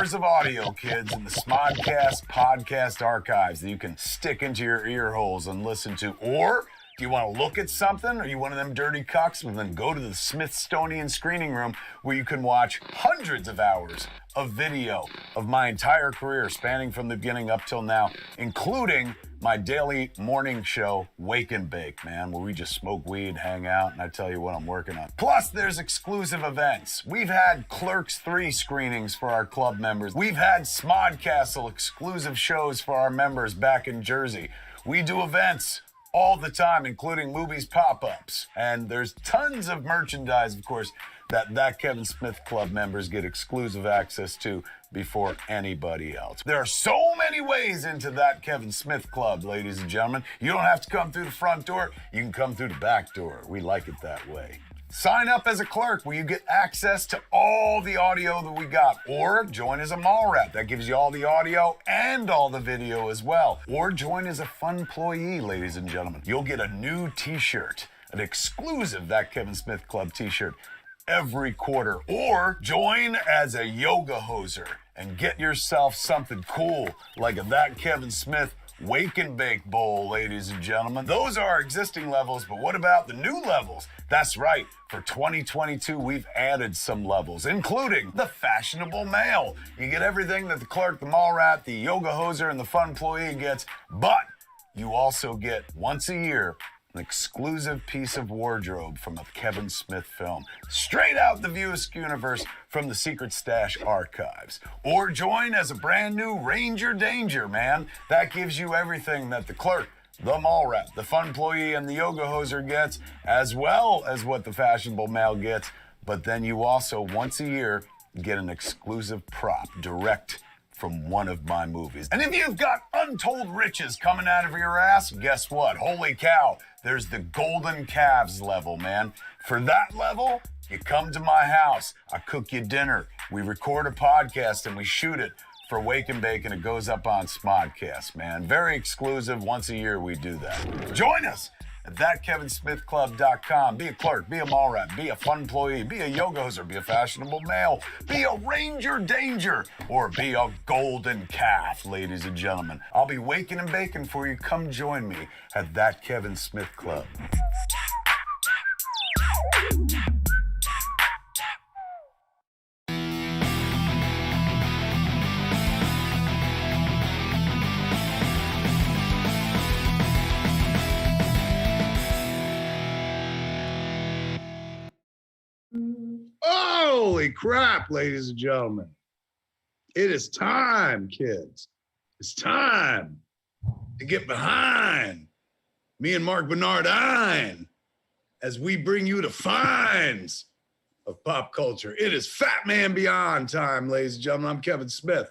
Hours of audio, kids, in the Smodcast podcast archives that you can stick into your ear holes and listen to. Or do you want to look at something? Are you one of them dirty cucks? Well, then go to the Smithsonian screening room where you can watch hundreds of hours of video of my entire career spanning from the beginning up till now, including my daily morning show, Wake and Bake, man, where we just smoke weed, hang out, and I tell you what I'm working on. Plus, there's exclusive events. We've had Clerks 3 screenings for our club members. We've had Smodcastle exclusive shows for our members back in Jersey. We do events all the time, including movies pop-ups. And there's tons of merchandise, of course, that Kevin Smith Club members get exclusive access to before anybody else. There are so many ways into that Kevin Smith Club, ladies and gentlemen. You don't have to come through the front door. You can come through the back door. We like it that way. Sign up as a clerk where you get access to all the audio that we got. Or join as a mall rat. That gives you all the audio and all the video as well. Or join as a fun employee, ladies and gentlemen. You'll get a new t-shirt, an exclusive That Kevin Smith Club t-shirt every quarter. Or join as a yoga hoser and get yourself something cool like a That Kevin Smith Wake and Bake Bowl, ladies and gentlemen. Those are our existing levels, but what about the new levels? That's right. For 2022, we've added some levels, including the fashionable male. You get everything that the clerk, the mall rat, the yoga hoser, and the fun employee gets, but you also get once a year an exclusive piece of wardrobe from a Kevin Smith film, straight out the View universe from the Secret Stash archives. Or join as a brand new Ranger Danger, man. That gives you everything that the clerk, the mall rat, the fun employee, and the yoga hoser gets, as well as what the fashionable male gets. But then you also, once a year, get an exclusive prop direct from one of my movies. And if you've got untold riches coming out of your ass, guess what? Holy cow, there's the golden calves level, man. For that level, you come to my house, I cook you dinner, we record a podcast, and we shoot it for Wake and Bake, and it goes up on Smodcast, man. Very exclusive. Once a year, we do that. Join us at thatkevinsmithclub.com. Be a clerk, be a mall rat, be a fun employee, be a yoga hoser, be a fashionable male, be a Ranger Danger, or be a golden calf, ladies and gentlemen. I'll be waking and baking for you. Come join me at That Kevin Smith Club. Holy crap, ladies and gentlemen. It is time, kids. It's time to get behind me and Marc Bernardin as we bring you the finds of pop culture. It is Fat Man Beyond time, ladies and gentlemen. I'm Kevin Smith.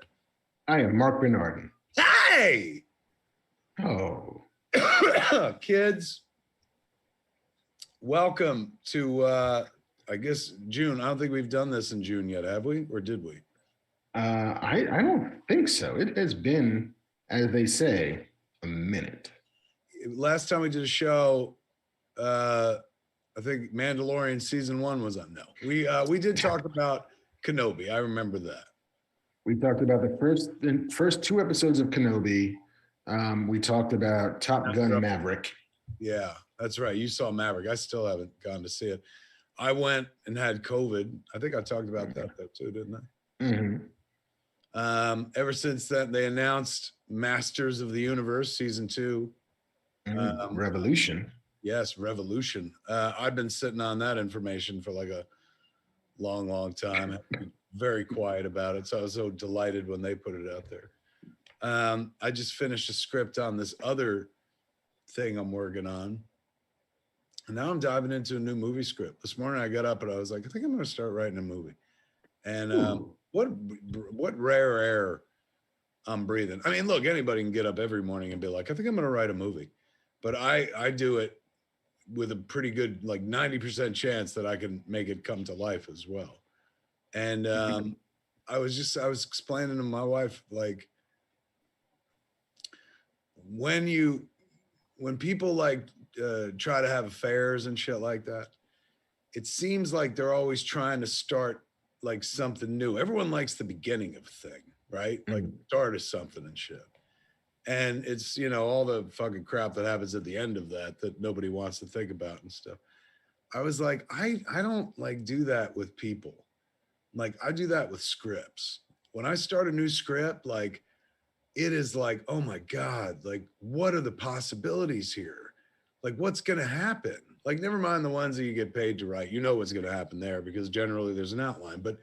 I am Marc Bernardin. Hey! Oh. Kids, welcome to I guess June. I don't think we've done this in June yet, have we? Or did we? I don't think so. It has been, as they say, a minute. Last time we did a show, I think Mandalorian season 1 was on. No, we did talk about Kenobi. I remember that. We talked about the first 2 episodes of Kenobi. We talked about Top Gun Maverick. Yeah, that's right. You saw Maverick. I still haven't gone to see it. I went and had COVID. I think I talked about that though too, didn't I? Mm-hmm. Ever since then, they announced Masters of the Universe season 2. Revolution. Yes, Revolution. I've been sitting on that information for like a long, long time. I've been very quiet about it. So I was so delighted when they put it out there. I just finished a script on this other thing I'm working on. And now I'm diving into a new movie script. This morning I got up and I was like, I think I'm going to start writing a movie. And what rare air I'm breathing. I mean, look, anybody can get up every morning and be like, I think I'm going to write a movie. But I do it with a pretty good, like 90% chance that I can make it come to life as well. And I was explaining to my wife, like, when people like try to have affairs and shit like that, it seems like they're always trying to start like something new. Everyone likes the beginning of a thing, right? Like start of something and shit. And it's, you know, all the fucking crap that happens at the end of that nobody wants to think about and stuff. I was like, I don't like do that with people. Like I do that with scripts. When I start a new script, like it is like, oh my God, like what are the possibilities here? Like what's going to happen? Like never mind the ones that you get paid to write. You know what's going to happen there because generally there's an outline. But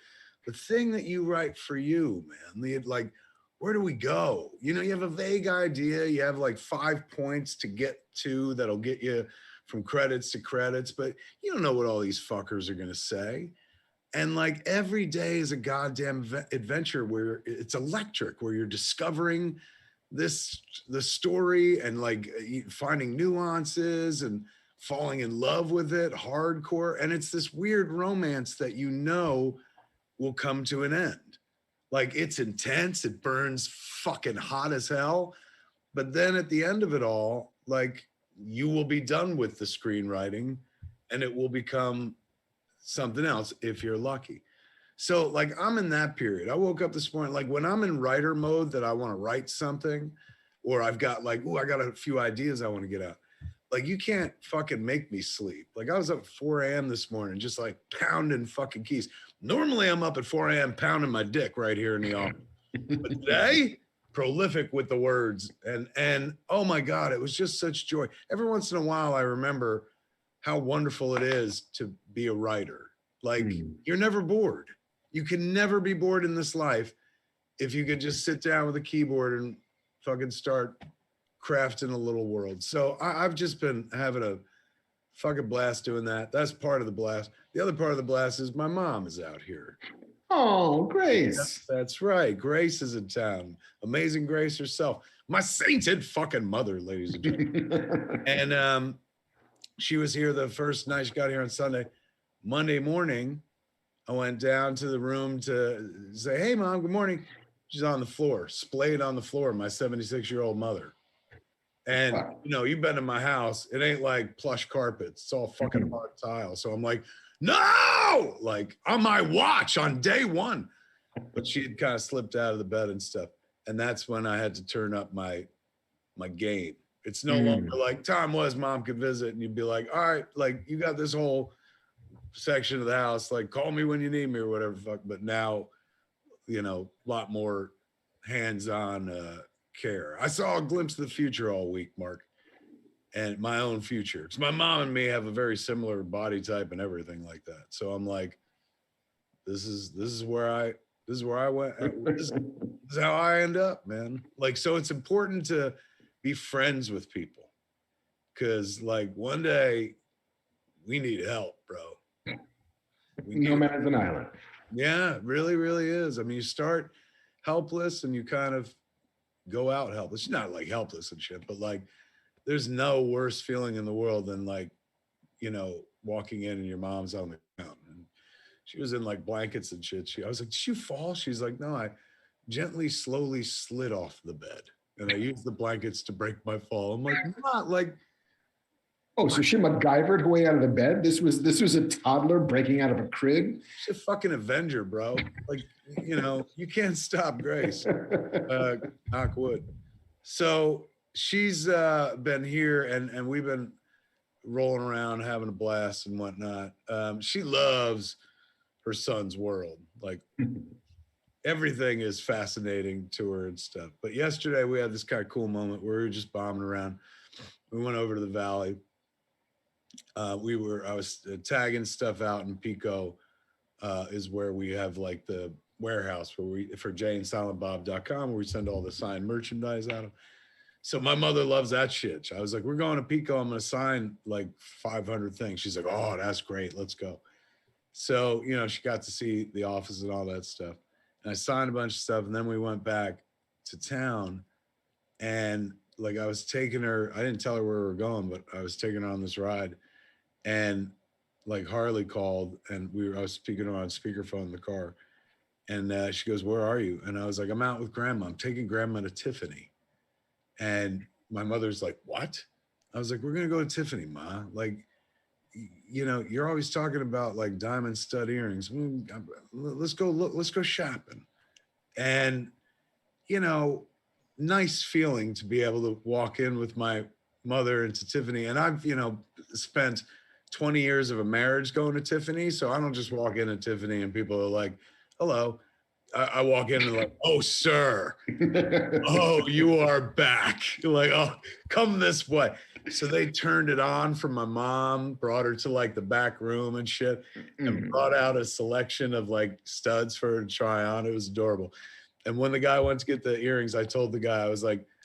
the thing that you write for you, man, like, where do we go? You know, you have a vague idea. You have like 5 points to get to that'll get you from credits to credits, but you don't know what all these fuckers are going to say. And like every day is a goddamn adventure where it's electric, where you're discovering the story and like finding nuances and falling in love with it hardcore. And it's this weird romance that you know will come to an end. Like it's intense, it burns fucking hot as hell. But then at the end of it all, like you will be done with the screenwriting and it will become something else if you're lucky. So like I'm in that period. I woke up this morning, like when I'm in writer mode that I want to write something, or I've got like, I got a few ideas I want to get out. Like you can't fucking make me sleep. Like I was up at 4 a.m. this morning, just like pounding fucking keys. Normally I'm up at 4 a.m. pounding my dick right here in the office. But today, prolific with the words. And oh my God, it was just such joy. Every once in a while, I remember how wonderful it is to be a writer. Like you're never bored. You can never be bored in this life if you could just sit down with a keyboard and fucking start crafting a little world. So I've just been having a fucking blast doing that. That's part of the blast. The other part of the blast is my mom is out here. Oh, Grace. That's right. Grace is in town. Amazing Grace herself. My sainted fucking mother, ladies and gentlemen. And she was here the first night. She got here on Sunday. Monday morning, I went down to the room to say, hey, Mom, good morning. She's on the floor, splayed on the floor, my 76-year-old mother. And, you know, you've been to my house. It ain't like plush carpets. It's all fucking hard tile. So I'm like, no, like on my watch on day one. But she had kind of slipped out of the bed and stuff. And that's when I had to turn up my game. It's no longer like time was Mom could visit and you'd be like, all right, like you got this whole section of the house, like call me when you need me or whatever. Fuck. But now, you know, a lot more hands-on care. I saw a glimpse of the future all week, Mark, and my own future. Because my mom and me have a very similar body type and everything like that. So I'm like, this is where I went. This is how I end up, man. Like, so it's important to be friends with people. Cause like one day we need help, bro. No man's an island. Yeah, it really, really is. I mean, you start helpless and you kind of go out helpless. Not like helpless and shit, but like there's no worse feeling in the world than like, you know, walking in and your mom's on the ground. And she was in like blankets and shit. I was like, did you fall? She's like, no, I gently, slowly slid off the bed. And I used the blankets to break my fall. I'm like, not like. Oh, so she MacGyvered her way out of the bed? This was a toddler breaking out of a crib? She's a fucking Avenger, bro. Like, you know, you can't stop Grace. Knock wood. So she's been here and we've been rolling around having a blast and whatnot. She loves her son's world. Like everything is fascinating to her and stuff. But yesterday we had this kind of cool moment where we were just bombing around. We went over to the valley. I was tagging stuff out in Pico, is where we have like the warehouse for jayandsilentbob.com where we send all the signed merchandise out of. So my mother loves that shit. I was like, we're going to Pico. I'm going to sign like 500 things. She's like, oh, that's great. Let's go. So, you know, she got to see the office and all that stuff. And I signed a bunch of stuff. And then we went back to town and like I was taking her, I didn't tell her where we were going, but I was taking her on this ride. And like Harley called and I was speaking to her on speakerphone in the car. And she goes, where are you? And I was like, I'm out with grandma. I'm taking grandma to Tiffany. And my mother's like, what? I was like, we're going to go to Tiffany, Ma. Like, you know, you're always talking about like diamond stud earrings. Let's go shopping. And, you know, nice feeling to be able to walk in with my mother into Tiffany. And I've, you know, spent 20 years of a marriage going to Tiffany. So I don't just walk in at Tiffany and people are like, hello. I walk in and like, oh, sir. Oh, you are back. You're like, oh, come this way. So they turned it on for my mom, brought her to like the back room and shit, and brought out a selection of like studs for her to try on. It was adorable. And when the guy went to get the earrings, I told the guy,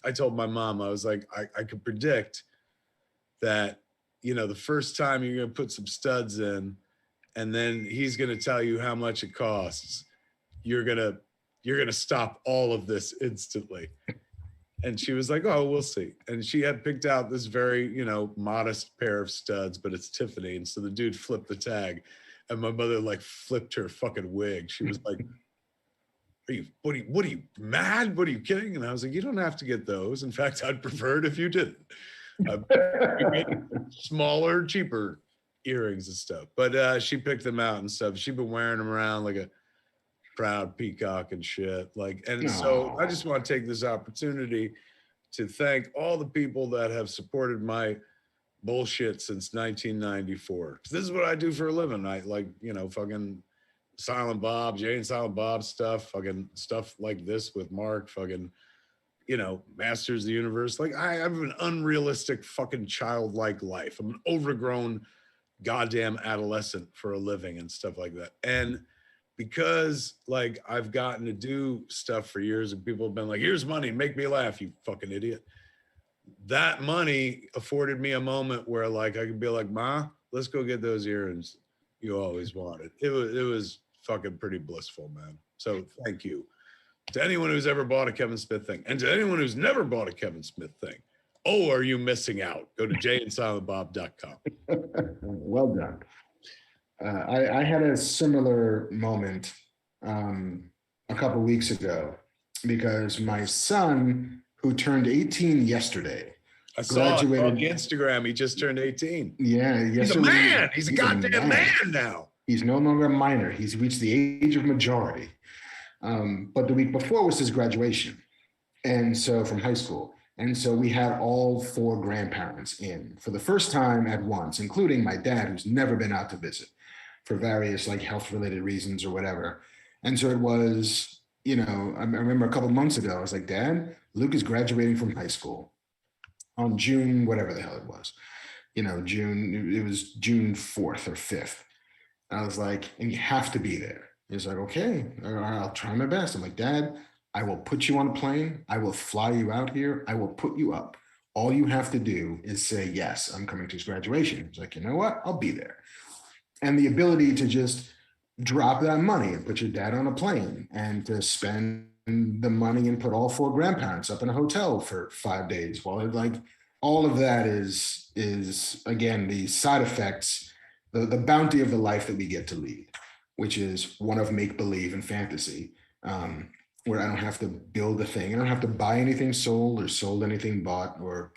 I told my mom, I was like, I could predict that, you know, the first time you're going to put some studs in, and then he's going to tell you how much it costs. You're gonna stop all of this instantly. And she was like, oh, we'll see. And she had picked out this very, you know, modest pair of studs, but it's Tiffany. And so the dude flipped the tag, and my mother like flipped her fucking wig. She was like, what are you mad? What are you kidding? And I was like, you don't have to get those. In fact, I'd prefer it if you didn't. You get smaller, cheaper earrings and stuff. But she picked them out and stuff. She'd been wearing them around like a proud peacock and shit. Like, and so I just want to take this opportunity to thank all the people that have supported my bullshit since 1994. This is what I do for a living. I like, you know, fucking Silent Bob, Jay and Silent Bob stuff, fucking stuff like this with Mark, fucking, you know, Masters of the Universe. Like, I have an unrealistic fucking childlike life. I'm an overgrown goddamn adolescent for a living and stuff like that. And because like I've gotten to do stuff for years and people have been like, here's money, make me laugh, you fucking idiot. That money afforded me a moment where like I could be like, Ma, let's go get those earrings you always wanted. It was fucking pretty blissful, man. So thank you to anyone who's ever bought a Kevin Smith thing, and to anyone who's never bought a Kevin Smith thing. Oh, are you missing out? Go to jayandsilentbob.com. Well done. I had a similar moment a couple weeks ago because my son, who turned 18 yesterday, I saw it on Instagram. He just turned 18. Yeah, he's a man. He's a goddamn man now. He's no longer a minor. He's reached the age of majority. But the week before was his graduation, and so from high school. And so we had all 4 grandparents in for the first time at once, including my dad, who's never been out to visit for various like health related reasons or whatever. And so it was, you know, I remember a couple months ago, I was like, Dad, Luke is graduating from high school on June, whatever the hell it was, you know, it was June 4th or 5th. I was like, and you have to be there. He's like, okay, I'll try my best. I'm like, Dad, I will put you on a plane. I will fly you out here. I will put you up. All you have to do is say, yes, I'm coming to his graduation. He's like, you know what? I'll be there. And the ability to just drop that money and put your dad on a plane and to spend the money and put all 4 grandparents up in a hotel for 5 days. Well, like all of that is again, the side effects, the bounty of the life that we get to lead, which is one of make-believe and fantasy, where I don't have to build a thing. I don't have to buy anything sold or sold anything bought or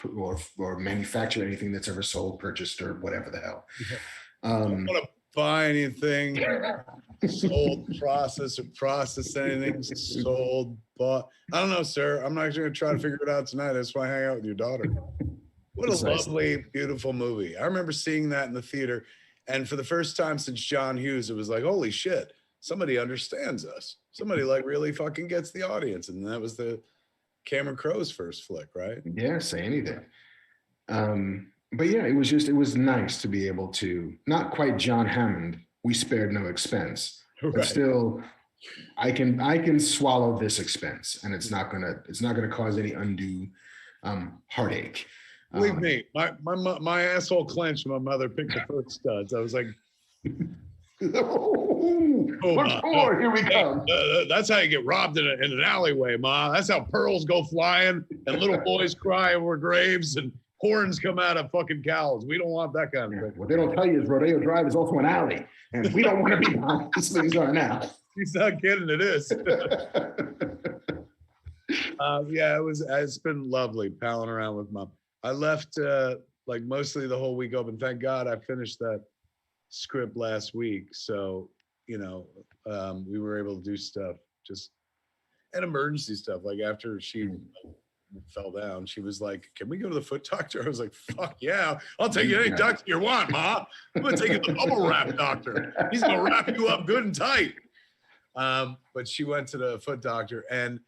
manufacture anything that's ever sold, purchased, or whatever the hell. I don't want to buy anything sold, process anything sold, bought. I don't know, sir. I'm not actually going to try to figure it out tonight. That's why I hang out with your daughter. What a lovely, beautiful movie. I remember seeing that in the theater. And for the first time since John Hughes, it was like, holy shit, somebody understands us. Somebody like really fucking gets the audience. And that was the Cameron Crowe's first flick, right? Yeah, say anything. But yeah, it was nice to be able to, not quite John Hammond, we spared no expense, right. But still, I can swallow this expense, and it's not gonna cause any undue heartache. Believe me, my asshole clenched when my mother picked the first studs. I was like, what for? Here we come. That's how you get robbed in an alleyway, Ma. That's how pearls go flying and little boys cry over graves and horns come out of fucking cows. We don't want that kind of thing. What they don't tell you is Rodeo Drive is also an alley, and we don't want to be behind these things are now. He's not kidding. It is. Yeah, it's been lovely palling around with Mom. I left like mostly the whole week open. Thank God I finished that script last week. So, you know, we were able to do stuff, just and emergency stuff. Like after she fell down, she was like, "Can we go to the foot doctor?" I was like, "Fuck yeah, I'll take you any doctor you want, Ma. I'm gonna take you to the bubble wrap doctor. He's gonna wrap you up good and tight." But she went to the foot doctor, and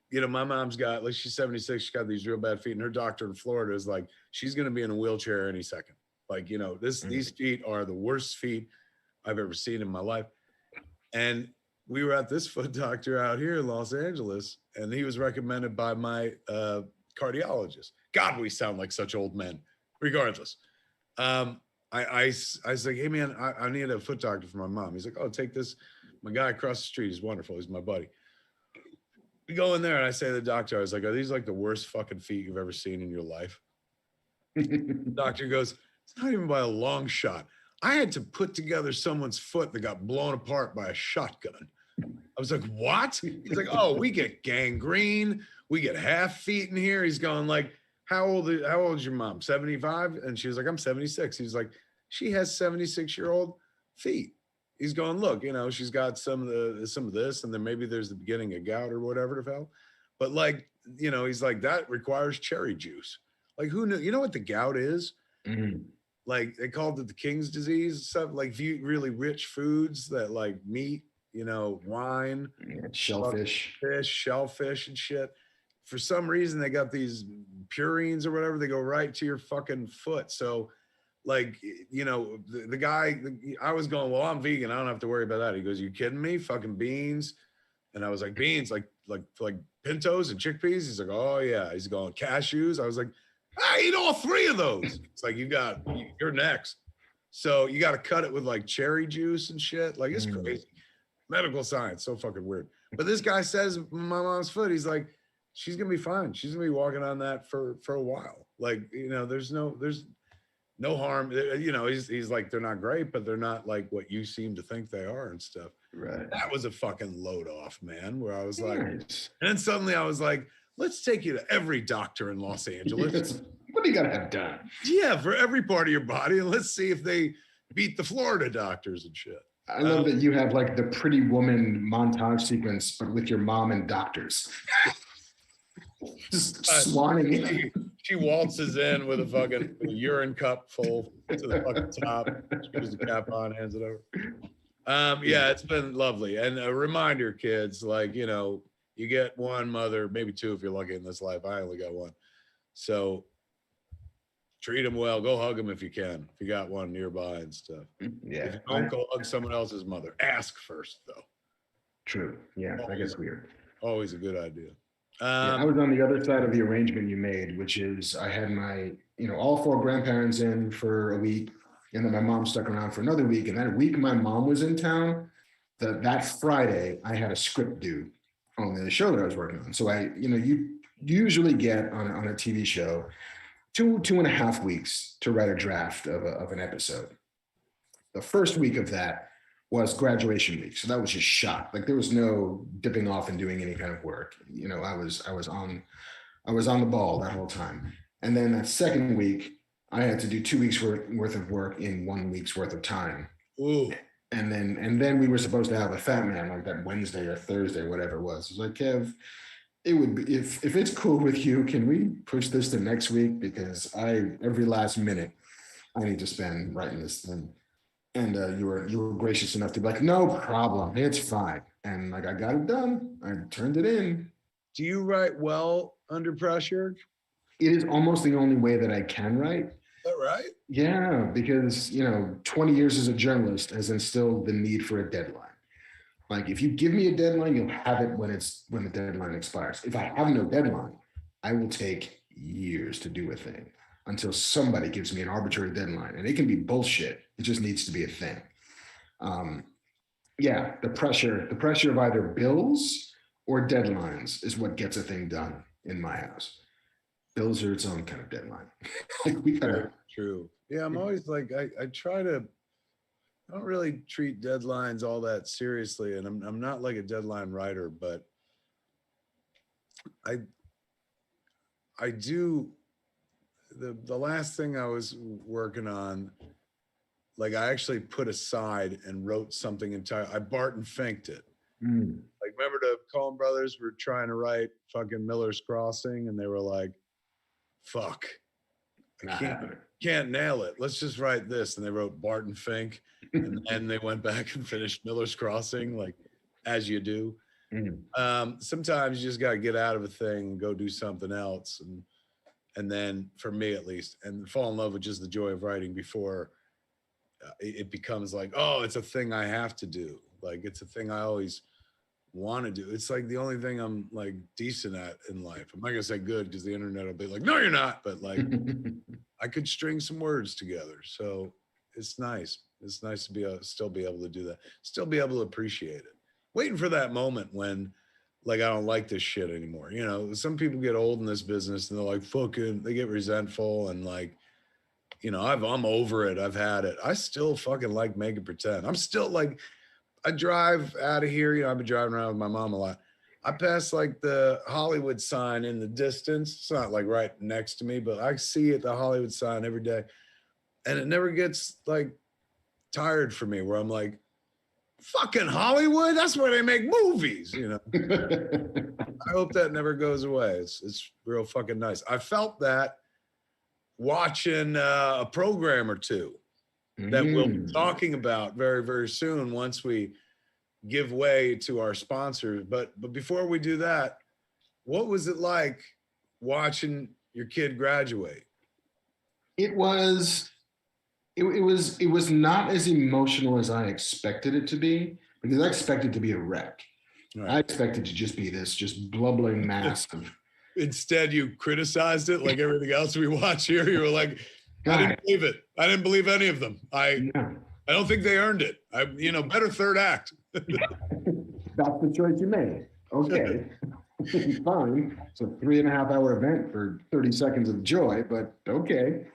you know, my mom's got, like, she's 76, she's got these real bad feet, and her doctor in Florida is like, she's gonna be in a wheelchair any second. Like, you know, these feet are the worst feet I've ever seen in my life. And we were at this foot doctor out here in Los Angeles, and he was recommended by my cardiologist. God, we sound like such old men. Regardless, I was like, "Hey man, I need a foot doctor for my mom." He's like, "Oh, take this. My guy across the street is wonderful. He's my buddy." We go in there, and I say to the doctor, I was like, "Are these like the worst fucking feet you've ever seen in your life?" The doctor goes, "It's not even by a long shot. I had to put together someone's foot that got blown apart by a shotgun." I was like, "What?" He's like, "Oh, we get gangrene. We get half feet in here." He's going like, how old is your mom? 75? And she was like, "I'm 76. He's like, "She has 76-year-old feet." He's going, "Look, you know, she's got some of this, and then maybe there's the beginning of gout or whatever the hell. But like, you know," he's like, "that requires cherry juice." Like, who knew? You know what the gout is? Like, they called it the king's disease. Stuff like, if you eat really rich foods that like meat, you know, wine, shellfish, fish, shellfish and shit. For some reason, they got these purines or whatever. They go right to your fucking foot. So, like, you know, the guy, I was going, "Well, I'm vegan. I don't have to worry about that." He goes, "You kidding me? Fucking beans." And I was like, "Beans, like pintos and chickpeas?" He's like, "Oh yeah." He's going, "Cashews?" I was like, "I eat all three of those." It's like, you're next. So you got to cut it with like cherry juice and shit. Like, it's crazy. Medical science, so fucking weird. But this guy says, my mom's foot, he's like, she's gonna be fine. She's gonna be walking on that for a while. Like, you know, there's no harm. You know, he's like, they're not great, but they're not like what you seem to think they are and stuff. Right. That was a fucking load off, man, where I was like, nice. And then suddenly I was like, "Let's take you to every doctor in Los Angeles." What do you gotta have done? Yeah, for every part of your body, and let's see if they beat the Florida doctors and shit. I love that you have like the Pretty Woman montage sequence, but with your mom and doctors. Just swanning in. She waltzes in with a urine cup full to the fucking top, screws the cap on, hands it over. Yeah, it's been lovely. And a reminder, kids, like, you know, you get one mother, maybe two if you're lucky in this life. I only got one. So treat them well. Go hug them if you can, if you got one nearby and stuff. Yeah. If you don't, go hug someone else's mother. Ask first, though. True. Yeah, that gets weird. Always a good idea. Yeah, I was on the other side of the arrangement you made, which is I had my, you know, all four grandparents in for a week, and then my mom stuck around for another week. And that week my mom was in town, that Friday I had a script due on the show that I was working on. So you usually get on a TV show 2.5 weeks to write a draft of an episode. The first week of that was graduation week, so that was just shot. Like, there was no dipping off and doing any kind of work. You know, I was on the ball that whole time. And then that second week, I had to do 2 weeks worth of work in 1 week's worth of time. Ooh. And then we were supposed to have a Fat Man like that Wednesday or Thursday, whatever it was. It was like, "Kev, it would be, if it's cool with you, can we push this to next week? Because every last minute I need to spend writing this thing." And you were gracious enough to be like, "No problem, it's fine." And like, I got it done. I turned it in. Do you write well under pressure? It is almost the only way that I can write. Is that right? Yeah, because 20 years as a journalist has instilled the need for a deadline. Like, if you give me a deadline, you'll have it when the deadline expires. If I have no deadline, I will take years to do a thing until somebody gives me an arbitrary deadline. And it can be bullshit. It just needs to be a thing. Yeah, the pressure of either bills or deadlines is what gets a thing done in my house. Bills are its own kind of deadline. Like, we gotta. Very true. Yeah, I'm always like, I don't really treat deadlines all that seriously, and I'm not like a deadline writer, but I do. the last thing I was working on, like I actually put aside and wrote something entire. I Barton Finked it. Like, remember the Coen brothers were trying to write fucking Miller's Crossing, and they were like, "Fuck, I can't nail it. Let's just write this." And they wrote Barton Fink, and then they went back and finished Miller's Crossing, like as you do. Sometimes you just got to get out of a thing and go do something else, and then for me at least, and fall in love with just the joy of writing before it becomes like, oh, it's a thing I have to do. Like, it's a thing I always want to do. It's like the only thing I'm like decent at in life. I'm not gonna say good because the internet will be like, no, you're not. But like, I could string some words together. So it's nice. It's nice to be still be able to do that. Still be able to appreciate it. Waiting for that moment when, like, I don't like this shit anymore. You know, some people get old in this business and they're like, fucking, they get resentful and like, you know, I'm over it. I've had it. I still fucking like making pretend. I'm still like, I drive out of here. You know, I've been driving around with my mom a lot. I pass like the Hollywood sign in the distance. It's not like right next to me, but I see it, the Hollywood sign every day. And it never gets like tired for me where I'm like, fucking Hollywood, that's where they make movies, you know. I hope that never goes away. It's real fucking nice. I felt that watching a program or two that we'll be talking about very, very soon once we give way to our sponsors. But before we do that, what was it like watching your kid graduate? It was not as emotional as I expected it to be, because I expected it to be a wreck. Right. I expected to just be this just blubbering mass of. Instead, you criticized it like everything else we watch here. You were like, I didn't believe it. I didn't believe any of them. I don't think they earned it. Better third act. That's the choice you made. Okay. Fine. It's a 3.5-hour event for 30 seconds of joy, but okay.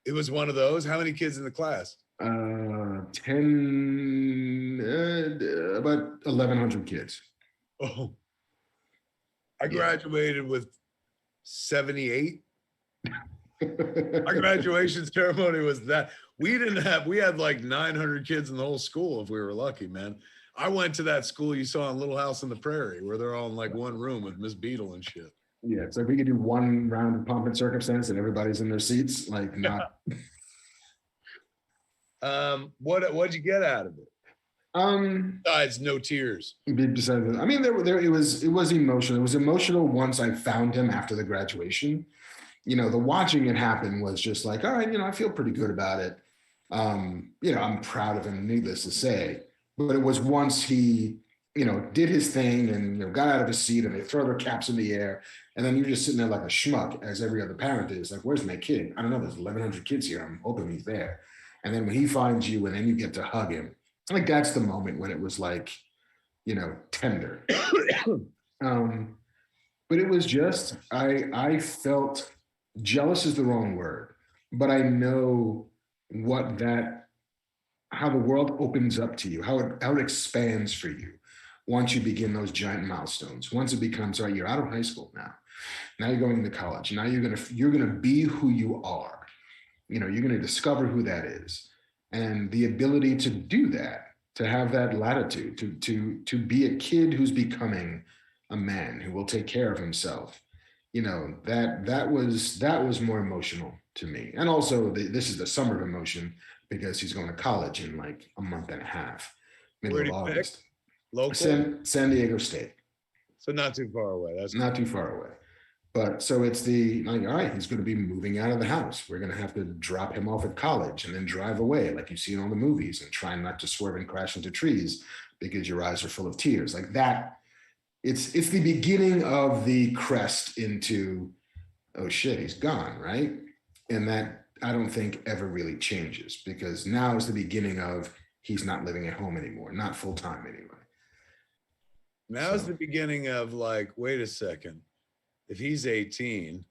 It was one of those. How many kids in the class? 10, about 1,100 kids. Oh, I graduated with 78. My graduation ceremony was that. We had like 900 kids in the whole school if we were lucky, man. I went to that school you saw in Little House on the Prairie where they're all in like one room with Miss Beadle and shit. Yeah, it's like we could do one round of pomp and circumstance and everybody's in their seats, like not. What'd you get out of it? Besides no tears. Besides, I mean, it was emotional. It was emotional once I found him after the graduation. You know, the watching it happen was just like, all right, you know, I feel pretty good about it. You know, I'm proud of him, needless to say. But it was once he, you know, did his thing and, you know, got out of his seat and they throw their caps in the air. And then you're just sitting there like a schmuck, as every other parent is. Like, where's my kid? I don't know. There's 1,100 kids here. I'm hoping he's there. And then when he finds you and then you get to hug him, like that's the moment when it was like, you know, tender. But it was just, I felt, jealous is the wrong word, but I know how the world opens up to you, how it expands for you once you begin those giant milestones. Once it becomes, all right, you're out of high school now. Now you're going to college. Now you're gonna be who you are. You know, you're gonna discover who that is. And the ability to do that, to have that latitude, to be a kid who's becoming a man who will take care of himself. You know, that was more emotional to me. And also this is the summer of emotion because he's going to college in like a month and a half, middle of August. Local? San Diego State. So not too far away. That's not too far away. But so it's all right, he's going to be moving out of the house. We're going to have to drop him off at college and then drive away like you see in all the movies and try not to swerve and crash into trees because your eyes are full of tears. Like that, it's the beginning of the crest into, oh shit, he's gone, right? And that I don't think ever really changes because now is the beginning of he's not living at home anymore, not full time anyway. Now is the beginning of like, wait a second. If he's 18,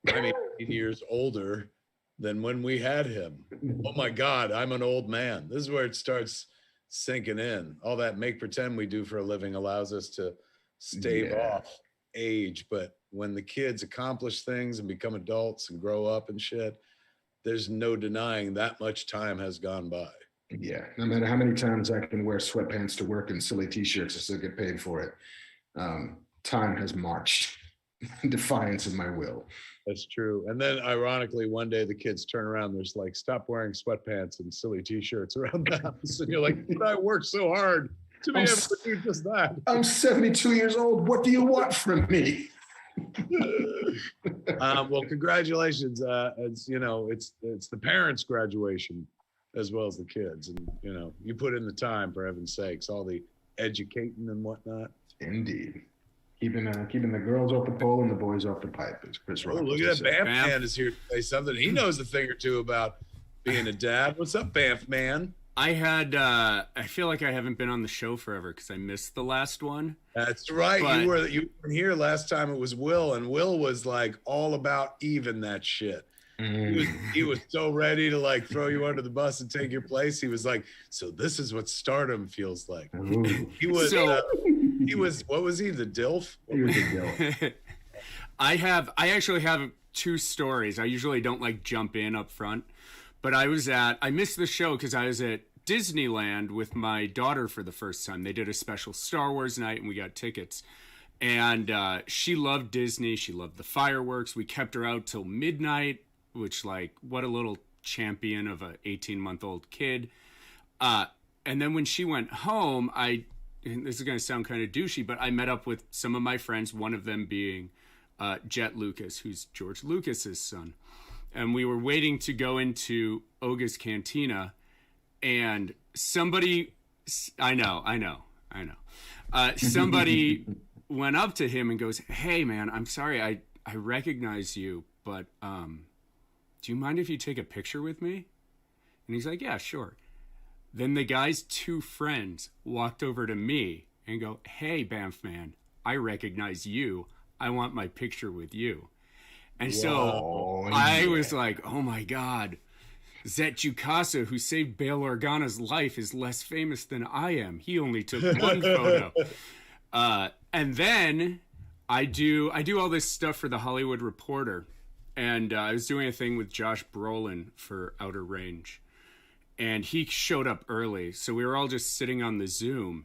I'm 18 years older than when we had him. Oh my God, I'm an old man. This is where it starts sinking in. All that make pretend we do for a living allows us to stave off age, but when the kids accomplish things and become adults and grow up and shit, there's no denying that much time has gone by. Yeah, no matter how many times I can wear sweatpants to work and silly t-shirts and still get paid for it, time has marched in defiance of my will. That's true. And then ironically, one day the kids turn around, there's like, stop wearing sweatpants and silly t-shirts around the house. And you're like, but I worked so hard to be able to do just that. I'm 72 years old. What do you want from me? Well, congratulations. It's, you know, it's the parents' graduation as well as the kids. And, you know, you put in the time, for heaven's sakes, all the educating and whatnot. Indeed. Keeping the girls off the pole and the boys off the pipe, as Chris Rock. Oh, look at that. Bamf Man is here to say something. He knows a thing or two about being a dad. What's up, Bamf Man? I feel like I haven't been on the show forever because I missed the last one. That's right. But you were here last time. It was Will, and Will was like all about even that shit. He was so ready to like throw you under the bus and take your place. He was like, so this is what stardom feels like. He was what was he, the DILF? He was a DILF. I actually have two stories. I usually don't like jump in up front, but I missed the show because I was at Disneyland with my daughter for the first time. They did a special Star Wars night and we got tickets. And she loved Disney. She loved the fireworks. We kept her out till midnight, which, like, what a little champion of a 18-month-old kid. And then when she went home, and this is going to sound kind of douchey, but I met up with some of my friends, one of them being Jet Lucas, who's George Lucas's son. And we were waiting to go into Oga's Cantina, and somebody, I know. Somebody went up to him and goes, hey, man, I'm sorry, I recognize you, but do you mind if you take a picture with me? And he's like, yeah, sure. Then the guy's two friends walked over to me and go, hey, Bamf Man, I recognize you. I want my picture with you. And so I was like, oh my God, Zet Jukasa, who saved Bail Organa's life, is less famous than I am. He only took one photo. And then I do all this stuff for The Hollywood Reporter. And I was doing a thing with Josh Brolin for Outer Range. And he showed up early. So we were all just sitting on the Zoom.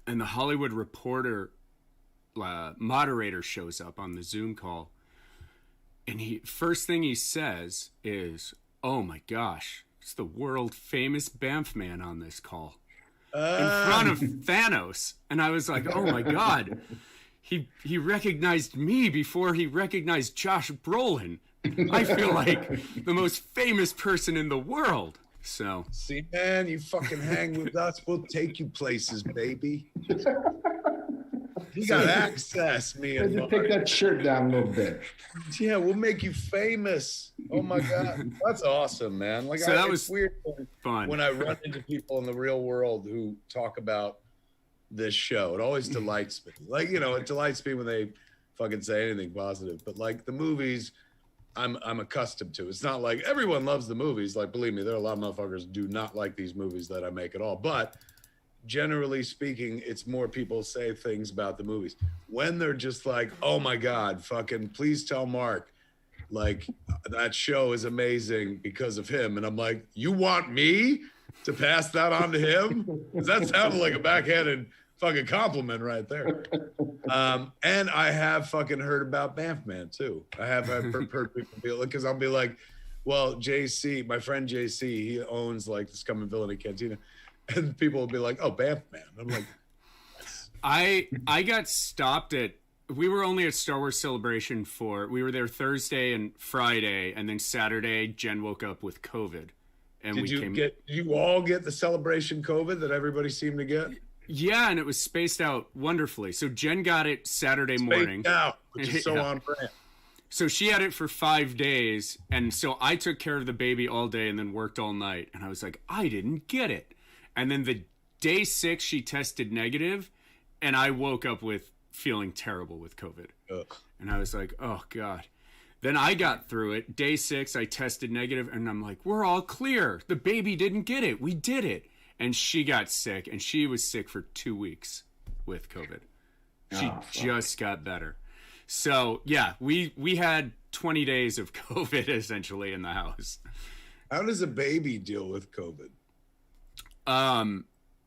And the Hollywood Reporter moderator shows up on the Zoom call. And first thing he says is, oh my gosh, it's the world famous Bamf Man on this call. In front of Thanos. And I was like, oh my God. He recognized me before he recognized Josh Brolin. I feel like the most famous person in the world. So, see, man, you fucking hang with us, we'll take you places, baby. You got access, me and Mark. Take that shirt down a little bit. Yeah, we'll make you famous. Oh my God, that's awesome, man. Like, so that was weird fun when I run into people in the real world who talk about this show. It always delights me. Like, you know, it delights me when they fucking say anything positive. But like the movies, I'm accustomed to. It's not like everyone loves the movies. Like, believe me, there are a lot of motherfuckers who do not like these movies that I make at all. But generally speaking, it's more people say things about the movies. When they're just like, oh my God, fucking please tell Mark, like, that show is amazing because of him. And I'm like, you want me to pass that on to him? Because that sounded like a backhanded fucking compliment right there. And I have fucking heard about Bamf Man too. I've heard people be like, because I'll be like, well, JC, my friend JC, he owns like the Scum and Villainy Cantina. And people will be like, oh, Bamf Man. I'm like, yes. I got stopped we were only at Star Wars Celebration we were there Thursday and Friday, and then Saturday, Jen woke up with COVID. And did you all get the Celebration COVID that everybody seemed to get? Yeah, and it was spaced out wonderfully. So Jen got it Saturday morning. Spaced out, which is so on brand. So she had it for 5 days, and so I took care of the baby all day and then worked all night. And I was like, I didn't get it. And then the day 6, she tested negative, and I woke up with feeling terrible with COVID. Ugh. And I was like, oh, God. Then I got through it. Day 6, I tested negative, and I'm like, we're all clear. The baby didn't get it. We did it. And she got sick, and she was sick for 2 weeks with COVID. She just got better. So yeah, we had 20 days of COVID essentially in the house. How does a baby deal with COVID?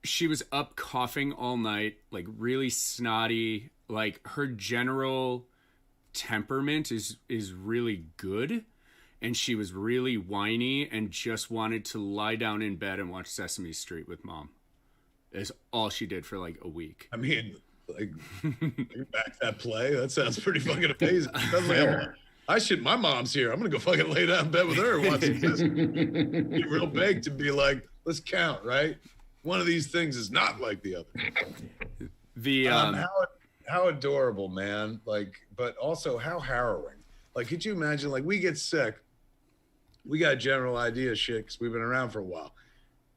She was up coughing all night, like really snotty. Like her general temperament is really good, and she was really whiny and just wanted to lie down in bed and watch Sesame Street with mom. Is all she did for like a week. I mean, like, you back that play? That sounds pretty fucking amazing. Suddenly my mom's here. I'm gonna go fucking lay down in bed with her and watch this. Be real big to be like, let's count, right? One of these things is not like the other. How adorable, man. Like, but also how harrowing. Like, could you imagine, like, we get sick. We got a general idea of shit because we've been around for a while.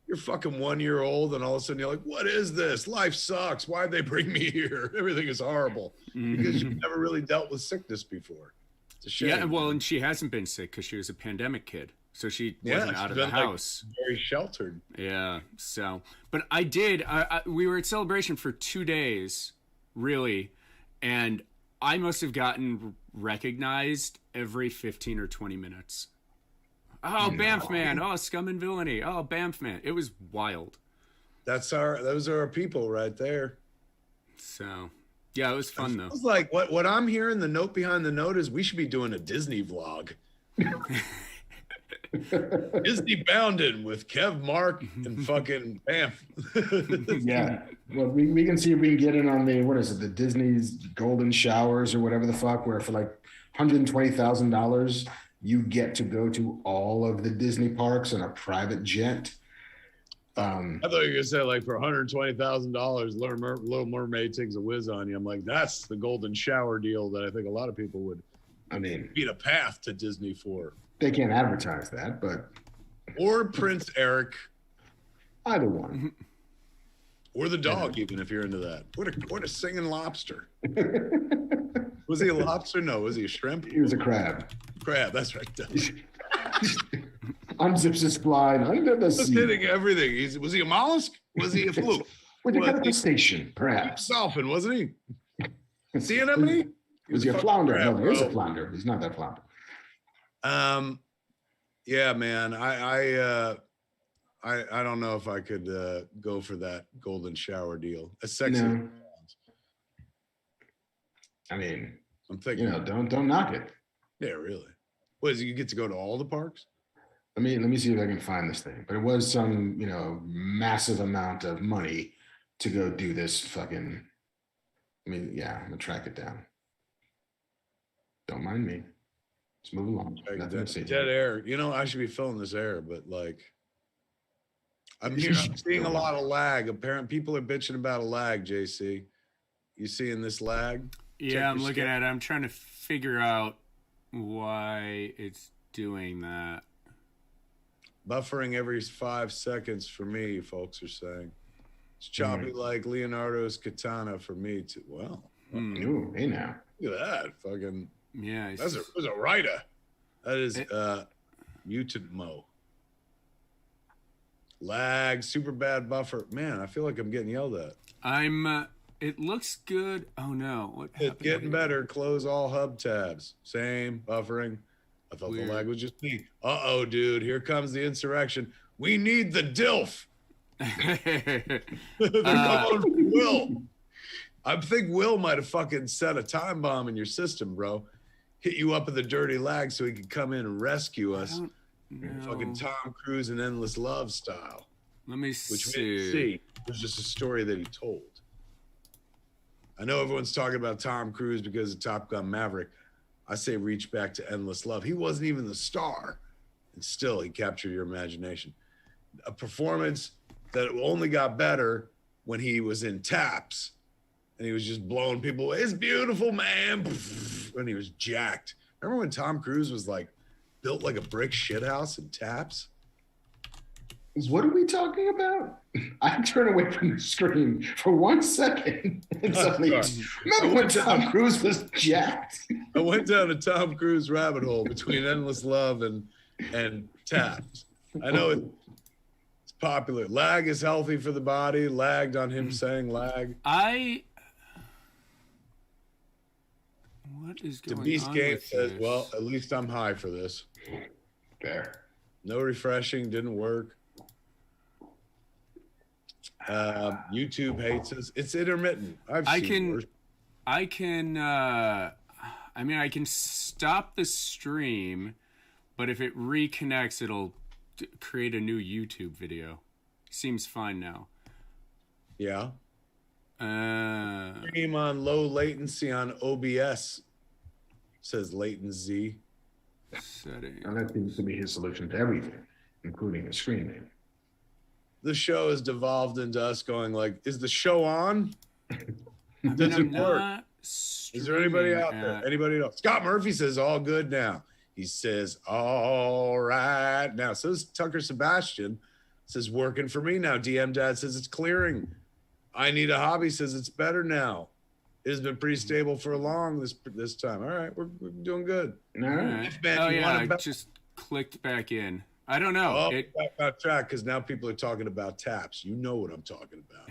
You're fucking 1 year old, and all of a sudden you're like, what is this? Life sucks. Why'd they bring me here? Everything is horrible. Because you've never really dealt with sickness before. It's a shame. Yeah, well, and she hasn't been sick because she was a pandemic kid. So she wasn't out of the house. Like, very sheltered. Yeah. So, but I did. We were at Celebration for 2 days, really, and I must have gotten recognized every 15 or 20 minutes. Oh, Banff man. Oh, Scum and Villainy. Oh, Banff man. It was wild. Those are our people right there. So, yeah, it was fun though. It was like what I'm hearing. The note behind the note is we should be doing a Disney vlog. Disney Boundin' with Kev, Mark, and fucking Banff. Yeah. Well, we can see if we can get in on the Disney's Golden Showers or whatever the fuck, where for like $120,000 you get to go to all of the Disney parks on a private jet. I thought you were gonna say like for $120,000, Little Mermaid takes a whiz on you. I'm like, that's the Golden Shower deal that I think a lot of people would. I mean, beat a path to Disney for. They can't advertise that, but. Or Prince Eric. Either one. Or the dog, even if you're into that. What a singing lobster. Was he a lobster? No, was he a shrimp? He was a crab. Crab, that's right. Unzips his spine under the sea. Just hitting everything. Was he a mollusk? Was he a fluke? With a crustacean, perhaps. Dolphin, wasn't he? Sea anemone? Was he a flounder? No, he was a flounder. He's not that flounder. Yeah, man. I don't know if I could go for that Golden Shower deal. As sexy. No. I mean, I'm thinking. Don't knock it. Yeah, really. What is it? You get to go to all the parks? Let me see if I can find this thing. But it was some, massive amount of money to go do this fucking. I'm gonna track it down. Don't mind me. Let's move along. Dead air. I should be filling this air, but like, I'm seeing a lot of lag. Apparently, people are bitching about a lag. JC, you seeing this lag? Yeah, I'm looking at it. I'm trying to figure out why it's doing that. Buffering every 5 seconds for me, folks are saying. It's choppy like Leonardo's katana for me too. Well, ooh, hey now. Look at that. Fucking. Yeah. That's a writer. That is mutant mo. Lag, super bad buffer. Man, I feel like I'm getting yelled at. It looks good. Oh no. What happened? It's getting better. Close all hub tabs. Same buffering. I thought the lag was just me. Uh-oh, dude. Here comes the insurrection. We need the DILF. They're coming for Will. I think Will might have fucking set a time bomb in your system, bro. Hit you up with a dirty lag so he could come in and rescue us. Fucking Tom Cruise and Endless Love style. Let me see. Which we didn't see. It was just a story that he told. I know everyone's talking about Tom Cruise because of Top Gun Maverick. I say reach back to Endless Love. He wasn't even the star, and still he captured your imagination. A performance that only got better when he was in Taps, and he was just blowing people away. It's beautiful, man. And he was jacked. Remember when Tom Cruise was like built like a brick shithouse in Taps? What are we talking about? I turned away from the screen for 1 second. And suddenly, remember when Tom Cruise was jacked? I went down a Tom Cruise rabbit hole between Endless Love and Taps. I know it's popular. Lag is healthy for the body. Lagged on him saying lag. What is The going Beast on Game with says, this? well, at least I'm high for this. There. No refreshing, didn't work. YouTube hates us. It's intermittent. I can I can stop the stream, but if it reconnects, it'll create a new YouTube video. Seems fine now. Yeah. Stream on low latency on OBS, says Latent Z. Setting. And that seems to be his solution to everything, including the screening. The show has devolved into us going like, is the show on? Does it work? Is there anybody out there? Anybody else? Scott Murphy says all good now. He says all right now. So is Tucker Sebastian. Says working for me now. DM Dad says it's clearing. I Need a Hobby says it's better now. It has been pretty stable for a long this time. All right, we're doing good. All right. I just clicked back in. I don't know. Back on track because now people are talking about taps. You know what I'm talking about.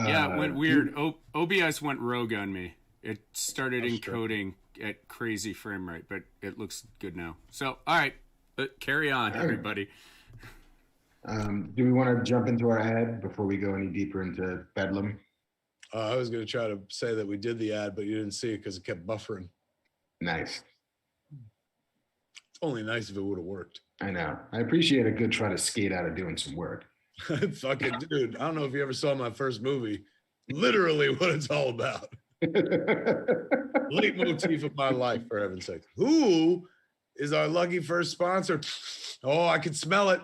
Yeah, it went weird. OBS went rogue on me. It started encoding at crazy frame rate, but it looks good now. So, all right, carry on, everybody. Do we want to jump into our ad before we go any deeper into Bedlam? I was going to try to say that we did the ad, but you didn't see it because it kept buffering. Nice. It's only nice if it would have worked. I know. I appreciate a good try to skate out of doing some work. Fucking dude, I don't know if you ever saw my first movie. Literally what it's all about. Leitmotif of my life, for heaven's sake. Who is our lucky first sponsor? Oh, I can smell it.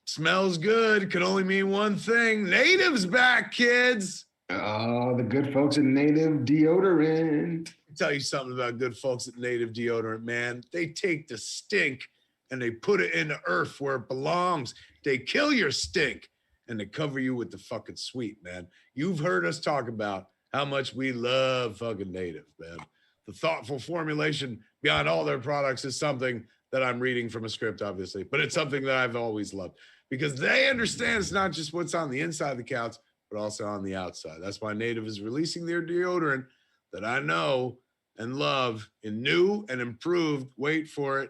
Smells good. Could only mean one thing. Native's back, kids. Oh, the good folks at Native Deodorant. I'll tell you something about good folks at Native Deodorant, man. They take the stink and they put it in the earth where it belongs. They kill your stink and they cover you with the fucking sweet, man. You've heard us talk about how much we love fucking Native, man. The thoughtful formulation behind all their products is something that I'm reading from a script, obviously, but it's something that I've always loved because they understand it's not just what's on the inside of the couch, but also on the outside. That's why Native is releasing their deodorant that I know and love in new and improved, wait for it,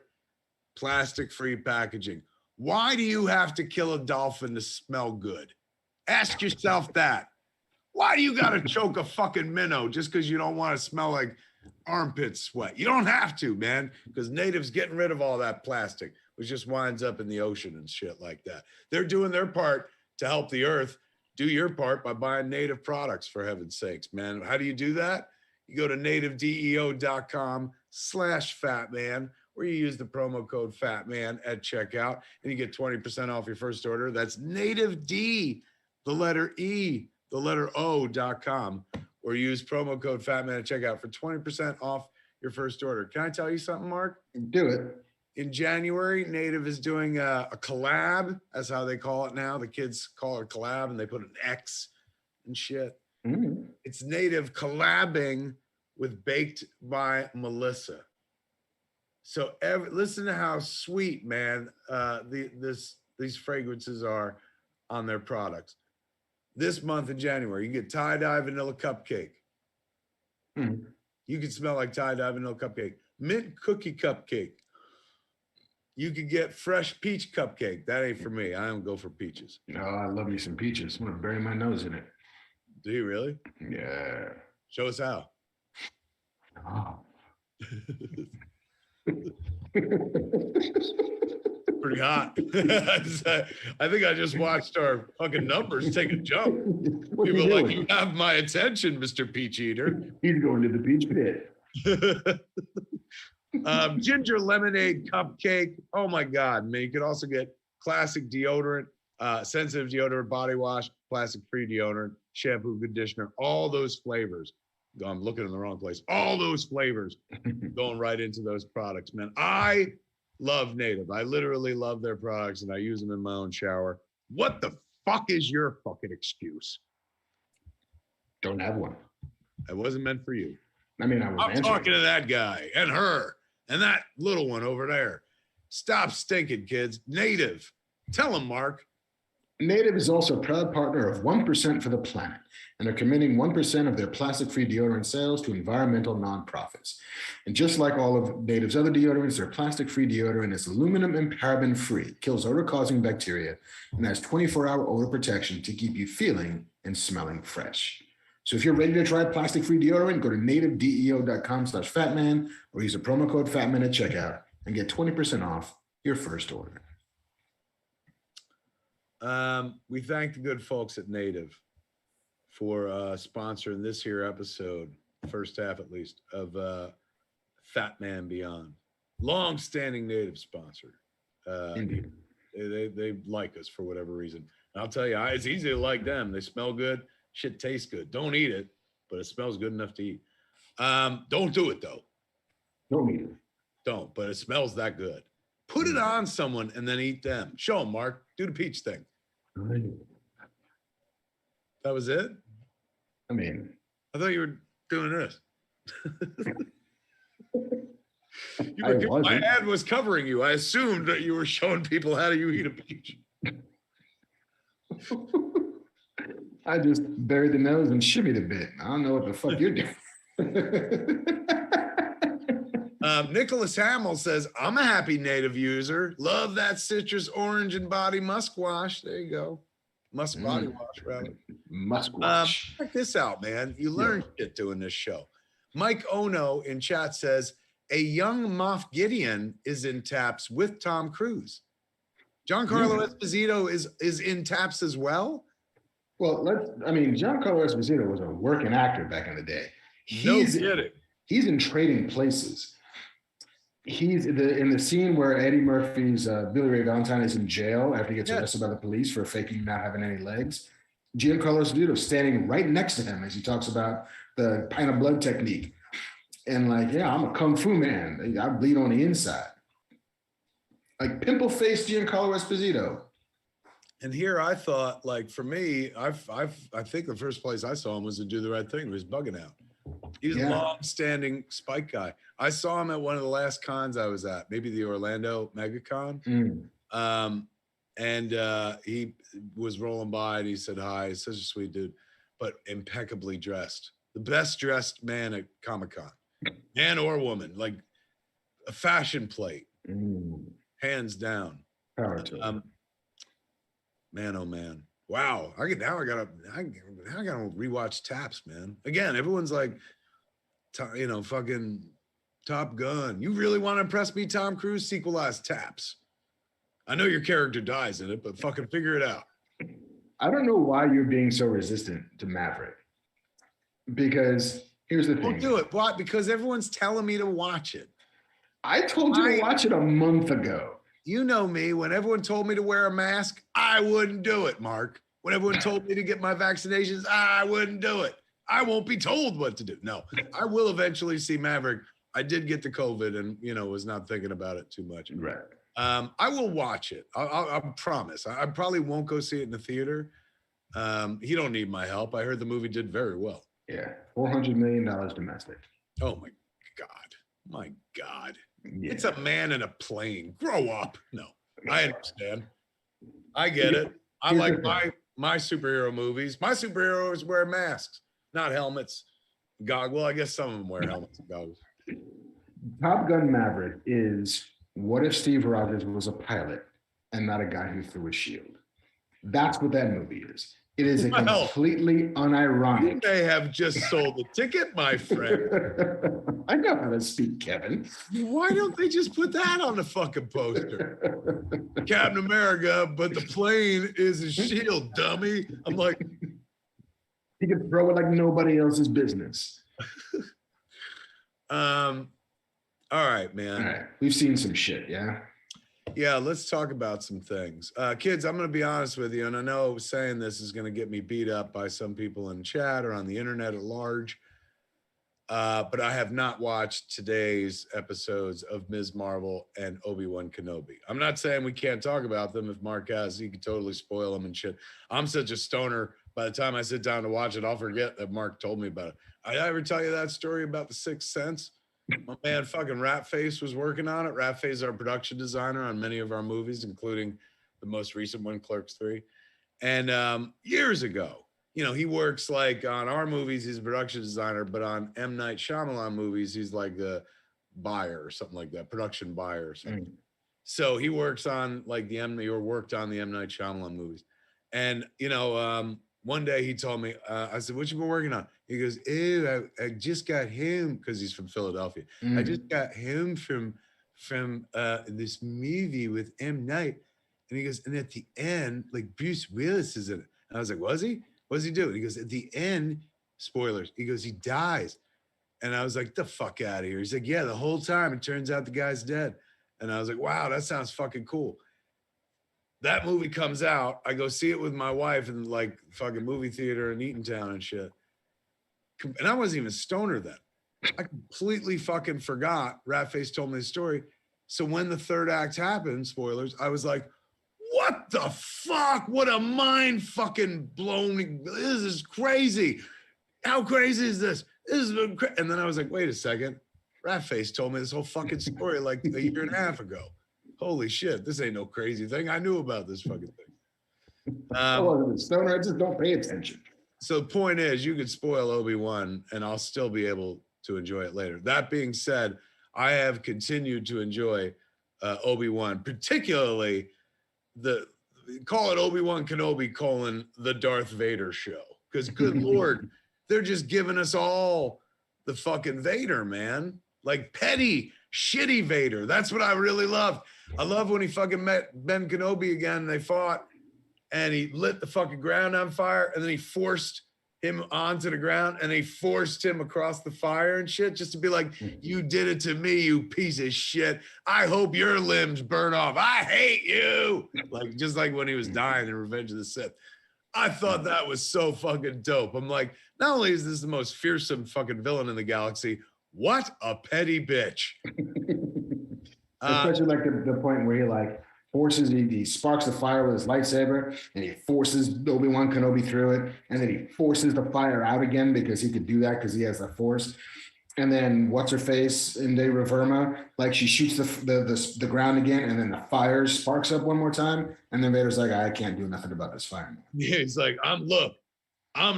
plastic-free packaging. Why do you have to kill a dolphin to smell good? Ask yourself that. Why do you got to choke a fucking minnow just because you don't want to smell like armpit sweat? You don't have to, man, because Native's getting rid of all that plastic, which just winds up in the ocean and shit like that. They're doing their part to help the earth. Do your part by buying Native products, for heaven's sakes, man. How do you do that? You go to nativedeo.com/fatman, where you use the promo code FATMAN at checkout, and you get 20% off your first order. That's native D, the letter E, the letter O.com, or use promo code FATMAN at checkout for 20% off your first order. Can I tell you something, Mark? Do it. In January, Native is doing a collab. That's how they call it now. The kids call it collab, and they put an X and shit. Mm-hmm. It's Native collabing with Baked by Melissa. So listen to how sweet, man, these fragrances are on their products. This month in January, you get tie-dye vanilla cupcake. Mm. You can smell like tie-dye vanilla cupcake. Mint cookie cupcake. You could get fresh peach cupcake. That ain't for me. I don't go for peaches. No, I love me some peaches. I'm going to bury my nose in it. Do you really? Yeah. Show us how. Oh. Pretty hot. I think I just watched our fucking numbers take a jump. People are like, you have my attention, Mr. Peach Eater. He's going to the peach pit. Ginger lemonade cupcake. Oh my God, man. You could also get classic deodorant, sensitive deodorant, body wash, plastic-free deodorant, shampoo, conditioner, all those flavors. I'm looking in the wrong place. All those flavors going right into those products, man. I love Native. I literally love their products and I use them in my own shower. What the fuck is your fucking excuse? Don't have one. It wasn't meant for you. I mean, I'm talking to that guy and her and that little one over there. Stop stinking, kids. Native. Tell them, Mark. Native is also a proud partner of 1% for the Planet and are committing 1% of their plastic-free deodorant sales to environmental nonprofits. And just like all of Native's other deodorants, their plastic-free deodorant is aluminum and paraben-free, kills odor-causing bacteria, and has 24-hour odor protection to keep you feeling and smelling fresh. So if you're ready to try plastic-free deodorant, go to nativedeo.com/fatman or use the promo code FATMAN at checkout and get 20% off your first order. We thank the good folks at Native for sponsoring this here episode, first half at least, of Fat Man Beyond. Long-standing Native sponsor. Indeed. They like us for whatever reason. And I'll tell you, it's easy to like them. They smell good. Shit tastes good. Don't eat it, but it smells good enough to eat. Don't do it, though. Don't eat it. Don't, but it smells that good. Put it on someone and then eat them. Show them, Mark. Do the peach thing. That was it? I mean, I thought you were doing this. My ad was covering you. I assumed that you were showing people how do you eat a peach. I just buried the nose and shimmied a bit. I don't know what the fuck you're doing. Nicholas Hamill says, I'm a happy Native user. Love that citrus orange and body musk wash. There you go. Musk body wash, rather. Musk wash. Check this out, man. You learn shit doing this show. Mike Ono in chat says, a young Moff Gideon is in taps with Tom Cruise. Giancarlo Esposito is in taps as well? Well, Giancarlo Esposito was a working actor back in the day. No kidding. He's in Trading Places. He's in the scene where Eddie Murphy's Billy Ray Valentine is in jail after he gets arrested by the police for faking not having any legs. Giancarlo Esposito standing right next to him as he talks about the pint of blood technique. And I'm a kung fu man. I bleed on the inside. Like pimple-faced Giancarlo Esposito. And here I thought, for me, I think the first place I saw him was to Do the Right Thing. He was bugging out. He's a long-standing Spike guy. I saw him at one of the last cons I was at, maybe the Orlando MegaCon. And he was rolling by and he said hi. He's such a sweet dude, but impeccably dressed. The best dressed man at Comic-Con, man or woman, like a fashion plate, hands down. Power to him. Man, oh man. Wow. I gotta rewatch Taps, man. Again, everyone's like, fucking Top Gun. You really want to impress me, Tom Cruise? Sequelize Taps. I know your character dies in it, but fucking figure it out. I don't know why you're being so resistant to Maverick. Because here's the thing. Don't do it. Why? Because everyone's telling me to watch it. I told you to watch it a month ago. You know me. When everyone told me to wear a mask, I wouldn't do it, Mark. When everyone told me to get my vaccinations, I wouldn't do it. I won't be told what to do. No, I will eventually see Maverick. I did get the COVID and, was not thinking about it too much. Right. I will watch it. I promise. I probably won't go see it in the theater. He don't need my help. I heard the movie did very well. Yeah. $400 million domestic. Oh my God. My God. Yeah. It's a man in a plane. Grow up. No, I understand. I get it. I like my superhero movies. My superheroes wear masks, not helmets. Goggles. Well, I guess some of them wear helmets and goggles. Top Gun Maverick is what if Steve Rogers was a pilot and not a guy who threw a shield? That's what that movie is. It is a completely unironic. You may have just sold the ticket, my friend. I know how to speak, Kevin. Why don't they just put that on the fucking poster? Captain America, but the plane is a shield, dummy. I'm like, he could throw it like nobody else's business. All right, man. All right. We've seen some shit, yeah? Yeah, let's talk about some things. Kids, I'm going to be honest with you, and I know saying this is going to get me beat up by some people in chat or on the internet at large, but I have not watched today's episodes of Ms. Marvel and Obi-Wan Kenobi. I'm not saying we can't talk about them. If Mark has, he could totally spoil them and shit. I'm such a stoner. By the time I sit down to watch it, I'll forget that Mark told me about it. I ever tell you that story about the Sixth Sense? My man fucking Ratface was working on it. Ratface is our production designer on many of our movies, including the most recent one, Clerks 3. And years ago, you know, he works like on our movies, he's a production designer, but on M. Night Shyamalan movies, he's like a buyer or something like that, production buyer or something. So he works on like worked on the M. Night Shyamalan movies. And, you know, one day he told me, I said, what you been working on? He goes, ew, I just got home, because he's from Philadelphia. I just got home from this movie with M. Night. And he goes, and at the end, like Bruce Willis is in it. And I was like, was he? What does he do? And he goes, at the end, spoilers, he goes, he dies. And I was like, the fuck out of here. He's like, yeah, the whole time it turns out the guy's dead. And I was like, wow, that sounds fucking cool. That movie comes out. I go see it with my wife in like fucking movie theater in Eatontown and shit. And I wasn't even stoner then. I completely fucking forgot. Ratface told me the story. So when the third act happened, spoilers, I was like, what the fuck? What a mind fucking blown. This is crazy. How crazy is this? This is and then I was like, wait a second. Ratface told me this whole fucking story like a year and a half ago. Holy shit, this ain't no crazy thing. I knew about this fucking thing. Stoner, I just don't pay attention. So the point is, you could spoil Obi-Wan and I'll still be able to enjoy it later. That being said, I have continued to enjoy Obi-Wan, particularly call it Obi-Wan Kenobi : the Darth Vader show. Because good Lord, they're just giving us all the fucking Vader, man. Like petty, shitty Vader. That's what I really loved. I love when he fucking met Ben Kenobi again. They fought and he lit the fucking ground on fire, and then he forced him onto the ground and he forced him across the fire and shit, just to be like, you did it to me, you piece of shit. I hope your limbs burn off. I hate you. Like, just like when he was dying in Revenge of the Sith. I thought that was so fucking dope. I'm like, not only is this the most fearsome fucking villain in the galaxy, what a petty bitch. Especially like the point where he like forces, he sparks the fire with his lightsaber, and he forces Obi-Wan Kenobi through it, and then he forces the fire out again because he could do that because he has the force. And then what's her face in De Reverma, like she shoots the ground again, and then the fire sparks up one more time, and then Vader's like, I can't do nothing about this fire. Yeah, he's like, I'm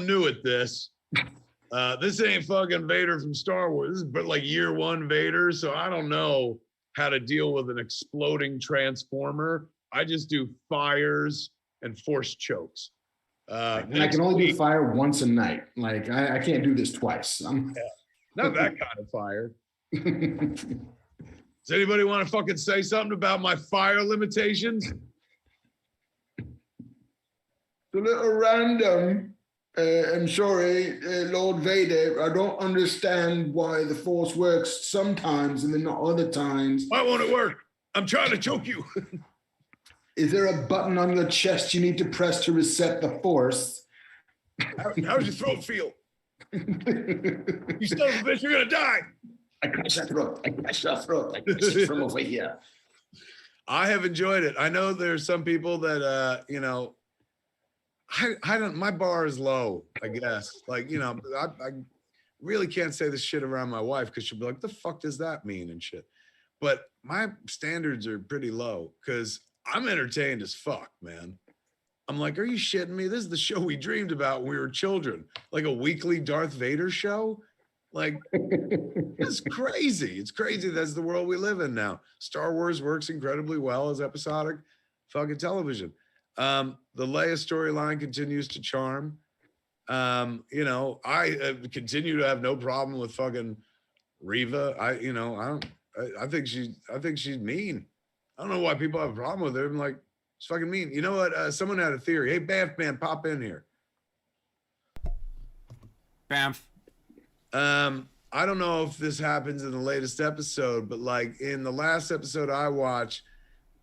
new at this. This ain't fucking Vader from Star Wars. This is but like year one Vader, so I don't know how to deal with an exploding transformer. I just do fires and force chokes. And I can only do fire once a night. Like I can't do this twice. Not that kind of fire. Does anybody want to fucking say something about my fire limitations? It's a little random. I'm sorry, Lord Vader. I don't understand why the Force works sometimes and then not other times. Why won't it work? I'm trying to choke you. Is there a button on your chest you need to press to reset the Force? How's your throat feel? You son of a bitch, you're gonna die. I crush your throat. I crush your throat. I crush it from over here. I have enjoyed it. I know there's some people that you know, I don't, my bar is low, I guess. Like, you know, I really can't say this shit around my wife because she'll be like, the fuck does that mean and shit. But my standards are pretty low because I'm entertained as fuck, man. I'm like, are you shitting me? This is the show we dreamed about when we were children. Like a weekly Darth Vader show? Like, it's crazy. It's crazy. That's the world we live in now. Star Wars works incredibly well as episodic fucking television. The Leia storyline continues to charm. You know, I continue to have no problem with fucking Reva. I think she's mean. I don't know why people have a problem with her. I'm like, it's fucking mean. You know what? Someone had a theory. Hey, Banff man, pop in here. Banff. I don't know if this happens in the latest episode, but like in the last episode I watched,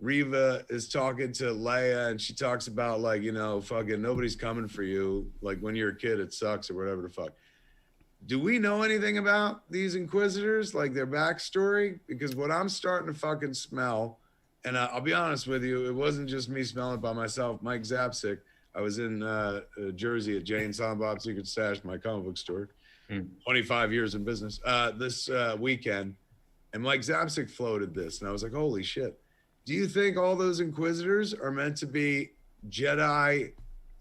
Reva is talking to Leia and she talks about like, you know, fucking nobody's coming for you. Like when you're a kid, it sucks or whatever the fuck. Do we know anything about these Inquisitors, like their backstory? Because what I'm starting to fucking smell, and I'll be honest with you, it wasn't just me smelling it by myself. Mike Zapsik, I was in Jersey at Jane Silent Bob Secret Stash, my comic book store, 25 years in business, this weekend. And Mike Zapsik floated this, and I was like, holy shit. Do you think all those Inquisitors are meant to be Jedi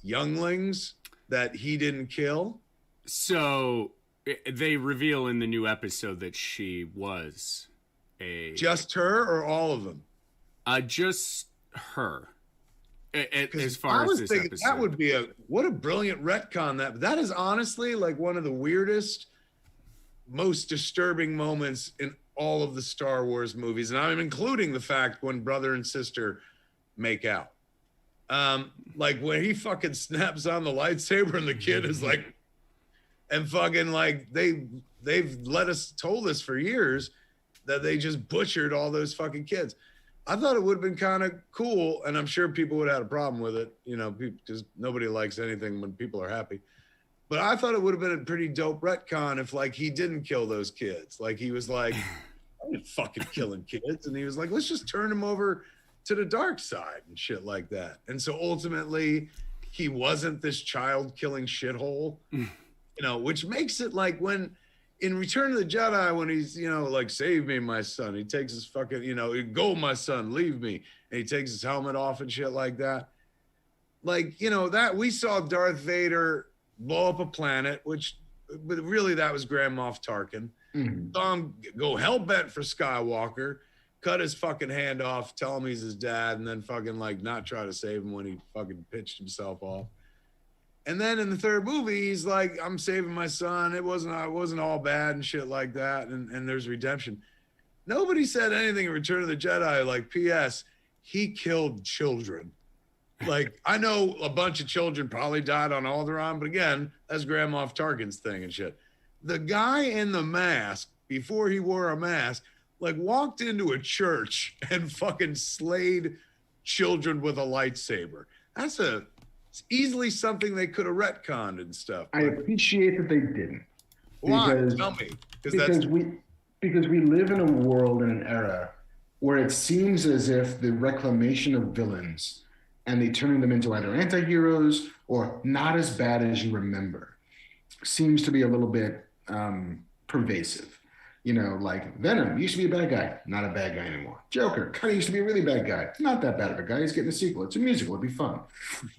younglings that he didn't kill? So they reveal in the new episode that she was just her or all of them? Just her. As far as this episode, that would be what a brilliant retcon. That is honestly like one of the weirdest, most disturbing moments in all of the Star Wars movies, and I'm including the fact when brother and sister make out. Like when he fucking snaps on the lightsaber and the kid is like, and fucking like they've told us for years that they just butchered all those fucking kids. I thought it would have been kind of cool, and I'm sure people would have had a problem with it. You know, just nobody likes anything when people are happy. But I thought it would have been a pretty dope retcon if like he didn't kill those kids. Like he was like, I ain't fucking killing kids. And he was like, let's just turn him over to the dark side and shit like that. And so ultimately he wasn't this child killing shithole, you know, which makes it like when in Return of the Jedi, when he's, you know, like, save me, my son, he takes his fucking, you know, go, my son, leave me. And he takes his helmet off and shit like that. Like, you know, that we saw Darth Vader blow up a planet, but really that was Grand Moff Tarkin. Saw him go hell-bent for Skywalker, cut his fucking hand off, tell him he's his dad, and then fucking like not try to save him when he fucking pitched himself off. And then in the third movie, he's like, I'm saving my son. It wasn't all bad and shit like that. And there's redemption. Nobody said anything in Return of the Jedi like, P.S., he killed children. Like, I know a bunch of children probably died on Alderaan, but again, that's Grand Moff Tarkin's thing and shit. The guy in the mask, before he wore a mask, like walked into a church and fucking slayed children with a lightsaber. It's easily something they could have retconned and stuff. I appreciate that they didn't. Why? Tell me. Because we live in a world in an era where it seems as if the reclamation of villains and the turning them into either anti-heroes or not as bad as you remember seems to be a little bit pervasive. You know, like Venom used to be a bad guy, not a bad guy anymore. Joker kind of used to be a really bad guy, not that bad of a guy. He's getting a sequel. It's a musical. It'd be fun.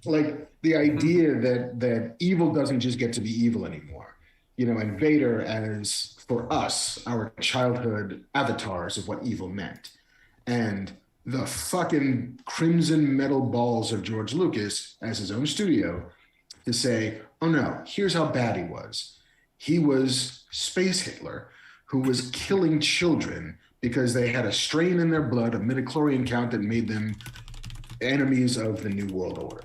Like the idea that evil doesn't just get to be evil anymore. You know, and Vader as, for us, our childhood avatars of what evil meant. And the fucking crimson metal balls of George Lucas as his own studio to say, oh no, here's how bad he was. He was Space Hitler, who was killing children because they had a strain in their blood, a midichlorian count that made them enemies of the New World Order.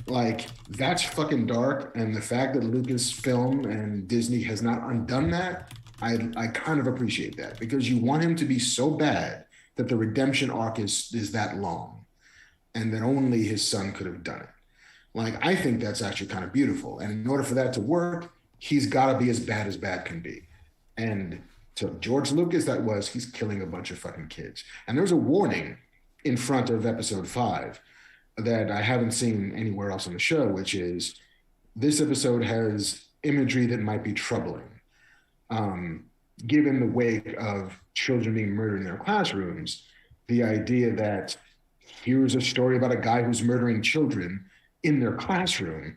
Like, that's fucking dark, and the fact that Lucasfilm and Disney has not undone that, I kind of appreciate that, because you want him to be so bad that the redemption arc is that long, and that only his son could have done it. Like, I think that's actually kind of beautiful, and in order for that to work, he's got to be as bad can be. And to George Lucas, he's killing a bunch of fucking kids. And there's a warning in front of episode 5 that I haven't seen anywhere else on the show, which is this episode has imagery that might be troubling. Given the wake of children being murdered in their classrooms, the idea that here's a story about a guy who's murdering children in their classroom,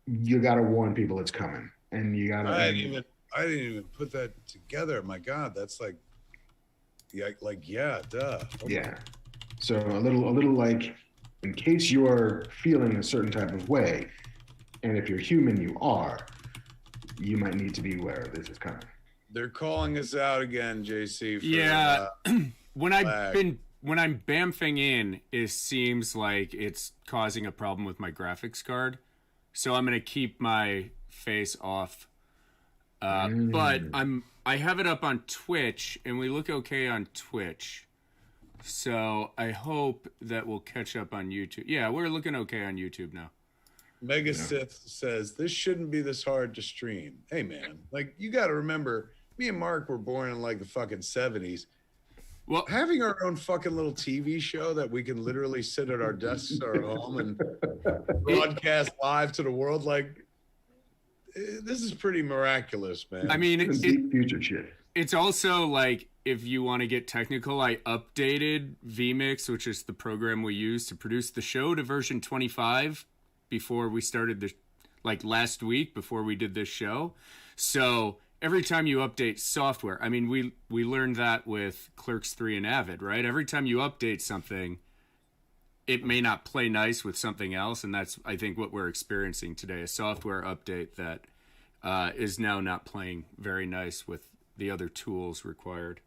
you got to warn people it's coming. And you got to... I didn't even put that together. My God, that's like, duh. Oh yeah. So a little like, in case you're feeling a certain type of way, and if you're human, you might need to be aware this is coming. They're calling us out again, JC. When I'm bamfing in, it seems like it's causing a problem with my graphics card. So I'm gonna keep my face off. But I have it up on Twitch, and we look okay on Twitch. So I hope that we'll catch up on YouTube. Yeah, we're looking okay on YouTube now. Mega Sith says, this shouldn't be this hard to stream. Hey, man, like, you got to remember, me and Mark were born in, like, the fucking 70s. Well, having our own fucking little TV show that we can literally sit at our desks or at home and broadcast live to the world, like, this is pretty miraculous, man. I mean, it's deep future shit. It's also like, if you want to get technical, I updated vMix, which is the program we use to produce the show, to version 25. before we started the, like last week before we did this show. So every time you update software, I mean, we learned that with Clerks 3 and Avid, right? Every time you update something, it may not play nice with something else. And that's, I think, what we're experiencing today, a software update that is now not playing very nice with the other tools required.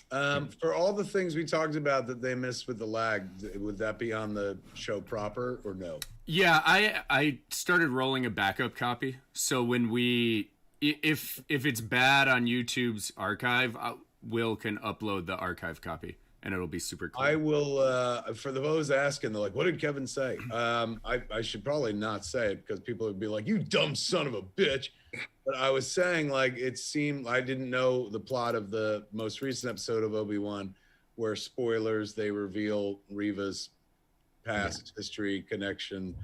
For all the things we talked about that they missed with the lag, would that be on the show proper or no? Yeah, I started rolling a backup copy. So when if it's bad on YouTube's archive, Will can upload the archive copy and it'll be super clear. I will, for those asking, they're like, what did Kevin say? I should probably not say it because people would be like, you dumb son of a bitch. But I was saying, like, it seemed, I didn't know the plot of the most recent episode of Obi-Wan, where spoilers, they reveal Reva's past history connection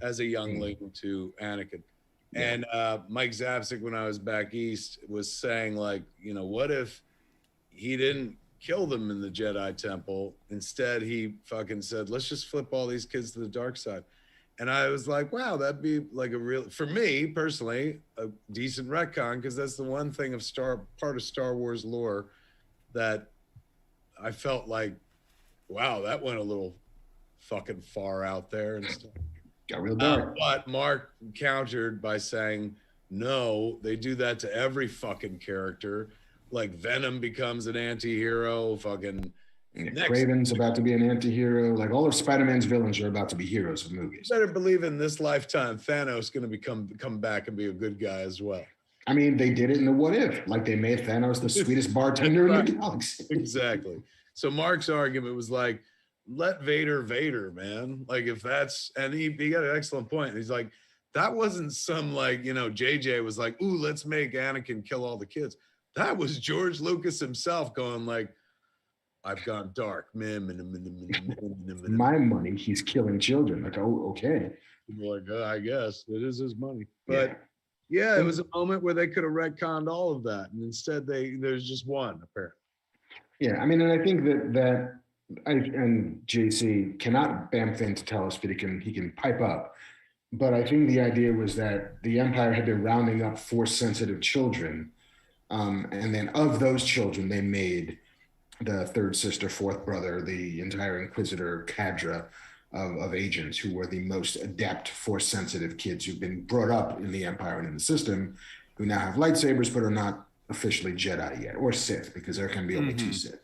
as a youngling to Anakin. And Mike Zapsik, when I was back east, was saying, like, you know, what if he didn't kill them in the Jedi Temple? Instead, he fucking said, let's just flip all these kids to the dark side. And I was like, wow, that'd be like a real, for me personally, a decent retcon, because that's the one thing of part of Star Wars lore that I felt like, wow, that went a little fucking far out there and stuff. Got real dark. But Mark countered by saying, no, they do that to every fucking character. Like Venom becomes an anti-hero, fucking Craven's about to be an anti-hero. Like all of Spider-Man's villains are about to be heroes of movies. Better believe in this lifetime, Thanos is going to come back and be a good guy as well. I mean, they did it in the What If. Like they made Thanos the sweetest bartender in the galaxy. Exactly. So Mark's argument was like, let Vader, man. Like if that's, and he got an excellent point. He's like, that wasn't some like, you know, JJ was like, ooh, let's make Anakin kill all the kids. That was George Lucas himself going like, I've gone dark. My money, he's killing children. Like, oh, okay. Like, I guess it is his money. But yeah, it was a moment where they could have retconned all of that. And instead there's just one, apparently. Yeah, I mean, and I think that and JC cannot bamf in to tell us that he can pipe up. But I think the idea was that the Empire had been rounding up Force-sensitive children. And then of those children, they made the third sister, fourth brother, the entire Inquisitor cadre of agents who were the most adept Force-sensitive kids who've been brought up in the Empire and in the system, who now have lightsabers but are not officially Jedi yet, or Sith, because there can be only two Sith.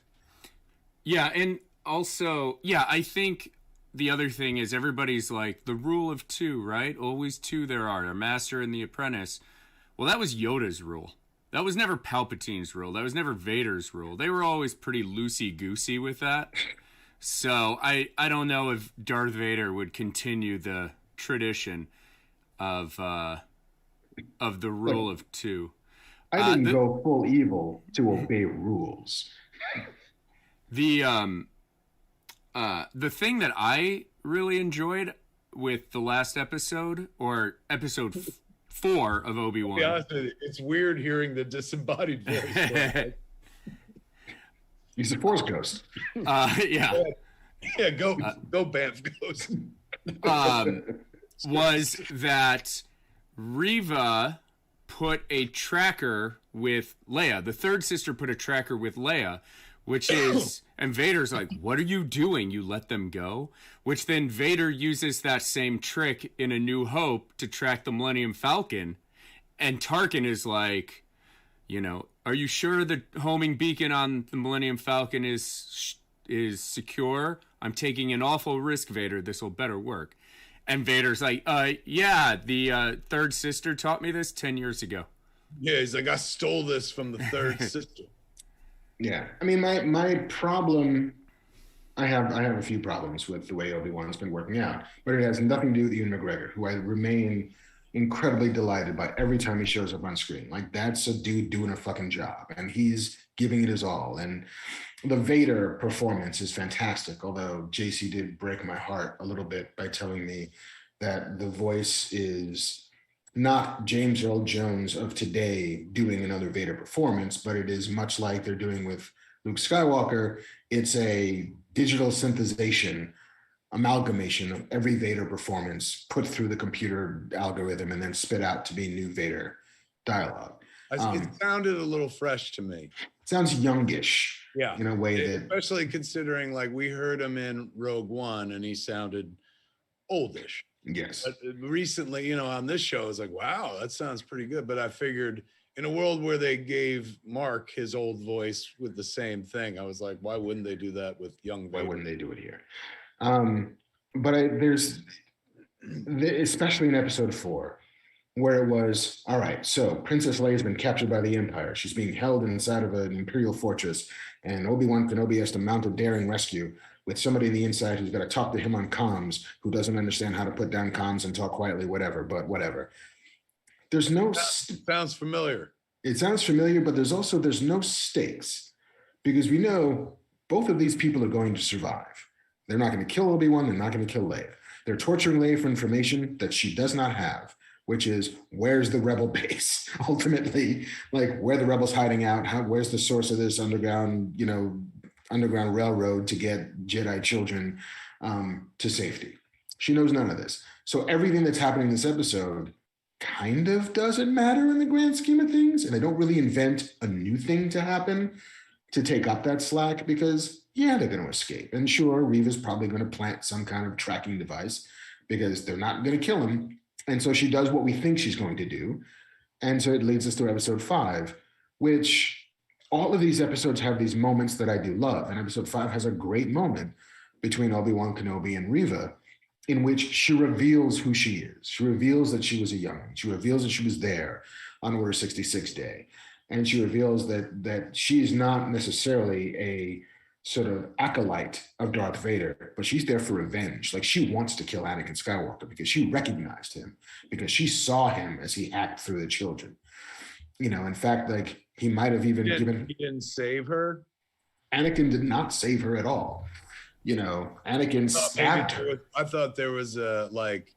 Yeah, and also, I think the other thing is everybody's like, the rule of two, right? Always two there are, a master and the apprentice. Well, that was Yoda's rule. That was never Palpatine's rule. That was never Vader's rule. They were always pretty loosey-goosey with that. So I don't know if Darth Vader would continue the tradition of the rule of two. I didn't go full evil to obey rules. The thing that I really enjoyed with the last episode, or episode 4 of Obi-Wan. To be honest with you, it's weird hearing the disembodied voice. He's a Force ghost. Yeah, go Banff Ghost. Was that Reva put a tracker with Leia. The third sister put a tracker with Leia, which is, and Vader's like, what are you doing? You let them go? Which then Vader uses that same trick in A New Hope to track the Millennium Falcon. And Tarkin is like, you know, are you sure the homing beacon on the Millennium Falcon is secure? I'm taking an awful risk, Vader. This will better work. And Vader's like, yeah, the third sister taught me this 10 years ago. Yeah, he's like, I stole this from the third sister. Yeah, I mean, my problem, I have a few problems with the way Obi-Wan's been working out, but it has nothing to do with Ewan McGregor, who I remain incredibly delighted by every time he shows up on screen. Like, that's a dude doing a fucking job, and he's giving it his all. And the Vader performance is fantastic, although JC did break my heart a little bit by telling me that the voice is not James Earl Jones of today doing another Vader performance, but it is much like they're doing with Luke Skywalker. It's a digital synthesization amalgamation of every Vader performance put through the computer algorithm and then spit out to be new Vader dialogue. It sounded a little fresh to me. It sounds youngish, yeah, in a way that, especially considering like we heard him in Rogue One and he sounded oldish. yes. But recently, you know, on this show, it's like, wow, that sounds pretty good. But I figured in a world where they gave Mark his old voice with the same thing, I was like, why wouldn't they do that with young Vader? Why wouldn't they do it here? But there's, especially in episode 4, where it was, all right, so Princess Leia has been captured by the Empire. She's being held inside of an Imperial fortress, and Obi-Wan Kenobi has to mount a daring rescue with somebody on the inside who's got to talk to him on comms, who doesn't understand how to put down comms and talk quietly, whatever, but whatever. There's no... Sounds familiar. It sounds familiar, but there's no stakes, because we know both of these people are going to survive. They're not going to kill Obi-Wan, they're not going to kill Leia. They're torturing Leia for information that she does not have, which is, where's the rebel base? Ultimately, like, where the rebels hiding out? Where's the source of this underground railroad to get Jedi children to safety? She knows none of this. So everything that's happening in this episode kind of doesn't matter in the grand scheme of things. And they don't really invent a new thing to happen to take up that slack, because, yeah, they're going to escape. And sure, Reva's probably going to plant some kind of tracking device, because they're not going to kill him. And so she does what we think she's going to do. And so it leads us to episode 5, which all of these episodes have these moments that I do love. And episode 5 has a great moment between Obi-Wan Kenobi and Reva, in which she reveals who she is. She reveals that she was a youngin'. She reveals that she was there on Order 66 Day. And she reveals that she is not necessarily a sort of acolyte of Darth Vader, but she's there for revenge. Like, she wants to kill Anakin Skywalker because she recognized him, because she saw him as he hacked through the children. You know, in fact, like, he might have even given... He didn't save her? Anakin did not save her at all. You know, Anakin stabbed her. I thought there was like,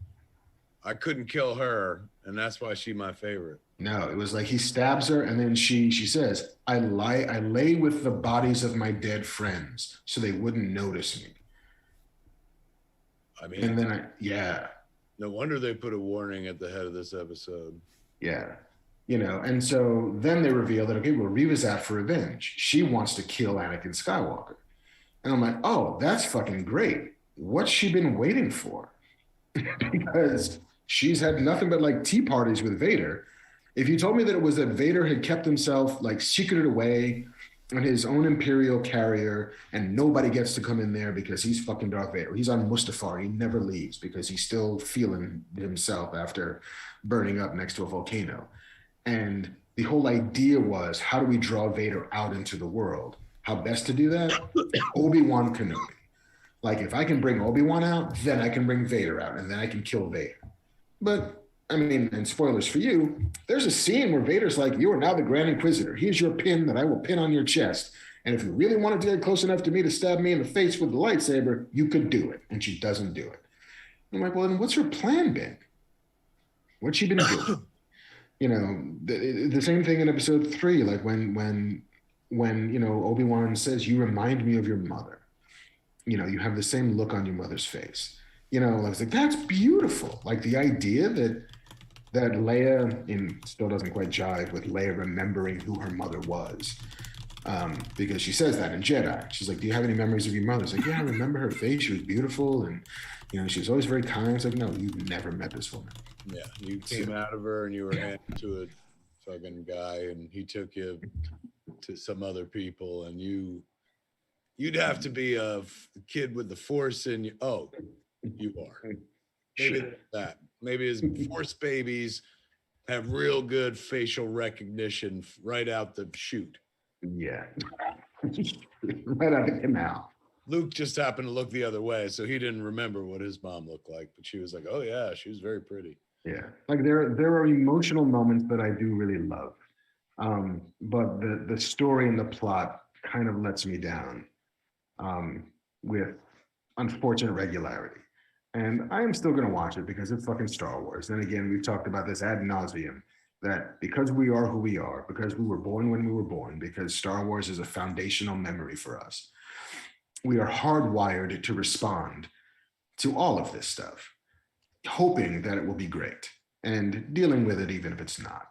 I couldn't kill her, and that's why she's my favorite. No, it was like he stabs her, and then she says, I lay with the bodies of my dead friends so they wouldn't notice me. I mean, and then yeah. No wonder they put a warning at the head of this episode. Yeah. You know, and so then they reveal that, okay, well, Reva's out for revenge. She wants to kill Anakin Skywalker. And I'm like, oh, that's fucking great. What's she been waiting for? Because she's had nothing but like tea parties with Vader. If you told me that it was that Vader had kept himself like secreted away on his own Imperial carrier and nobody gets to come in there because he's fucking Darth Vader. He's on Mustafar. He never leaves because he's still feeling himself after burning up next to a volcano. And the whole idea was, how do we draw Vader out into the world? How best to do that? Obi-Wan Kenobi. Like, if I can bring Obi-Wan out, then I can bring Vader out, and then I can kill Vader. But, I mean, and spoilers for you, there's a scene where Vader's like, you are now the Grand Inquisitor. Here's your pin that I will pin on your chest. And if you really wanted to get close enough to me to stab me in the face with the lightsaber, you could do it. And she doesn't do it. I'm like, well, then what's her plan been? What's she been doing? You know, the same thing in episode 3, like when you know, Obi-Wan says, you remind me of your mother. You know, you have the same look on your mother's face. You know, I was like, that's beautiful. Like, the idea that Leia still doesn't quite jive with Leia remembering who her mother was. Because she says that in Jedi. She's like, do you have any memories of your mother? It's like, yeah, I remember her face. She was beautiful. And, you know, she was always very kind. It's like, no, you've never met this woman. Yeah, you came out of her and you were handed to a fucking guy and he took you to some other people, and you'd have to be a kid with the Force in you. Oh, you are. Maybe Sure. that. Maybe his Force babies have real good facial recognition right out the chute. Yeah. Right out of the canal. Luke just happened to look the other way, so he didn't remember what his mom looked like, but she was like, oh yeah, she was very pretty. Yeah. Like, there are emotional moments that I do really love. But the story and the plot kind of lets me down with unfortunate regularity. And I am still going to watch it because it's fucking Star Wars. Then again, we've talked about this ad nauseum, that because we are who we are, because we were born when we were born, because Star Wars is a foundational memory for us, we are hardwired to respond to all of this stuff, hoping that it will be great and dealing with it even if it's not.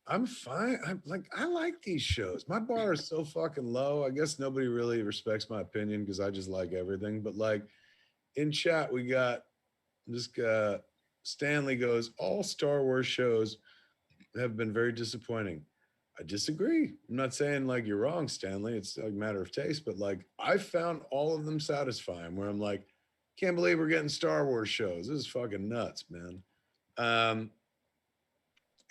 I'm fine. I like these shows. My bar is so fucking low. I guess nobody really respects my opinion because I just like everything. But like in chat, we got this guy, Stanley goes, all Star Wars shows have been very disappointing. I disagree. I'm not saying like you're wrong, Stanley. It's like a matter of taste, but like I found all of them satisfying where I'm like, can't believe we're getting Star Wars shows. This is fucking nuts, man.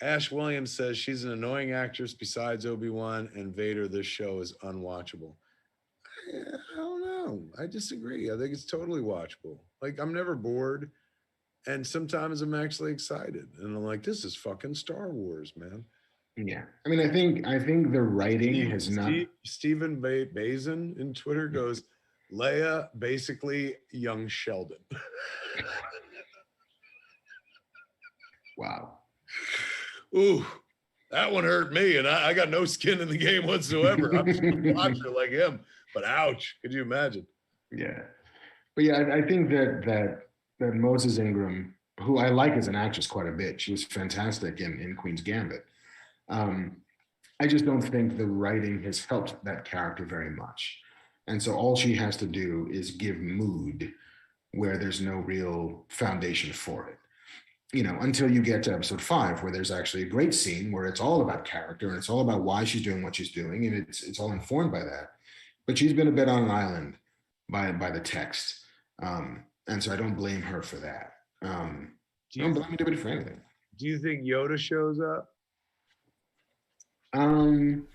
Ash Williams says she's an annoying actress besides Obi-Wan and Vader. This show is unwatchable. I don't know. I disagree. I think it's totally watchable. Like I'm never bored. And sometimes I'm actually excited. And I'm like, this is fucking Star Wars, man. Yeah. I mean, I think the writing has not. Stephen Bazin in Twitter goes, Leia, basically young Sheldon. Wow. Ooh, that one hurt me. And I got no skin in the game whatsoever. I'm just a watcher like him. But ouch, could you imagine? Yeah. But yeah, I think that Moses Ingram, who I like as an actress quite a bit, she was fantastic in Queen's Gambit. I just don't think the writing has helped that character very much. And so all she has to do is give mood where there's no real foundation for it. You know, until you get to episode 5, where there's actually a great scene where it's all about character and it's all about why she's doing what she's doing, and it's all informed by that. But she's been a bit on an island by the text. And so I don't blame her for that. I don't blame anybody for anything. Do you think Yoda shows up? Bam.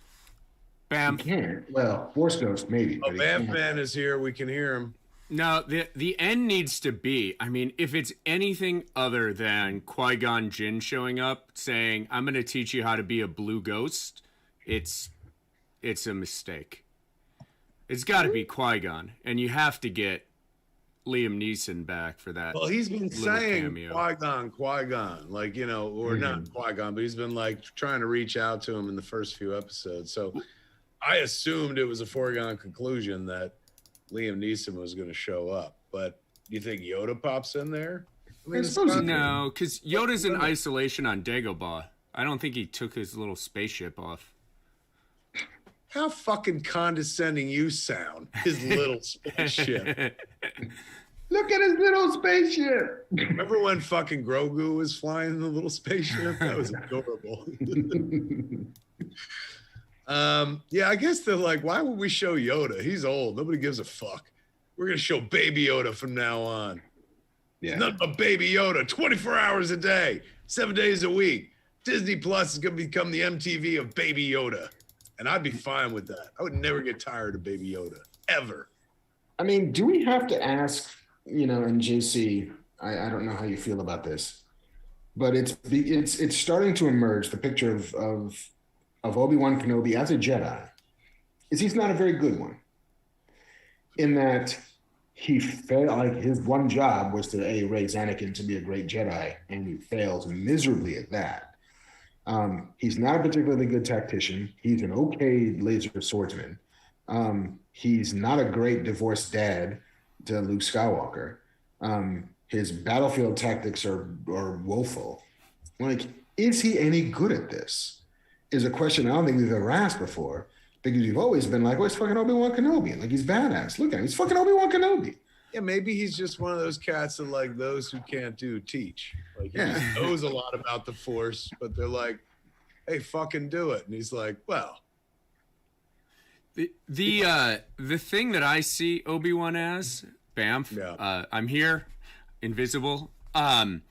He can't. Well, Force Ghost maybe. Oh, Bam Man is here. We can hear him. No, the end needs to be, I mean, if it's anything other than Qui-Gon Jinn showing up saying, I'm going to teach you how to be a blue ghost, it's a mistake. It's got to be Qui-Gon, and you have to get Liam Neeson back for that. Well, he's been saying cameo. Qui-Gon, like, you know, or not Qui-Gon, but he's been like trying to reach out to him in the first few episodes. So I assumed it was a foregone conclusion that Liam Neeson was going to show up. But do you think Yoda pops in there? I mean, no, because Yoda's in isolation on Dagobah. I don't think he took his little spaceship off. How fucking condescending you sound, his little spaceship. Look at his little spaceship. Remember when fucking Grogu was flying the little spaceship? That was adorable. Yeah, I guess they're like, why would we show Yoda? He's old. Nobody gives a fuck. We're going to show Baby Yoda from now on. Yeah. Nothing but Baby Yoda, 24 hours a day, 7 days a week. Disney Plus is going to become the MTV of Baby Yoda. And I'd be fine with that. I would never get tired of Baby Yoda, ever. I mean, do we have to ask, you know, and JC, I don't know how you feel about this, but it's starting to emerge, the picture of Obi-Wan Kenobi as a Jedi, is he's not a very good one. In that he failed, like his one job was to raise Anakin to be a great Jedi, and he fails miserably at that. He's not a particularly good tactician. He's an okay laser swordsman. He's not a great divorced dad to Luke Skywalker. His battlefield tactics are woeful. Like, is he any good at this? Is a question I don't think we've ever asked before, because we've always been like, oh, it's fucking Obi-Wan Kenobi. Like, he's badass. Look at him. He's fucking Obi-Wan Kenobi. Yeah, maybe he's just one of those cats that, like, those who can't do teach. Like, he just knows a lot about the Force, but they're like, hey, fucking do it. And he's like, well. The thing that I see Obi-Wan as, Bamf, Yeah. I'm here, invisible. The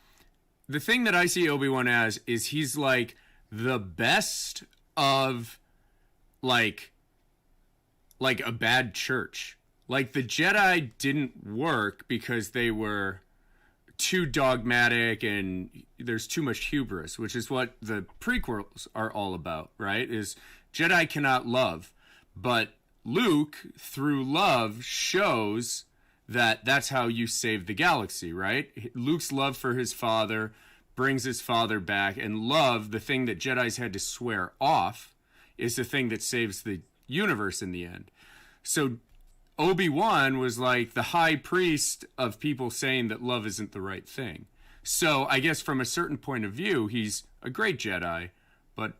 thing that I see Obi-Wan as is he's like the best of like a bad church. Like the Jedi didn't work because they were too dogmatic and there's too much hubris, which is what the prequels are all about, right? Is Jedi cannot love. But Luke, through love, shows that that's how you save the galaxy, right? Luke's love for his father brings his father back, and love, the thing that Jedis had to swear off, is the thing that saves the universe in the end. So Obi-Wan was like the high priest of people saying that love isn't the right thing. So I guess from a certain point of view, he's a great Jedi, but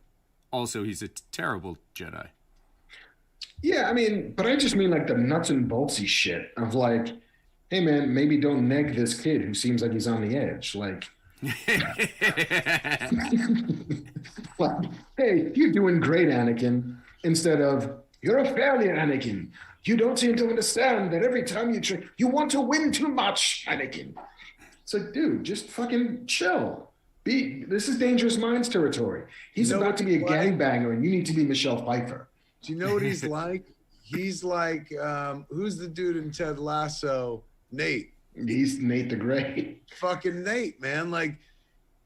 also he's a terrible Jedi. Yeah, I mean, but I just mean like the nuts and boltsy shit of like, hey man, maybe don't neg this kid who seems like he's on the edge. Like, like, hey, you're doing great, Anakin, instead of you're a failure, Anakin. You don't seem to understand that every time you want to win too much, Anakin. It's like, dude, just fucking chill. This is Dangerous Minds territory. He's about to be a gangbanger, and you need to be Michelle Pfeiffer. Do you know what he's like? He's like, who's the dude in Ted Lasso? Nate. He's Nate the Great. Fucking Nate, man. Like,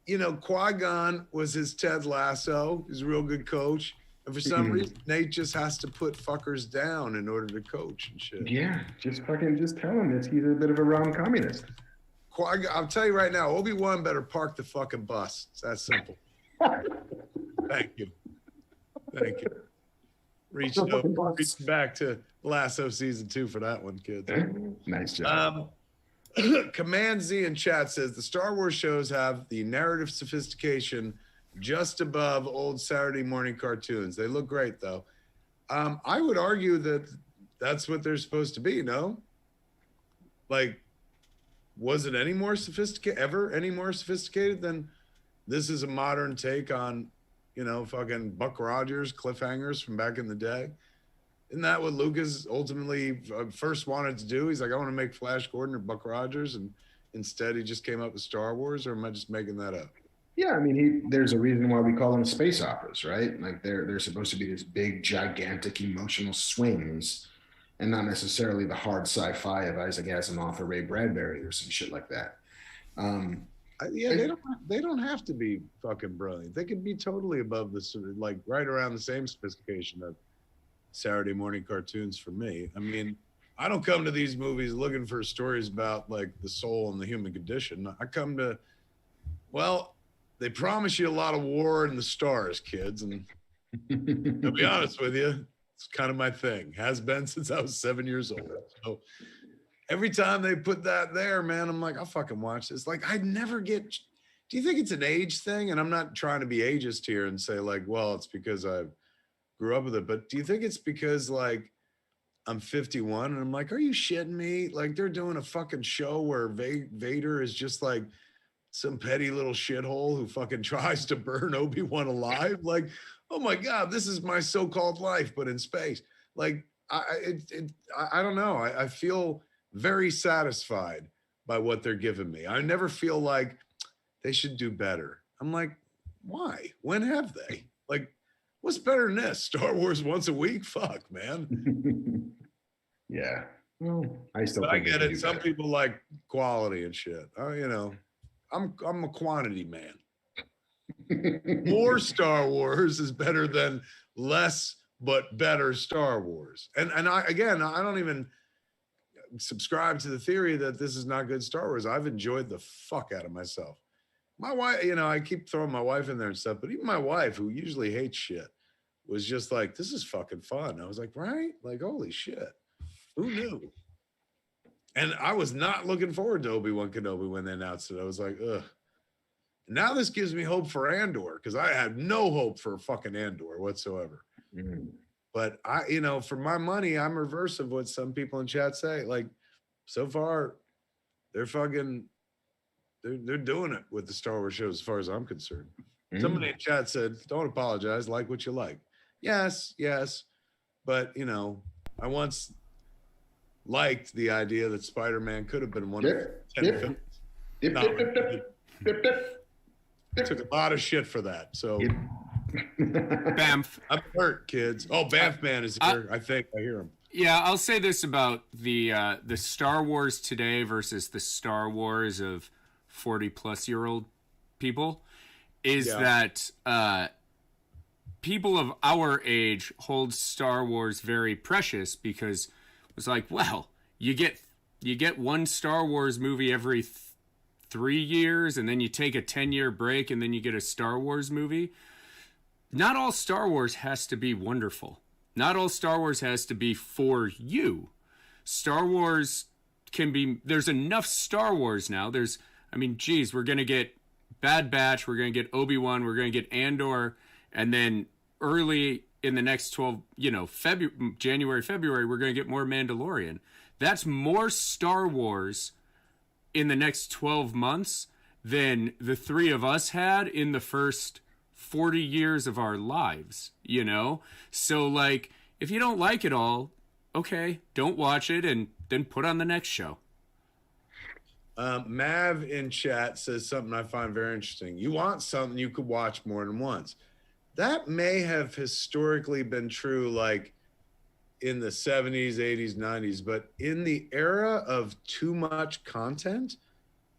you know, Qui-Gon was his Ted Lasso. He's a real good coach. And for some reason, Nate just has to put fuckers down in order to coach and shit. Yeah, just tell him that he's a bit of a round communist. I'll tell you right now, Obi-Wan better park the fucking bus. It's that simple. Thank you. Thank you. Reaching back to Lasso season 2 for that one, kids. Nice job. Command Z in chat says the Star Wars shows have the narrative sophistication just above old Saturday morning cartoons. They look great, though. I would argue that that's what they're supposed to be, no? Like, was it any more sophisticated than this is a modern take on, you know, fucking Buck Rogers cliffhangers from back in the day? Isn't that what Lucas ultimately first wanted to do? He's like, I want to make Flash Gordon or Buck Rogers, and instead he just came up with Star Wars, or am I just making that up? Yeah, I mean, there's a reason why we call them space operas, right? Like they're supposed to be these big, gigantic emotional swings, and not necessarily the hard sci-fi of Isaac Asimov or Ray Bradbury or some shit like that. They don't have to be fucking brilliant. They could be totally above this, like right around the same sophistication of Saturday morning cartoons for me. I mean, I don't come to these movies looking for stories about like the soul and the human condition. I come to, well, they promise you a lot of war and the stars, kids. And to be honest with you, it's kind of my thing. Has been since I was 7 years old. So every time they put that there, man, I'm like, I'll fucking watch this. Like, I never get. Do you think it's an age thing? And I'm not trying to be ageist here and say like, well, it's because I grew up with it. But do you think it's because like I'm 51 and I'm like, are you shitting me? Like they're doing a fucking show where Vader is just like some petty little shithole who fucking tries to burn Obi-Wan alive. Like, oh my God, this is my so-called life, but in space. Like, I don't know. I feel very satisfied by what they're giving me. I never feel like they should do better. I'm like, why? When have they? Like, what's better than this? Star Wars once a week? Fuck, man. Yeah. Well, I still. But I get it. Some people like quality and shit. Oh, you know, I'm a quantity man. More Star Wars is better than less but better Star Wars. And I don't even subscribe to the theory that this is not good Star Wars. I've enjoyed the fuck out of myself. My wife, you know, I keep throwing my wife in there and stuff, but even my wife, who usually hates shit, was just like, this is fucking fun. I was like, right? Like, holy shit. Who knew? And I was not looking forward to Obi-Wan Kenobi when they announced it. I was like, ugh. Now this gives me hope for Andor, because I had no hope for fucking Andor whatsoever. Mm. But I, you know, for my money, I'm reverse of what some people in chat say. Like, so far, they're fucking, they're doing it with the Star Wars shows, as far as I'm concerned. Somebody in chat said, don't apologize, like what you like. Yes. But, you know, I once liked the idea that Spider-Man could have been one of 10 films. Took a lot of shit for that. So, Bamf. I'm hurt, kids. Oh, Bamf Man is here. I think I hear him. Yeah, I'll say this about the Star Wars today versus the Star Wars of 40-plus-year-old people is that people of our age hold Star Wars very precious because it's like, well, you get one Star Wars movie every 3 years, and then you take a 10-year break, and then you get a Star Wars movie. Not all Star Wars has to be wonderful. Not all Star Wars has to be for you. Star Wars there's enough Star Wars now. We're going to get Bad Batch, we're going to get Obi-Wan, we're going to get Andor, and then early in the next 12, January, February, we're going to get more Mandalorian. That's more Star Wars in the next 12 months than the three of us had in the first 40 years of our lives, So, like, if you don't like it all, okay, don't watch it and then put on the next show. Mav in chat says something I find very interesting. You want something you could watch more than once. That may have historically been true, like in the 70s, 80s, 90s, but in the era of too much content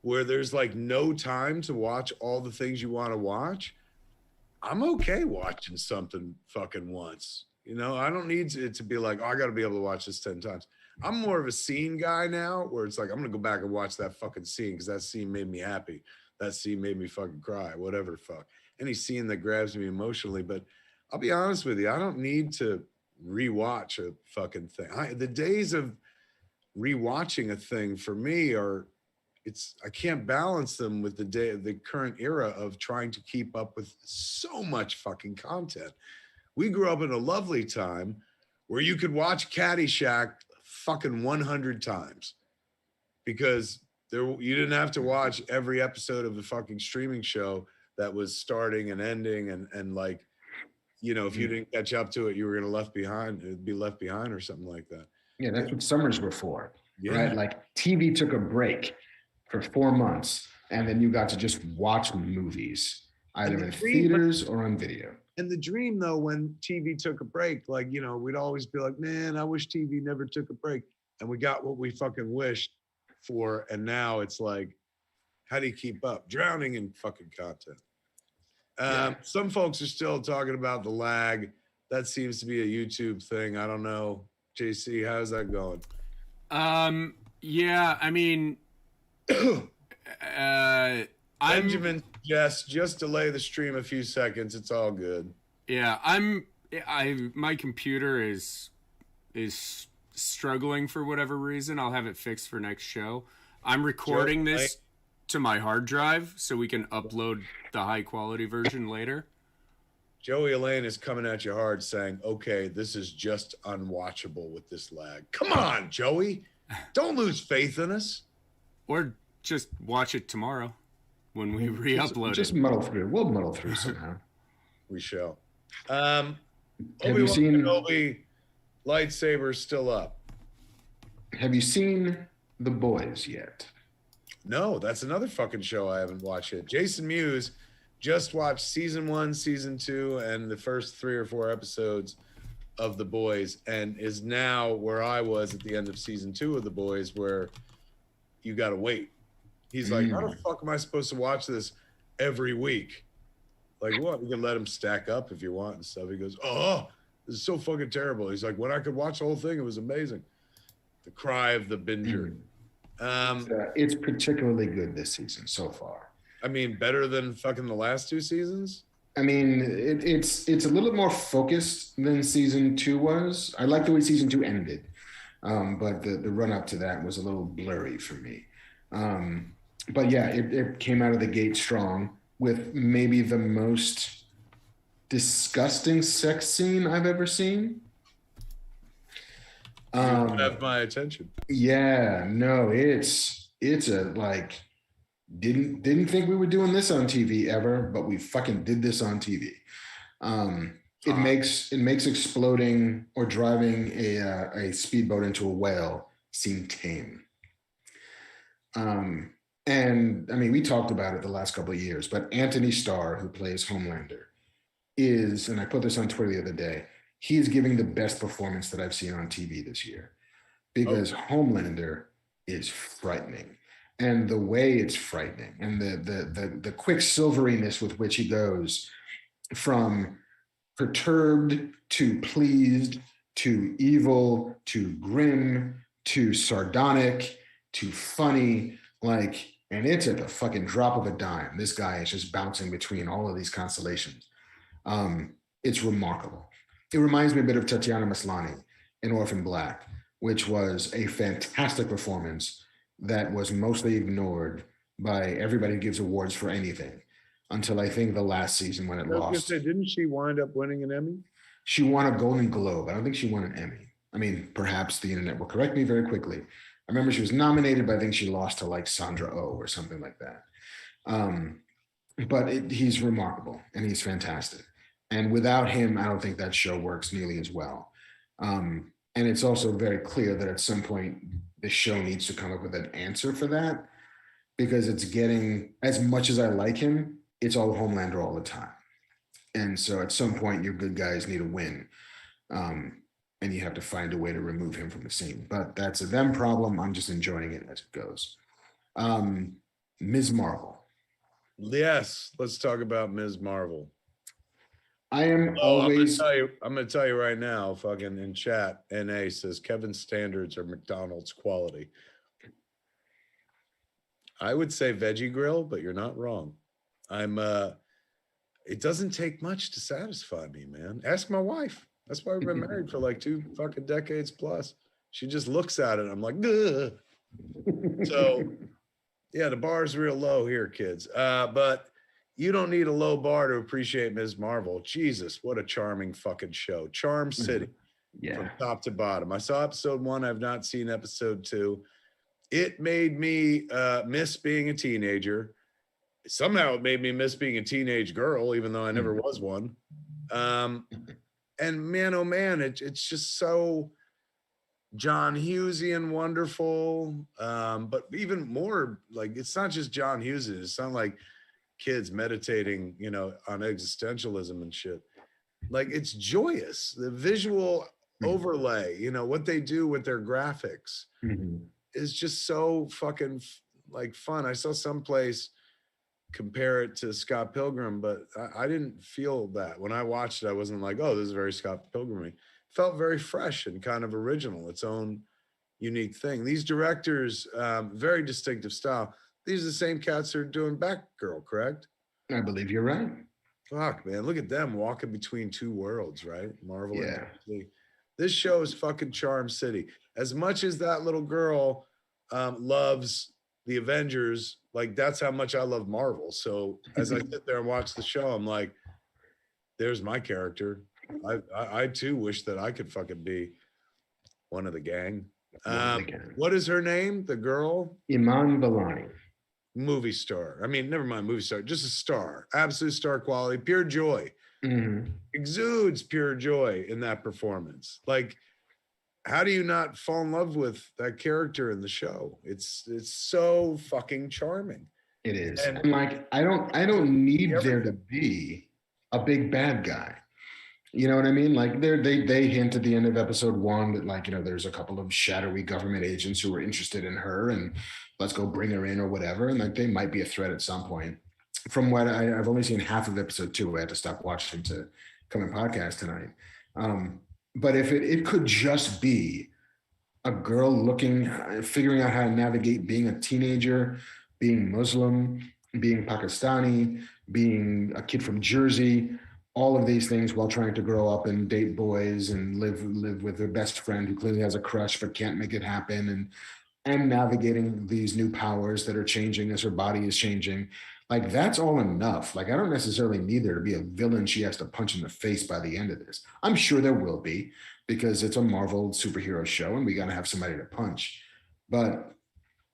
where there's like no time to watch all the things you want to watch, I'm okay watching something fucking once. I don't need it to be like, oh, I got to be able to watch this 10 times. I'm more of a scene guy now where it's like, I'm going to go back and watch that fucking scene because that scene made me happy. That scene made me fucking cry, whatever the fuck. Any scene that grabs me emotionally. But I'll be honest with you, I don't need to rewatch a fucking thing. The days of rewatching a thing for me I can't balance them with the current era of trying to keep up with so much fucking content. We grew up in a lovely time where you could watch Caddyshack fucking 100 times because you didn't have to watch every episode of the fucking streaming show that was starting and ending and like, if you didn't catch up to it, you were going to be left behind or something like that. Yeah, that's what summers were for, right? Like TV took a break for 4 months and then you got to just watch movies either in theaters or on video. And the dream, though, when TV took a break, like, we'd always be like, man, I wish TV never took a break. And we got what we fucking wished for. And now it's like, how do you keep up? Drowning in fucking content. Some folks are still talking about the lag. That seems to be a YouTube thing. I don't know. JC, how's that going? Yeah, I mean, Benjamin suggests just delay the stream a few seconds. It's all good. Yeah, my computer is struggling for whatever reason. I'll have it fixed for next show. I'm recording this to my hard drive so we can upload the high quality version later. Joey Elaine is coming at you hard saying, okay, this is just unwatchable with this lag. Come on, Joey. Don't lose faith in us. Or just watch it tomorrow when we re-upload it. Just muddle through. We'll muddle through somehow. We shall. Have Obi-Wan you seen Kenobi lightsaber still up? Have you seen The Boys yet? No, that's another fucking show I haven't watched yet. Jason Mewes just watched season 1, season 2, and the first 3 or 4 episodes of The Boys, and is now where I was at the end of season 2 of The Boys, where you got to wait. He's like, how the fuck am I supposed to watch this every week? Like, what? You can let him stack up if you want and stuff. He goes, oh, this is so fucking terrible. He's like, when I could watch the whole thing, it was amazing. The cry of the binger. It's particularly good this season so far. I mean, better than fucking the last 2 seasons? I mean, it's a little bit more focused than season 2 was. I like the way season 2 ended, but the run up to that was a little blurry for me. But yeah, it came out of the gate strong with maybe the most disgusting sex scene I've ever seen. You have my attention. Yeah, no, it's a like didn't think we were doing this on TV ever, but we fucking did this on TV. It makes exploding or driving a speedboat into a whale seem tame. And I mean, we talked about it the last couple of years, but Anthony Starr, who plays Homelander, is, and I put this on Twitter the other day, he is giving the best performance that I've seen on TV this year, because Homelander is frightening. And the way it's frightening and the quick silveriness with which he goes from perturbed to pleased to evil to grim to sardonic to funny, like, and it's at the fucking drop of a dime. This guy is just bouncing between all of these constellations. It's remarkable. It reminds me a bit of Tatiana Maslany in Orphan Black, which was a fantastic performance that was mostly ignored by everybody who gives awards for anything until I think the last season when it I was gonna lost. say, didn't she wind up winning an Emmy? She won a Golden Globe. I don't think she won an Emmy. I mean, perhaps the internet will correct me very quickly. I remember she was nominated, but I think she lost to like Sandra Oh or something like that. But he's remarkable and he's fantastic. And without him, I don't think that show works nearly as well. And it's also very clear that at some point the show needs to come up with an answer for that, because it's getting, as much as I like him, it's all Homelander all the time. And so at some point your good guys need a win. And you have to find a way to remove him from the scene. But that's a them problem. I'm just enjoying it as it goes. Ms. Marvel. Yes, let's talk about Ms. Marvel. I am always. I'm gonna tell you right now, fucking in chat, NA says Kevin's standards are McDonald's quality. I would say Veggie Grill, but you're not wrong. It doesn't take much to satisfy me, man. Ask my wife. That's why we've been married for like 2 fucking decades plus. She just looks at it. I'm like, ugh. So, yeah, the bar's real low here, kids. But you don't need a low bar to appreciate Ms. Marvel. Jesus, what a charming fucking show. Charm City. Yeah. From top to bottom. I saw episode 1. I've not seen episode 2. It made me miss being a teenager. Somehow it made me miss being a teenage girl, even though I never was one. And man, oh man, it's just so John Hughesian wonderful. But even more, like, it's not just John Hughes. It's not like kids meditating, on existentialism and shit. Like, it's joyous. The visual overlay, what they do with their graphics is just so fucking like fun. I saw someplace compare it to Scott Pilgrim, but I didn't feel that. When I watched it, I wasn't like, oh, this is very Scott Pilgrim-y. It felt very fresh and kind of original, its own unique thing. These directors, very distinctive style. These are the same cats that are doing Batgirl, correct? I believe you're right. Fuck, man, look at them walking between two worlds, right? Marvel Yeah. and DC. This show is fucking Charm City. As much as that little girl loves the Avengers, like, that's how much I love Marvel. So as I sit there and watch the show, I'm like, there's my character. I too wish that I could fucking be one of the gang. What is her name? The girl? Iman Vellani. Movie star. I mean, never mind movie star, just a star. Absolute star quality, pure joy. Exudes pure joy in that performance. Like, how do you not fall in love with that character in the show? It's so fucking charming. It is. And like, I don't need there to be a big bad guy. You know what I mean? Like, they hint at the end of episode 1 that, like, there's a couple of shadowy government agents who are interested in her and let's go bring her in or whatever. And like, they might be a threat at some point. From what I've only seen half of episode 2. I had to stop watching to come and podcast tonight. But if it could just be a girl figuring out how to navigate being a teenager, being Muslim, being Pakistani, being a kid from Jersey, all of these things while trying to grow up and date boys and live with her best friend who clearly has a crush but can't make it happen, and navigating these new powers that are changing as her body is changing. Like, that's all enough. Like, I don't necessarily need there to be a villain she has to punch in the face by the end of this. I'm sure there will be, because it's a Marvel superhero show and we got to have somebody to punch. But,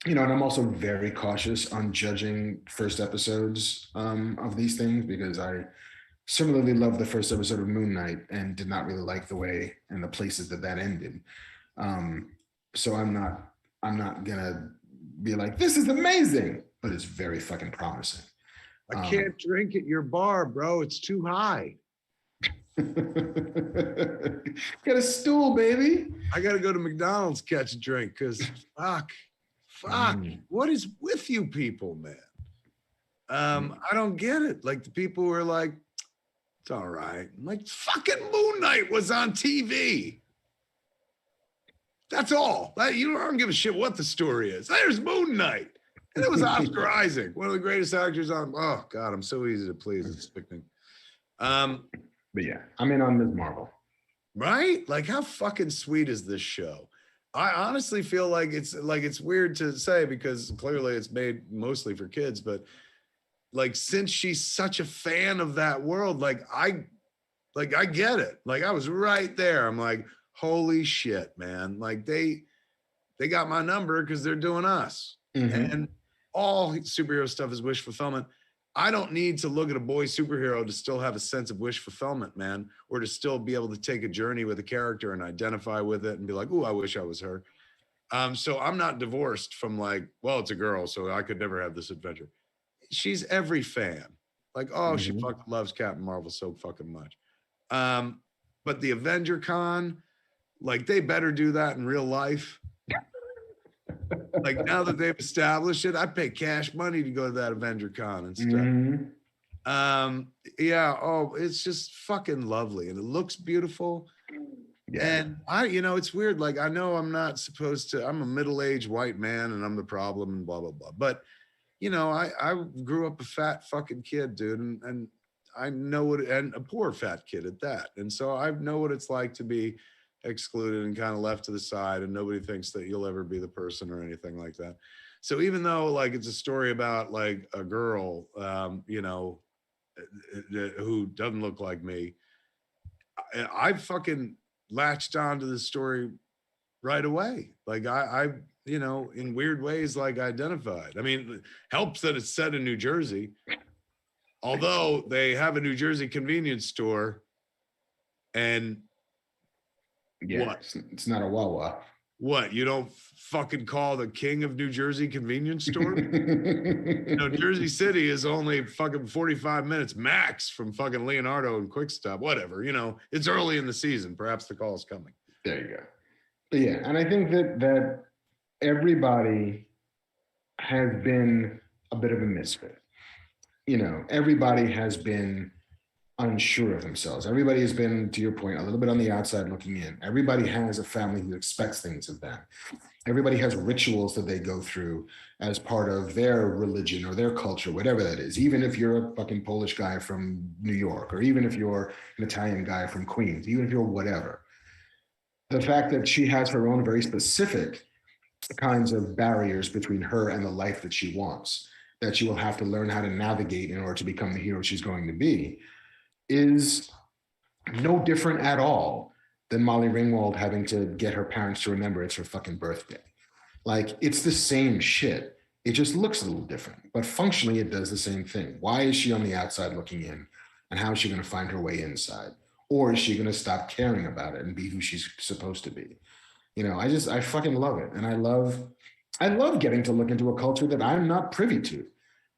and I'm also very cautious on judging first episodes of these things, because I similarly loved the first episode of Moon Knight and did not really like the way and the places that ended. So I'm not gonna be like, this is amazing, but it's very fucking promising. I can't drink at your bar, bro. It's too high. Got a stool, baby. I gotta go to McDonald's, catch a drink, because fuck. What is with you people, man? I don't get it. Like, the people who are like, it's all right. I'm like, fucking Moon Knight was on TV. That's all. I don't give a shit what the story is. There's Moon Knight. And it was Oscar Isaac, one of the greatest actors on. Oh, God, I'm so easy to please. It's sickening. But yeah, I'm in on Ms. Marvel. Right? Like, how fucking sweet is this show? I honestly feel like it's weird to say because clearly it's made mostly for kids, but like since she's such a fan of that world, like I get it. Like I was right there. I'm like, holy shit, man. Like they got my number because they're doing us. Mhm. And all superhero stuff is wish fulfillment. I don't need to look at a boy superhero to still have a sense of wish fulfillment, man, or to still be able to take a journey with a character and identify with it and be like, "Ooh, I wish I was her." So I'm not divorced from like, well, it's a girl, so I could never have this adventure. She's every fan. Like, oh, she Mhm. fucking loves Captain Marvel so fucking much. But the Avenger Con, like, they better do that in real life. Like now that they've established it, I'd pay cash money to go to that Avenger Con and stuff. Mhm. Yeah, oh, it's just fucking lovely and it looks beautiful. Yeah. And it's weird. Like, I know I'm not supposed to, I'm a middle-aged white man and I'm the problem and blah, blah, blah. But, I grew up a fat fucking kid, dude. And I know what, and a poor fat kid at that. And so I know what it's like to be excluded and kind of left to the side. And nobody thinks that you'll ever be the person or anything like that. So even though like it's a story about like a girl, who doesn't look like me, I fucking latched onto the story right away. Like I in weird ways, like identified. I mean, it helps that it's set in New Jersey, although they have a New Jersey convenience store. And Yeah. what? It's not a Wawa. What? You don't fucking call the king of New Jersey convenience store? Jersey City is only fucking 45 minutes max from fucking Leonardo and Quick Stop, whatever. It's early in the season. Perhaps the call is coming. There you go. But yeah, and I think that everybody has been a bit of a misfit. Everybody has been unsure of themselves. Everybody has been, to your point, a little bit on the outside looking in. Everybody has a family who expects things of them. Everybody has rituals that they go through as part of their religion or their culture, whatever that is. Even if you're a fucking Polish guy from New York, or even if you're an Italian guy from Queens, even if you're whatever. The fact that she has her own very specific kinds of barriers between her and the life that she wants, that she will have to learn how to navigate in order to become the hero she's going to be, is no different at all than Molly Ringwald having to get her parents to remember it's her fucking birthday. Like, it's the same shit. It just looks a little different, but functionally it does the same thing. Why is she on the outside looking in? And how is she going to find her way inside? Or is she going to stop caring about it and be who she's supposed to be? I fucking love it. And I love getting to look into a culture that I'm not privy to.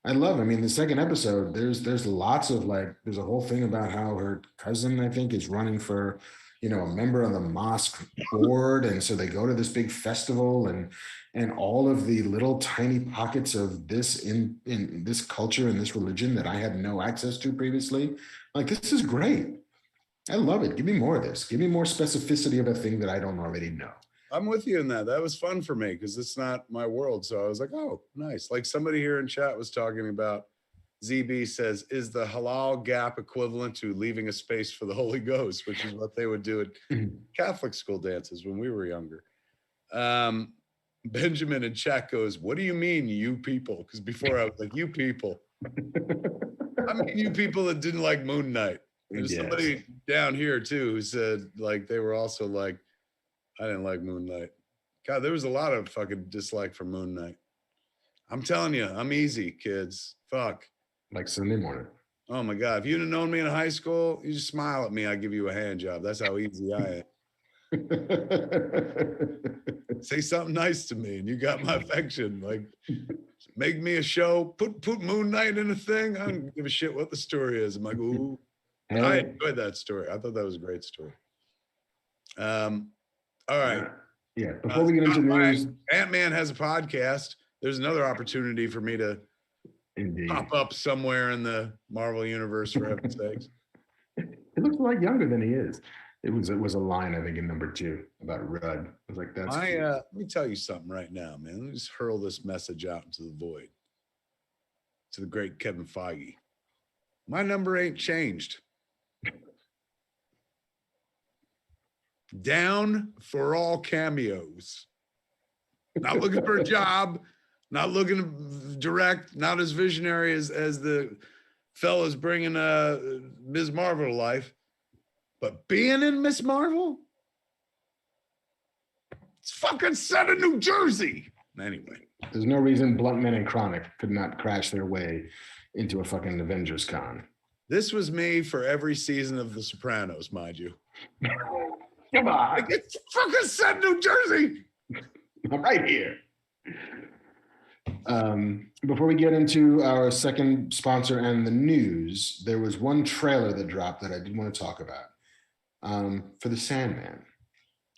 I mean, the second episode, there's lots of there's a whole thing about how her cousin, I think, is running for, a member of the mosque board. And so they go to this big festival and all of the little tiny pockets of this in this culture and this religion that I had no access to previously. Like, this is great. I love it. Give me more of this. Give me more specificity of a thing that I don't already know. I'm with you in that. That was fun for me because it's not my world. So I was like, oh, nice. Like somebody here in chat was talking about, ZB says, is the halal gap equivalent to leaving a space for the Holy Ghost, which is what they would do at Catholic school dances when we were younger. Benjamin in chat goes, what do you mean, you people? Because before I was like, you people. I mean, you people that didn't like Moon Knight. There's somebody down here too who said like they were also like, I didn't like Moon Knight. God, there was a lot of fucking dislike for Moon Knight. I'm telling you, I'm easy, kids. Fuck. Like Sunday morning. Oh my God. If you'd have known me in high school, you just smile at me, I give you a hand job. That's how easy I am. Say something nice to me and you got my affection. Like, make me a show, put Moon Knight in a thing. I don't give a shit what the story is. I'm like, ooh. But I enjoyed that story. I thought that was a great story. All right. Yeah. Before we get into news, Ant-Man has a podcast. There's another opportunity for me to pop up somewhere in the Marvel universe, for heaven's sakes. He looks a lot younger than he is. It was a line, I think, in number 2 about Rudd. I was like, that's let me tell you something right now, man. Let me just hurl this message out into the void to the great Kevin Feige. My number ain't changed. down for all cameos. Not looking for a job, not looking to direct, not as visionary as the fellas bringing Ms. Marvel to life, but being in Miss Marvel, it's fucking set in New Jersey. Anyway. There's no reason Bluntman and Chronic could not crash their way into a fucking Avengers con. This was me for every season of The Sopranos, mind you. Come on. Like, it's fucking set in New Jersey. I'm right here. Before we get into our second sponsor and the news, there was one trailer that dropped that I did want to talk about for The Sandman.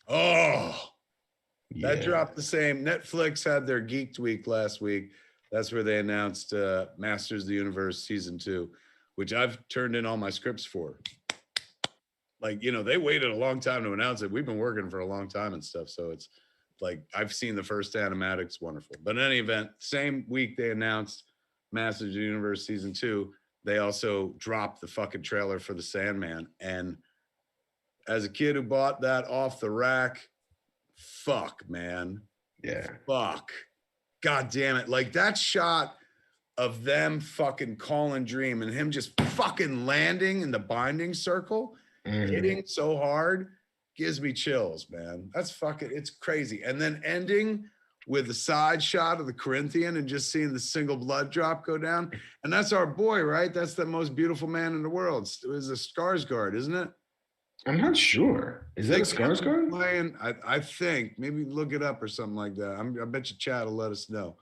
Oh, Yeah. that dropped the same. Netflix had their Geeked Week last week. That's where they announced Masters of the Universe Season 2, which I've turned in all my scripts for. Like, you know, they waited a long time to announce it. We've been working for a long time and stuff. So it's like, I've seen the first animatics, wonderful. But in any event, same week they announced Masters of the Universe Season 2, they also dropped the fucking trailer for The Sandman. And as a kid who bought that off the rack, fuck, man. Yeah. Fuck. God damn it. Like that shot of them fucking calling Dream and him just fucking landing in the binding circle, hitting so hard, gives me chills, man. That's fucking, it's crazy. And then ending with the side shot of the Corinthian and just seeing the single blood drop go down. And that's our boy, right? That's the most beautiful man in the world. It was a Skarsgård, isn't it? I'm not sure. Is that a Skarsgård? Playing, I think, maybe look it up or something like that. I bet you Chad will let us know.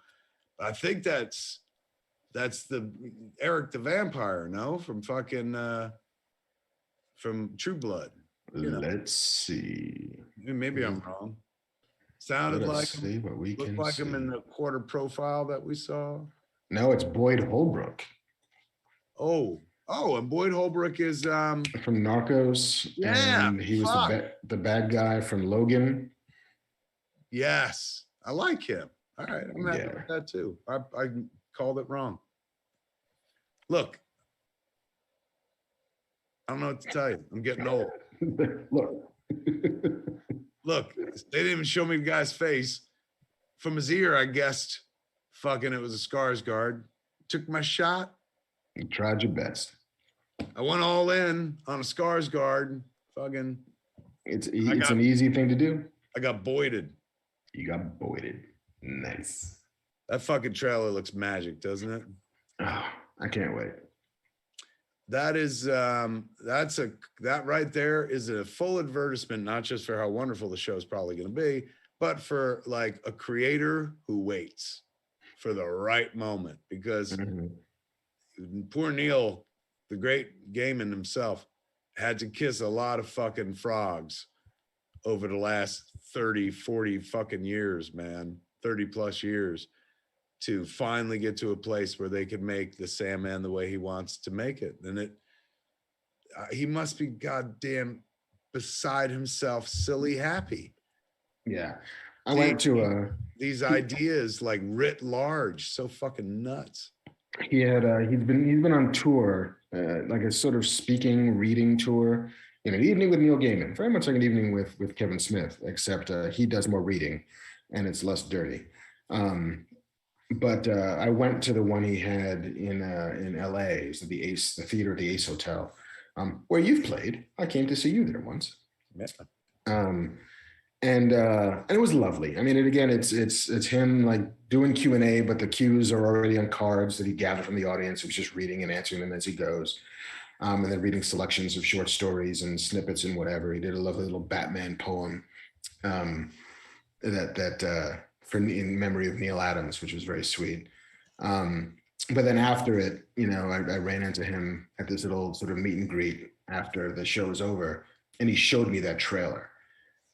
But I think that's the Eric the Vampire, no? From fucking from True Blood. You know? Let's see. Maybe I'm wrong. Sounded like see him. what we Looked can like see. him in the quarter profile that we saw. No, it's Boyd Holbrook Oh, and Boyd Holbrook is from Narcos. Yeah, and he was the bad guy from Logan. yes, I like him. All right, I'm happy Yeah. with that too. I called it wrong. Look, I don't know what to tell you. I'm getting old. Look. Look, they didn't even show me the guy's face. From his ear, I guessed fucking it was a Skarsgård. Took my shot. You tried your best. I went all in on a Skarsgård. Fucking, It's an easy thing to do. I got Boyded. You got Boyded. Nice. That fucking trailer looks magic, doesn't it? Oh, I can't wait. That is that right there is a full advertisement, not just for how wonderful the show is probably going to be, but for like a creator who waits for the right moment. Because poor Neil, the great Gaiman himself, had to kiss a lot of fucking frogs over the last 30, 40 fucking years, man, 30 plus years, to finally get to a place where they could make the Sandman the way he wants to make it. And he must be goddamn beside himself, silly happy. Yeah. I went to these ideas like writ large, so fucking nuts. he's been on tour, like a sort of speaking, reading tour, an evening with Neil Gaiman, very much like an evening with Kevin Smith, except he does more reading and it's less dirty. But I went to the one he had in LA, so the theater at the Ace Hotel, where you've played. I came to see you there once. Yeah. And it was lovely. I mean, it's him like doing Q&A, but the cues are already on cards that he gathered from the audience. He's just reading and answering them as he goes. And then reading selections of short stories and snippets and whatever. He did a lovely little Batman poem in memory of Neil Adams, which was very sweet. But then after it, I ran into him at this little sort of meet and greet after the show was over, and he showed me that trailer.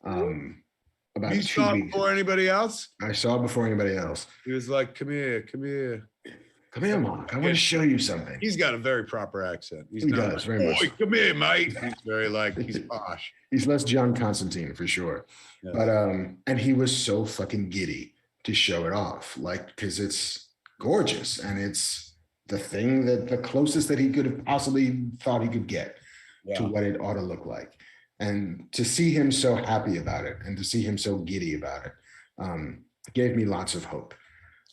About You 2 saw it weeks. before anybody else? I saw it before anybody else. He was like, come here. Come here, Mark. I want to show you something. He's got a very proper accent. He's He not does, like, very much. "Boy, come here, mate." He's very he's posh. He's less John Constantine for sure. Yeah. But and he was so fucking giddy to show it off, because it's gorgeous and it's the closest that he could have possibly thought he could get to what it ought to look like. And to see him so happy about it and to see him so giddy about it gave me lots of hope.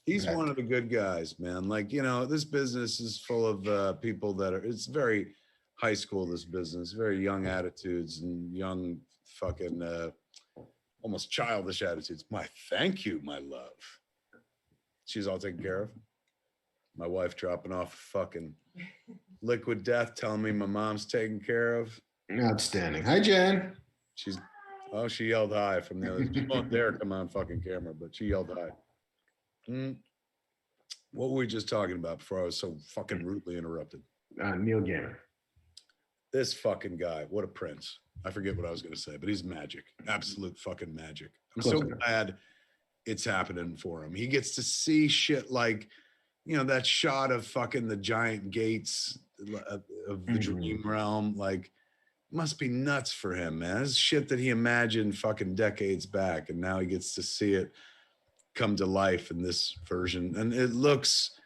He's one of the good guys, man. Like, you know, this business is full of people that are, it's very high school, this business, very young attitudes and young fucking almost childish attitudes. Thank you, my love. She's all taken care of. My wife dropping off fucking liquid death, telling me my mom's taken care of. Outstanding. Hi, Jen. She yelled hi from the other. She won't dare come on fucking camera, but she yelled hi. What were we just talking about before I was so fucking rudely interrupted? Neil Gaiman. This fucking guy, what a prince. I forget what I was going to say, but he's magic. Absolute fucking magic. I'm so glad it's happening for him. He gets to see shit like, you know, that shot of fucking the giant gates of the dream realm. Like, must be nuts for him, man. This is shit that he imagined fucking decades back, and now he gets to see it come to life in this version, and it looks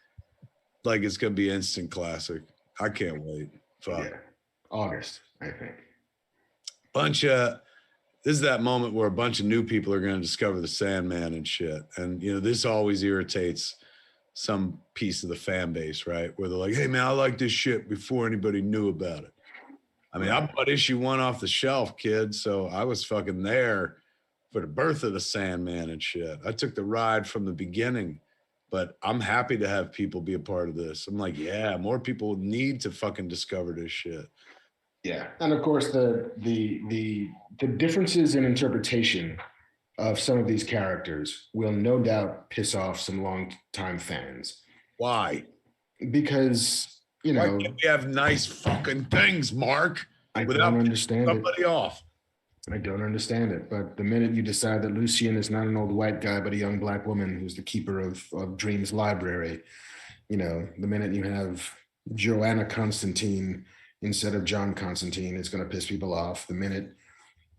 like it's gonna be instant classic. I can't wait. Fuck. Yeah. August, I think. This is that moment where a bunch of new people are gonna discover the Sandman and shit, and you know this always irritates some piece of the fan base, right? Where they're like, "Hey man, I like this shit before anybody knew about it." I mean, I bought issue 1 off the shelf, kid. So I was fucking there for the birth of the Sandman and shit. I took the ride from the beginning, but I'm happy to have people be a part of this. I'm like, yeah, more people need to fucking discover this shit. Yeah, and of course the differences in interpretation of some of these characters will no doubt piss off some longtime fans. Why? Because you know, why can't we have nice fucking things, Mark? I don't understand somebody off. I don't understand it. But the minute you decide that Lucien is not an old white guy, but a young black woman who's the keeper of Dream's library, you know, the minute you have Joanna Constantine instead of John Constantine, it's going to piss people off. The minute,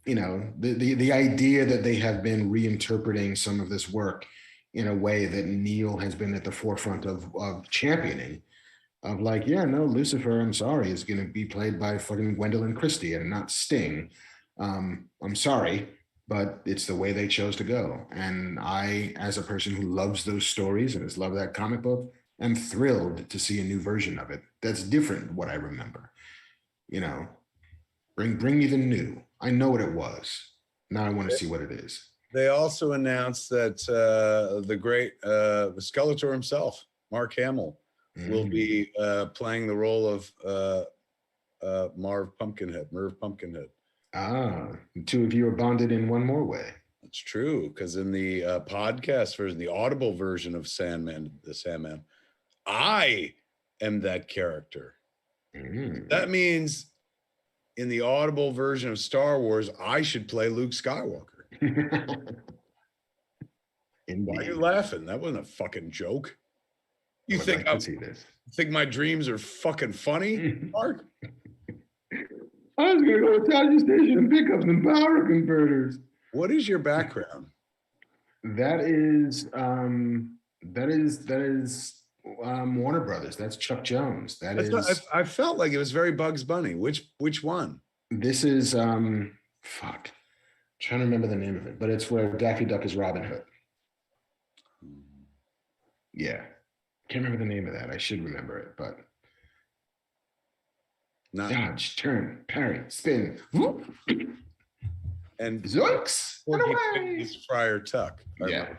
you know, the idea that they have been reinterpreting some of this work in a way that Neil has been at the forefront of championing. Of like, yeah, no, Lucifer, I'm sorry, is going to be played by fucking Gwendolyn Christie and not Sting. I'm sorry, but it's the way they chose to go. And I, as a person who loves those stories and has loved that comic book, am thrilled to see a new version of it. That's different than what I remember. You know, bring me the new. I know what it was. Now I want to see what it is. They also announced that the great Skeletor himself, Mark Hamill, will be playing the role of Merv Pumpkinhead. Ah, the two of you are bonded in one more way. It's true, because in the podcast version, the audible version of the Sandman, I am that character. That means in the audible version of Star Wars, I should play Luke Skywalker. Why are you laughing? That wasn't a fucking joke. You think think my dreams are fucking funny, Mark? I was gonna go to Taji Station and pick up some power converters. What is your background? That is Warner Brothers. That's Chuck Jones. I felt like it was very Bugs Bunny. Which one? This is I'm trying to remember the name of it, but it's where Daffy Duck is Robin Hood. Yeah. Can't remember the name of that. I should remember it, but dodge, turn, parry, spin, whoop, and zoinks, and away. Friar Tuck. Yeah.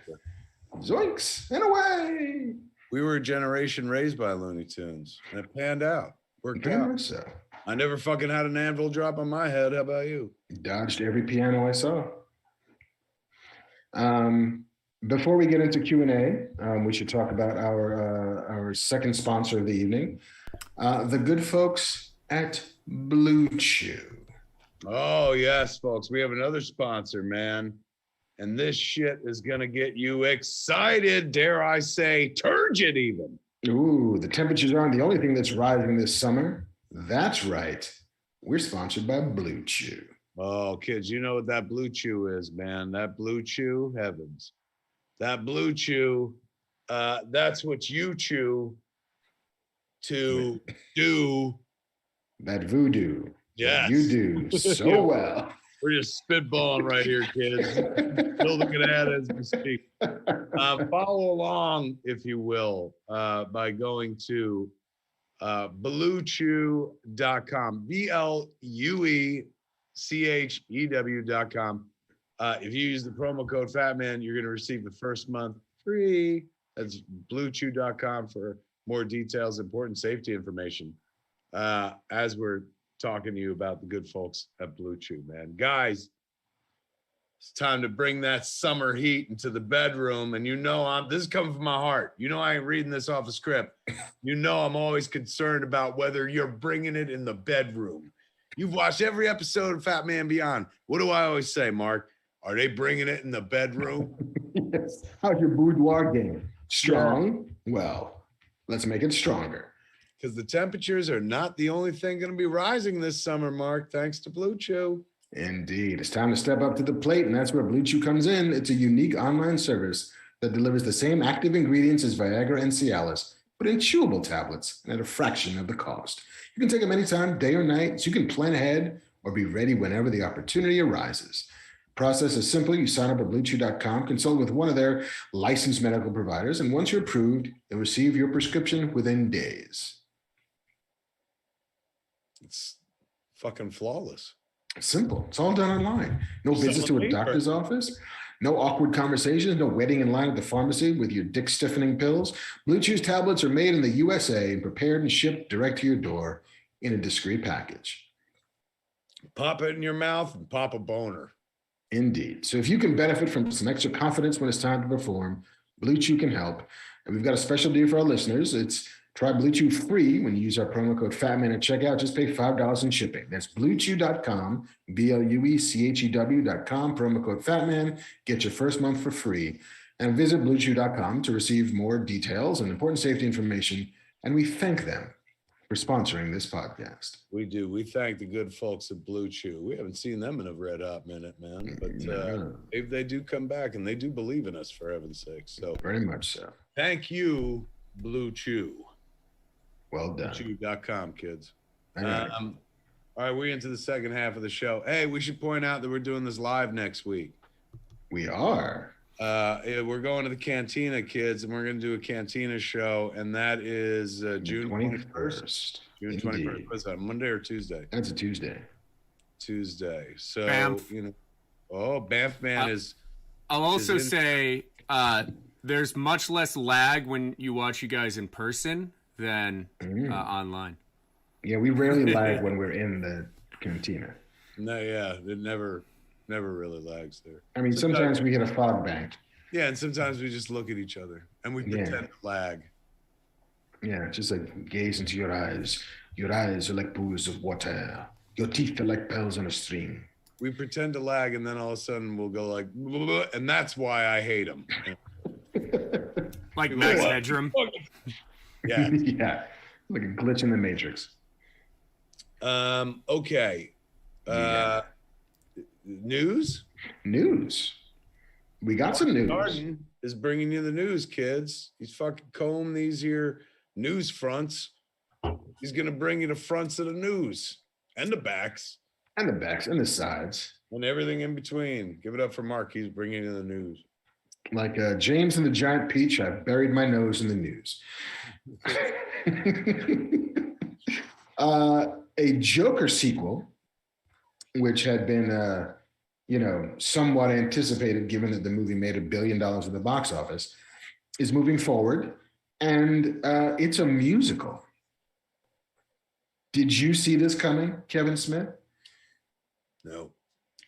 Zoinks, and away. We were a generation raised by Looney Tunes, and it panned out. Worked out. So. I never fucking had an anvil drop on my head. How about you? Dodged every piano I saw. Before we get into Q&A, we should talk about our second sponsor of the evening, the good folks at Blue Chew. Oh, yes, folks. We have another sponsor, man. And this shit is going to get you excited, dare I say, turgid even. Ooh, the temperatures aren't the only thing that's rising this summer. That's right. We're sponsored by Blue Chew. Oh, kids, you know what that Blue Chew is, man. That Blue Chew, heavens. That Blue Chew, that's what you chew to do. That voodoo. Yes. You do so well. We're just spitballing right here, kids. Building it out as we speak. Follow along, if you will, by going to BlueChew.com. BlueChew.com. If you use the promo code FATMAN, you're going to receive the first month free. That's BlueChew.com for more details, important safety information. As we're talking to you about the good folks at Blue Chew, man. Guys, it's time to bring that summer heat into the bedroom. And this is coming from my heart. I ain't reading this off a script. I'm always concerned about whether you're bringing it in the bedroom. You've watched every episode of Fat Man Beyond. What do I always say, Mark? Are they bringing it in the bedroom? Yes. How's your boudoir game? Strong? Well, let's make it stronger. Because the temperatures are not the only thing going to be rising this summer, Mark, thanks to Blue Chew. Indeed. It's time to step up to the plate, and that's where Blue Chew comes in. It's a unique online service that delivers the same active ingredients as Viagra and Cialis, but in chewable tablets and at a fraction of the cost. You can take them anytime, day or night, so you can plan ahead or be ready whenever the opportunity arises. The process is simple. You sign up at BlueChew.com, consult with one of their licensed medical providers, and once you're approved, you'll receive your prescription within days. It's fucking flawless. Simple. It's all done online. No visits to a doctor's office. No awkward conversations. No waiting in line at the pharmacy with your dick-stiffening pills. Blue Chew's tablets are made in the USA and prepared and shipped direct to your door in a discreet package. Pop it in your mouth and pop a boner. Indeed. So if you can benefit from some extra confidence when it's time to perform, Blue Chew can help. And we've got a special deal for our listeners. It's try Blue Chew free when you use our promo code FATMAN at checkout. Just pay $5 in shipping. That's BlueChew.com, BlueChew.com, promo code FATMAN. Get your first month for free. And visit BlueChew.com to receive more details and important safety information. And we thank them for sponsoring this podcast. We do. We thank the good folks at Blue Chew. We haven't seen them in a red hot minute, man. But they do come back, and they do believe in us, for heaven's sake. So very much so. Thank you, Blue Chew. Well done. BlueChew.com, kids. All right, we're into the second half of the show. Hey, we should point out that we're doing this live next week. We are. We're going to the Cantina, kids, and we're going to do a Cantina show, and that is June 21st. June 21st. What's that, Monday or Tuesday? That's a Tuesday. Tuesday. So, Banff. Banff Man is... I'll also say there's much less lag when you watch you guys in person than online. Yeah, we rarely lag when we're in the Cantina. No, yeah, it never really lags there. I mean, sometimes we get a fog bank. Yeah, and sometimes we just look at each other and we pretend to lag. Yeah, just like gaze into your eyes. Your eyes are like pools of water. Your teeth are like bells on a string. We pretend to lag, and then all of a sudden we'll go like, blah, blah, and that's why I hate them. Like Max Headroom. Yeah. Yeah. Like a glitch in the Matrix. Okay. News? News. We got some news. Garden is bringing you the news, kids. He's fucking combing these here news fronts. He's going to bring you the fronts of the news and the backs. And the backs and the sides. And everything in between. Give it up for Mark. He's bringing you the news. Like James and the Giant Peach, I've buried my nose in the news. A Joker sequel, which had been, somewhat anticipated given that the movie made $1 billion at the box office, is moving forward. And it's a musical. Did you see this coming, Kevin Smith? No.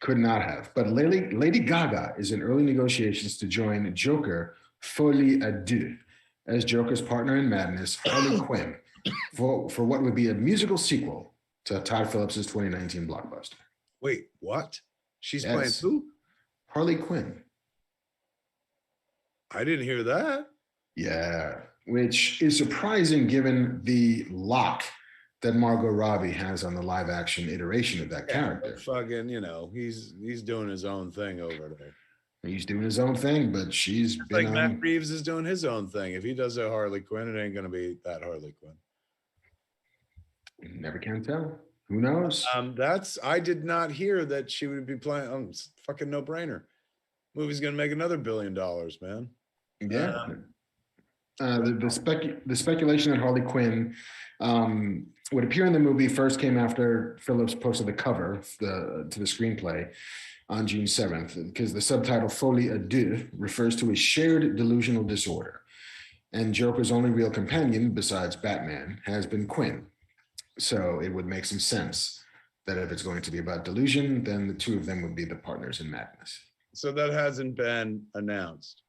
Could not have. But Lady Gaga is in early negotiations to join Joker Folie à Deux as Joker's partner in madness, Harley Quinn, for what would be a musical sequel to Todd Phillips' 2019 blockbuster. Wait, what? She's playing who? Harley Quinn. I didn't hear that. Yeah, which is surprising given the lock that Margot Robbie has on the live action iteration of that character. Fucking, he's doing his own thing over there. He's doing his own thing, but she's been like Matt Reeves is doing his own thing. If he does a Harley Quinn, it ain't going to be that Harley Quinn. Never can tell. Who knows? I did not hear that she would be playing. It's a fucking no brainer. Movie's gonna make another $1 billion, man. Yeah. The speculation that Harley Quinn would appear in the movie first came after Phillips posted the cover to the screenplay on June 7th, because the subtitle Folie à deux refers to a shared delusional disorder. And Joker's only real companion, besides Batman, has been Quinn. So it would make some sense that if it's going to be about delusion, then the two of them would be the partners in madness. So that hasn't been announced.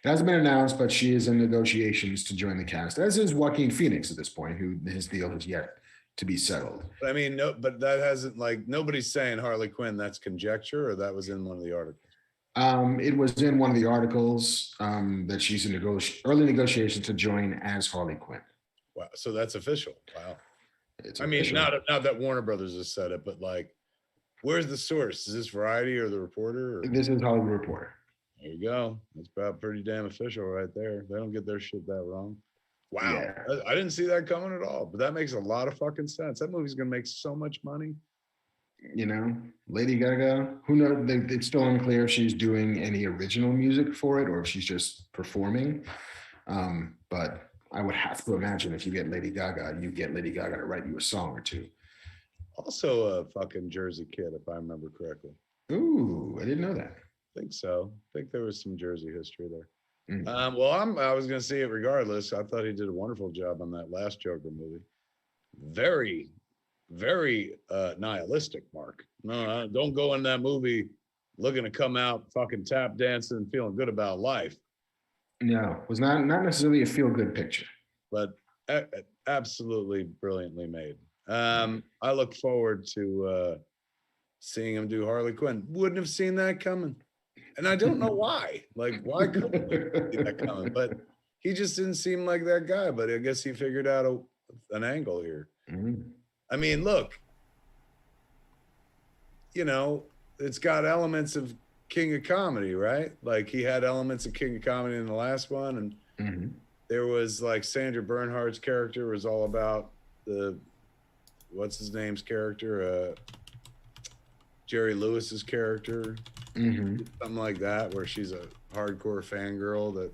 It hasn't been announced, but she is in negotiations to join the cast, as is Joaquin Phoenix at this point, who his deal has yet to be settled. But I mean, no, but that hasn't, like, nobody's saying Harley Quinn. That's conjecture, or that was in one of the articles. It was in one of the articles that she's in early negotiations to join as Harley Quinn. Wow, so that's official. Wow. It's I mean, official. not that Warner Brothers has said it, but like, where's the source? Is this Variety or The Reporter? Or? This is Hollywood Reporter. There you go. That's about pretty damn official right there. They don't get their shit that wrong. Wow. Yeah. I didn't see that coming at all, but that makes a lot of fucking sense. That movie's going to make so much money. You know, Lady Gaga, who knows? It's still unclear if she's doing any original music for it or if she's just performing. But I would have to imagine if you get Lady Gaga, you get Lady Gaga to write you a song or two. Also a fucking Jersey kid, if I remember correctly. Ooh, I didn't know that. I think so. I think there was some Jersey history there. Mm. I was going to see it regardless. I thought he did a wonderful job on that last Joker movie. Very, very nihilistic, Mark. No, don't go in that movie looking to come out fucking tap dancing and feeling good about life. No, it was not necessarily a feel-good picture. But absolutely brilliantly made. I look forward to seeing him do Harley Quinn. Wouldn't have seen that coming. And I don't know why. Like, why couldn't we see that coming? But he just didn't seem like that guy. But I guess he figured out an angle here. Mm. I mean, look, you know, it's got elements of King of Comedy, right? Like, he had elements of King of Comedy in the last one. And Mm-hmm. there was, like, Sandra Bernhardt's character was all about what's his name's character? Jerry Lewis's character. Mm-hmm. Something like that, where she's a hardcore fangirl that,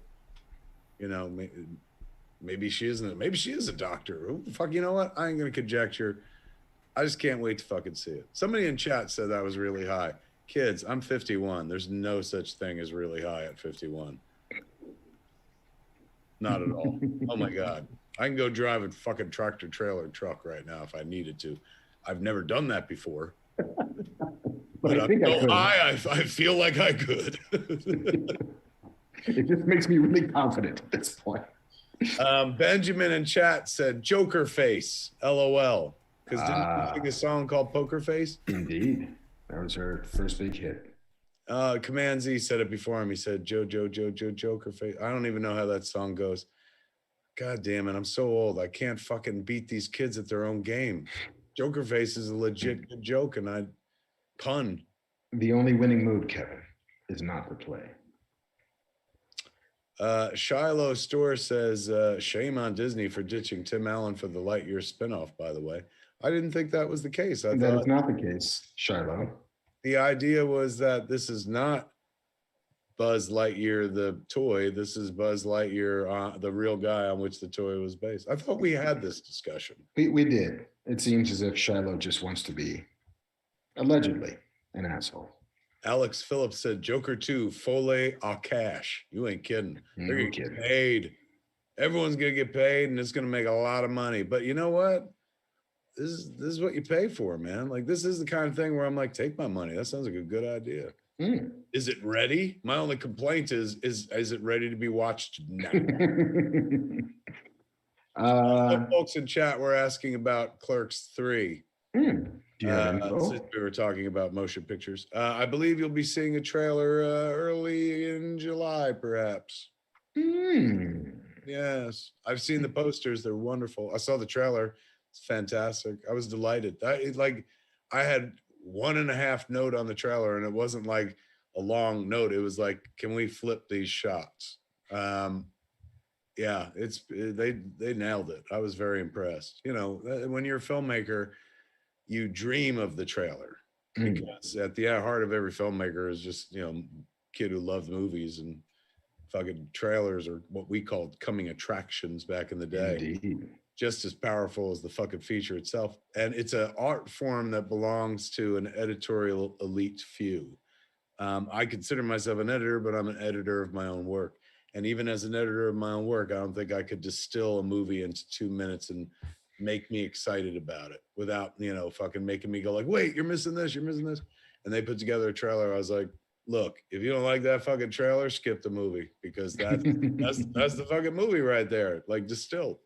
you know, maybe she isn't. Maybe she is a doctor. Who the fuck? You know what? I ain't gonna conjecture. I just can't wait to fucking see it. Somebody in chat said that was really high. Kids, I'm 51. There's no such thing as really high at 51. Not at all. Oh my God. I can go drive a fucking tractor trailer truck right now if I needed to. I've never done that before. But I think I'm so high, I feel like I could. It just makes me really confident at this point. Benjamin in chat said Joker Face, LOL. Because didn't you sing a song called Poker Face? Indeed. That was her first big hit. Command Z said it before him. He said Joker Face. I don't even know how that song goes. God damn it, I'm so old. I can't fucking beat these kids at their own game. Joker Face is a legit good joke, and I pun. The only winning move, Kevin, is not to play. Shiloh Store says, shame on Disney for ditching Tim Allen for the Lightyear spinoff, by the way. I didn't think that was the case. I That thought is not the case, Shiloh. the idea was that this is not Buzz Lightyear, the toy. This is Buzz Lightyear, the real guy on which the toy was based. I thought we had this discussion. We did. It seems as if Shiloh just wants to be, allegedly, an asshole. Alex Phillips said, Joker 2, Folie à cash. You ain't kidding. They're going to get paid. Everyone's going to get paid, and it's going to make a lot of money. But you know what? This is what you pay for, man. Like, this is the kind of thing where I'm like, take my money. That sounds like a good idea. Mm. Is it ready? My only complaint is it ready to be watched now? Some folks in chat were asking about Clerks 3. Do you have info? Since we were talking about motion pictures. I believe you'll be seeing a trailer early in July, perhaps. Yes. I've seen the posters. They're wonderful. I saw the trailer. It's fantastic. I was delighted. I had 1.5 note on the trailer, and it wasn't like a long note. It was like, can we flip these shots? Yeah, they nailed it. I was very impressed. You know, when you're a filmmaker, you dream of the trailer, because at the heart of every filmmaker is just, kid who loves movies, and fucking trailers are what we called coming attractions back in the day. Indeed. Just as powerful as the fucking feature itself. And it's an art form that belongs to an editorial elite few. I consider myself an editor, but I'm an editor of my own work. And even as an editor of my own work, I don't think I could distill a movie into 2 minutes and make me excited about it without, fucking making me go like, wait, you're missing this, you're missing this. And they put together a trailer. I was like, look, if you don't like that fucking trailer, skip the movie, because that's the fucking movie right there, like distilled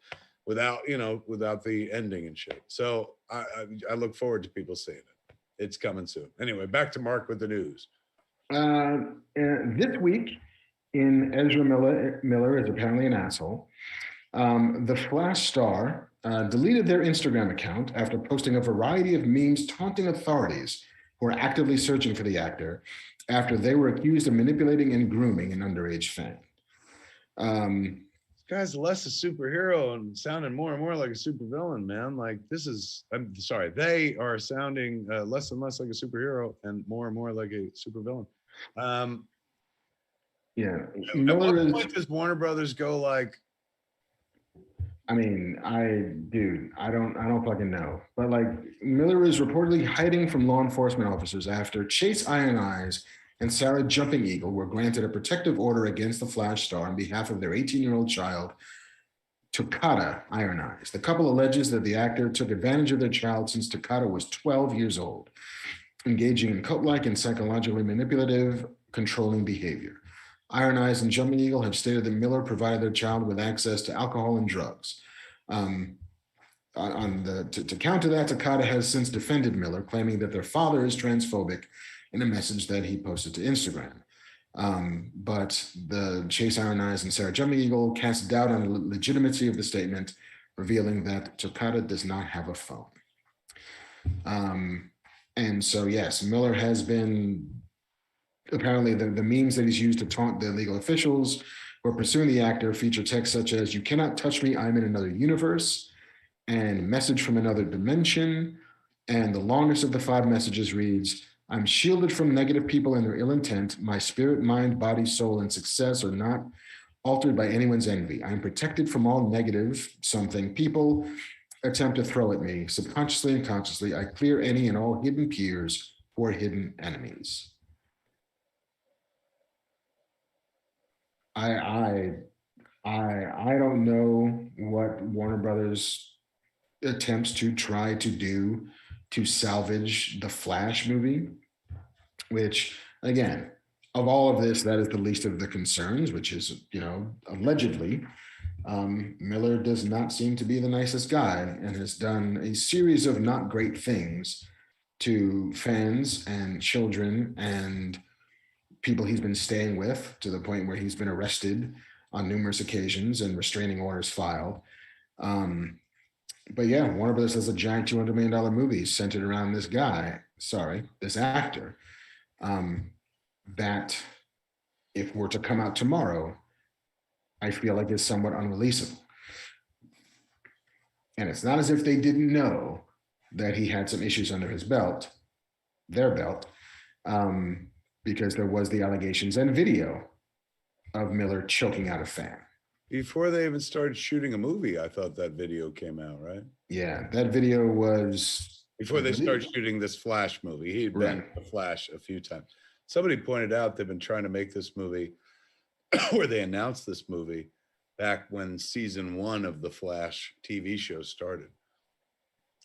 without the ending and shit. So I look forward to people seeing it. It's coming soon. Anyway, back to Mark with the news. This week, in Ezra Miller is apparently an asshole. The Flash star deleted their Instagram account after posting a variety of memes taunting authorities who are actively searching for the actor after they were accused of manipulating and grooming an underage fan. This guy's less a superhero and sounding more and more like a supervillain, man. Like, I'm sorry, they are sounding less and less like a superhero and more like a supervillain. Yeah. At what point does Warner Brothers go like, I mean, I don't fucking know. But like, Miller is reportedly hiding from law enforcement officers after Chase Iron Eyes and Sarah Jumping Eagle were granted a protective order against the Flash star on behalf of their 18-year-old child, Takata Iron Eyes. The couple alleges that the actor took advantage of their child since Takata was 12 years old, engaging in cult-like and psychologically manipulative, controlling behavior. Iron Eyes and Jumping Eagle have stated that Miller provided their child with access to alcohol and drugs. To counter that, Takata has since defended Miller, claiming that their father is transphobic in a message that he posted to Instagram. But the Chase Iron Eyes and Sarah Jumping Eagle cast doubt on the legitimacy of the statement, revealing that Takata does not have a phone. And so, yes, Miller has been, apparently the memes that he's used to taunt the legal officials who are pursuing the actor feature texts such as, "You cannot touch me, I'm in another universe," and "Message from another dimension." And the longest of the 5 messages reads, "I'm shielded from negative people and their ill intent. My spirit, mind, body, soul, and success are not altered by anyone's envy. I'm protected from all negative something people attempt to throw at me. Subconsciously and consciously, I clear any and all hidden peers or hidden enemies." I don't know what Warner Brothers attempts to try to do to salvage the Flash movie, which, again, of all of this, that is the least of the concerns, which is, allegedly, Miller does not seem to be the nicest guy and has done a series of not great things to fans and children and people he's been staying with, to the point where he's been arrested on numerous occasions and restraining orders filed. But yeah, Warner Brothers has a giant $200 million movie centered around this actor, that if were to come out tomorrow, I feel like is somewhat unreleasable. And it's not as if they didn't know that he had some issues under their belt, because there was the allegations and video of Miller choking out a fan. Before they even started shooting a movie, I thought that video came out, right? Yeah, that video was... Before they started shooting this Flash movie. He'd been in the Flash a few times. Somebody pointed out they've been trying to make this movie, or they announced this movie, back when season 1 of the Flash TV show started.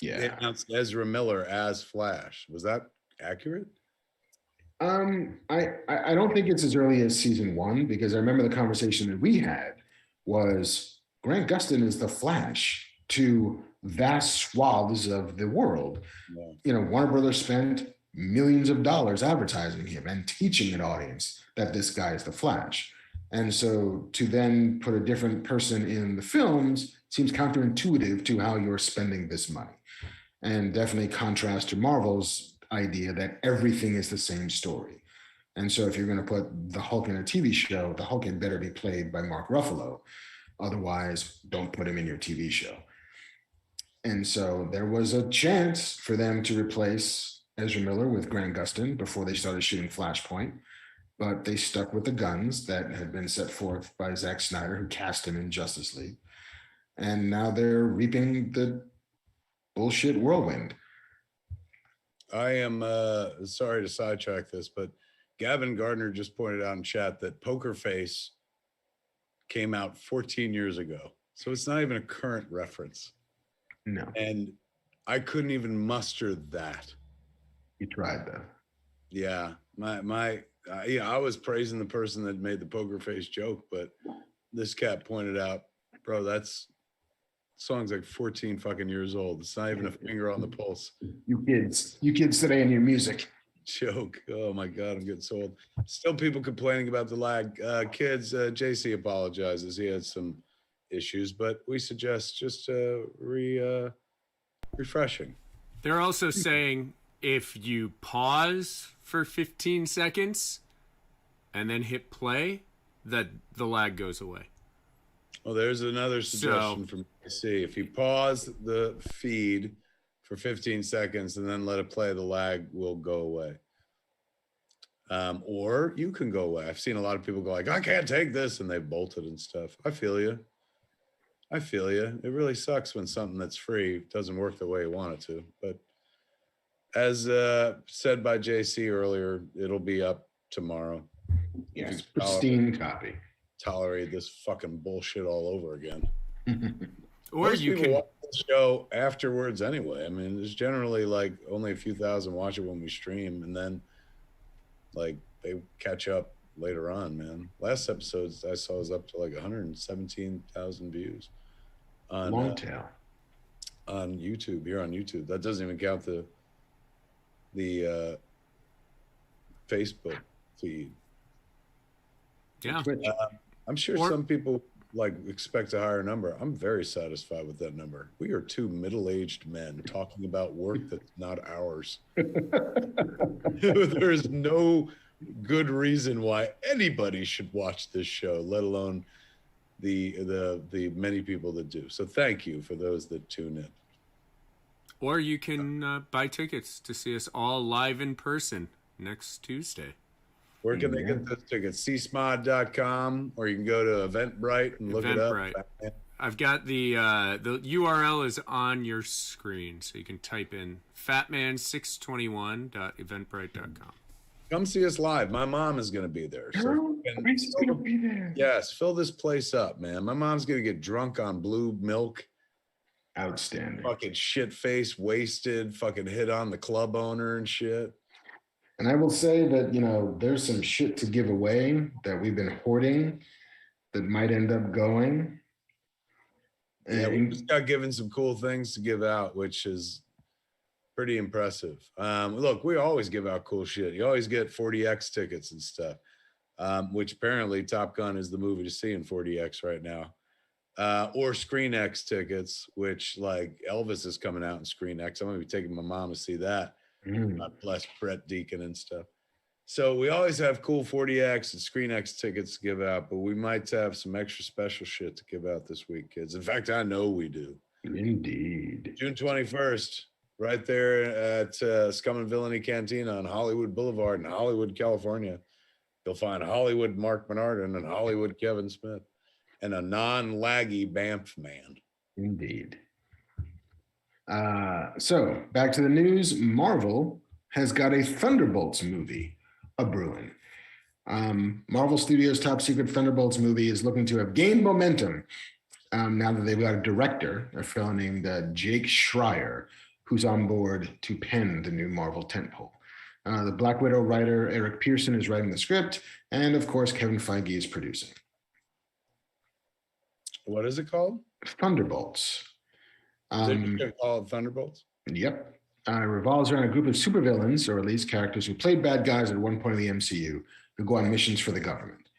Yeah. They announced Ezra Miller as Flash. Was that accurate? I don't think it's as early as season 1, because I remember the conversation that we had was Grant Gustin is the Flash to vast swaths of the world. Yeah. Warner Brothers spent millions of dollars advertising him and teaching an audience that this guy is the Flash. And so to then put a different person in the films seems counterintuitive to how you're spending this money. And definitely contrast to Marvel's idea that everything is the same story. And so if you're going to put the Hulk in a TV show, the Hulk had better be played by Mark Ruffalo. Otherwise, don't put him in your TV show. And so there was a chance for them to replace Ezra Miller with Grant Gustin before they started shooting Flashpoint, but they stuck with the guns that had been set forth by Zack Snyder, who cast him in Justice League. And now they're reaping the bullshit whirlwind. I am sorry to sidetrack this, but Gavin Gardner just pointed out in chat that Poker Face came out 14 years ago. So it's not even a current reference. No. And I couldn't even muster that. You tried though. Yeah. I was praising the person that made the Poker Face joke, but this cat pointed out, bro, that's song's like 14 fucking years old. It's not even a finger on the pulse. You kids today in your music. Joke. Oh my God, I'm getting so old. Still people complaining about the lag. Kids, JC apologizes. He had some issues, but we suggest just refreshing. They're also saying if you pause for 15 seconds and then hit play, that the lag goes away. Well, there's another suggestion from JC. If you pause the feed for 15 seconds and then let it play, the lag will go away. Or you can go away. I've seen a lot of people go like, I can't take this, and they've bolted and stuff. I feel you. It really sucks when something that's free doesn't work the way you want it to. But as said by JC earlier, it'll be up tomorrow. Yes, pristine copy. Tolerate this fucking bullshit all over again. Or Most you people can watch the show afterwards anyway. I mean, there's generally like only a few thousand watch it when we stream, and then like they catch up later on, man. Last episodes I saw was up to like 117,000 views on long tail on YouTube. Here on YouTube, that doesn't even count the Facebook feed. yeah. I'm sure some people like expect a higher number. I'm very satisfied with that number. We are two middle-aged men talking about work that's not ours. There's no good reason why anybody should watch this show, let alone the many people that do. So thank you for those that tune in. Or you can buy tickets to see us all live in person next Tuesday. Where can they get those tickets? csmod.com, or you can go to Eventbrite and look it up. I've got the URL is on your screen, so you can type in fatman621.eventbrite.com. Come see us live. My mom is going to be there. Girl, Grace going to be there. Yes, fill this place up, man. My mom's going to get drunk on blue milk. Outstanding. Fucking shit-faced, wasted, fucking hit on the club owner and shit. And I will say that, there's some shit to give away that we've been hoarding that might end up going. Yeah, we just got given some cool things to give out, which is pretty impressive. Look, we always give out cool shit. You always get 40X tickets and stuff, which apparently Top Gun is the movie to see in 40X right now. Or Screen X tickets, which like Elvis is coming out in Screen X. I'm going to be taking my mom to see that. God bless Brett Deacon and stuff. So we always have cool 40X and Screen X tickets to give out, but we might have some extra special shit to give out this week, kids. In fact, I know we do. Indeed. June 21st, right there at Scum and Villainy Cantina on Hollywood Boulevard in Hollywood, California. You'll find Hollywood Marc Bernardin and Hollywood Kevin Smith and a non-laggy Banff man. Indeed. So back to the news. Marvel has got a Thunderbolts movie a-brewing. Marvel Studios' top secret Thunderbolts movie is looking to have gained momentum now that they've got a director, a fellow named Jake Schreier, who's on board to pen the new Marvel tentpole. The Black Widow writer Eric Pearson is writing the script, and of course Kevin Feige is producing. What is it called? Thunderbolts. They're just gonna call it Thunderbolts? Yep. Revolves around a group of supervillains, or at least characters who played bad guys at one point in the MCU, who go on missions for the government.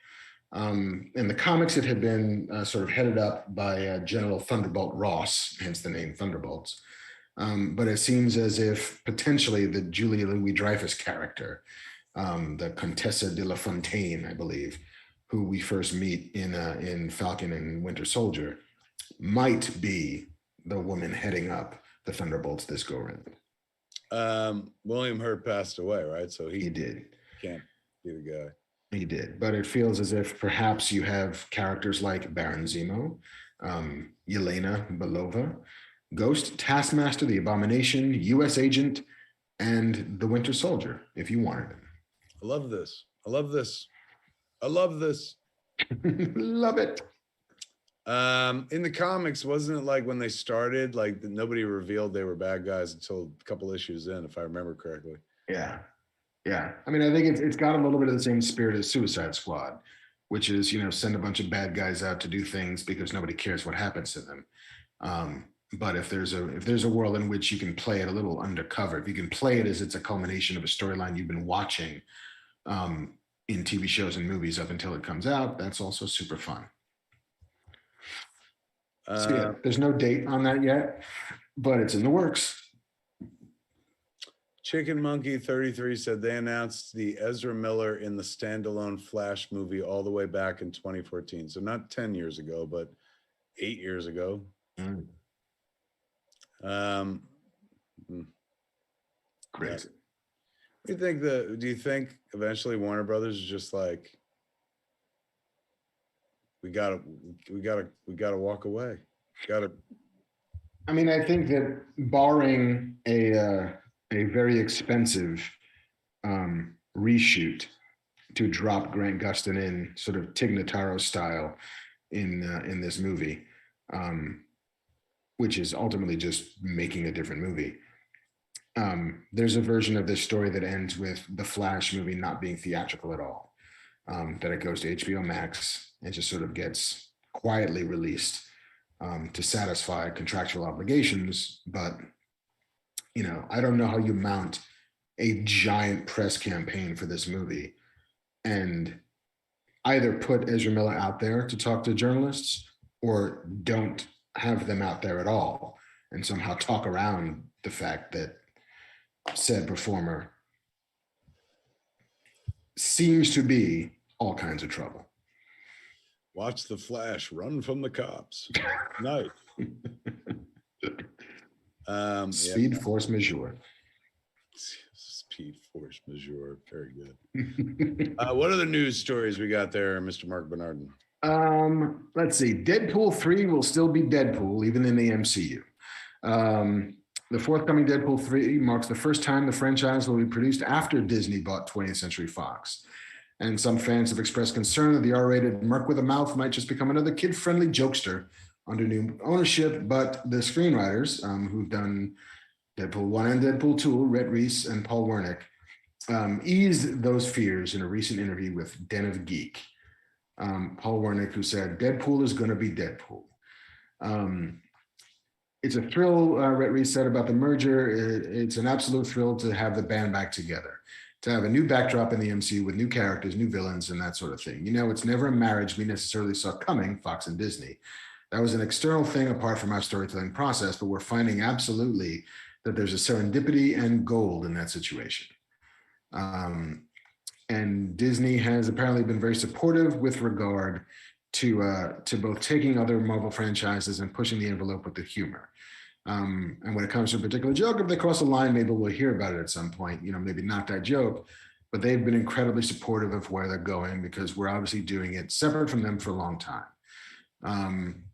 In the comics, it had been sort of headed up by General Thunderbolt Ross, hence the name Thunderbolts. But it seems as if potentially the Julia Louis-Dreyfus character, the Contessa de la Fontaine, I believe, who we first meet in Falcon and Winter Soldier, might be the woman heading up the Thunderbolts this go around. William Hurt passed away, right? So He did. Can't be the guy. He did, but it feels as if perhaps you have characters like Baron Zemo, Yelena Belova, Ghost, Taskmaster, the Abomination, U.S. Agent, and the Winter Soldier, if you wanted him. I love this. I love this. I love this. Love it. In the comics, wasn't it like when they started, like nobody revealed they were bad guys until a couple issues in, if I remember correctly? Yeah. Yeah. I mean, I think it's got a little bit of the same spirit as Suicide Squad, which is, send a bunch of bad guys out to do things because nobody cares what happens to them. But if there's a world in which you can play it a little undercover, if you can play it as it's a culmination of a storyline you've been watching in TV shows and movies up until it comes out, that's also super fun. So yeah, there's no date on that yet, but it's in the works. Chicken Monkey 33 said they announced the Ezra Miller in the standalone Flash movie all the way back in 2014. So not 10 years ago, but 8 years ago. Crazy. Do you think eventually Warner Brothers is just like, we gotta walk away. I mean, I think that barring a very expensive reshoot to drop Grant Gustin in sort of Tig Notaro style in this movie, which is ultimately just making a different movie. There's a version of this story that ends with the Flash movie not being theatrical at all, that it goes to HBO Max and just sort of gets quietly released to satisfy contractual obligations. But, I don't know how you mount a giant press campaign for this movie and either put Ezra Miller out there to talk to journalists or don't have them out there at all and somehow talk around the fact that said performer seems to be all kinds of trouble. Watch the Flash run from the cops. Night. Speed force majeure. Speed force majeure. Very good. What other news stories we got there, Mr. Marc Bernardin? Let's see. Deadpool 3 will still be Deadpool, even in the MCU. The forthcoming Deadpool 3 marks the first time the franchise will be produced after Disney bought 20th Century Fox. And some fans have expressed concern that the R-rated Merc with a Mouth might just become another kid-friendly jokester under new ownership. But the screenwriters who've done Deadpool 1 and Deadpool 2, Rhett Reese and Paul Wernick, eased those fears in a recent interview with Den of Geek. Paul Wernick, who said, Deadpool is going to be Deadpool. It's a thrill, Rhett Reese said about the merger. It's an absolute thrill to have the band back together, to have a new backdrop in the MCU with new characters, new villains, and that sort of thing. It's never a marriage we necessarily saw coming, Fox and Disney. That was an external thing apart from our storytelling process, but we're finding absolutely that there's a serendipity and gold in that situation. And Disney has apparently been very supportive with regard to both taking other Marvel franchises and pushing the envelope with the humor. And when it comes to a particular joke, if they cross a line, maybe we'll hear about it at some point, maybe not that joke, but they've been incredibly supportive of where they're going because we're obviously doing it separate from them for a long time.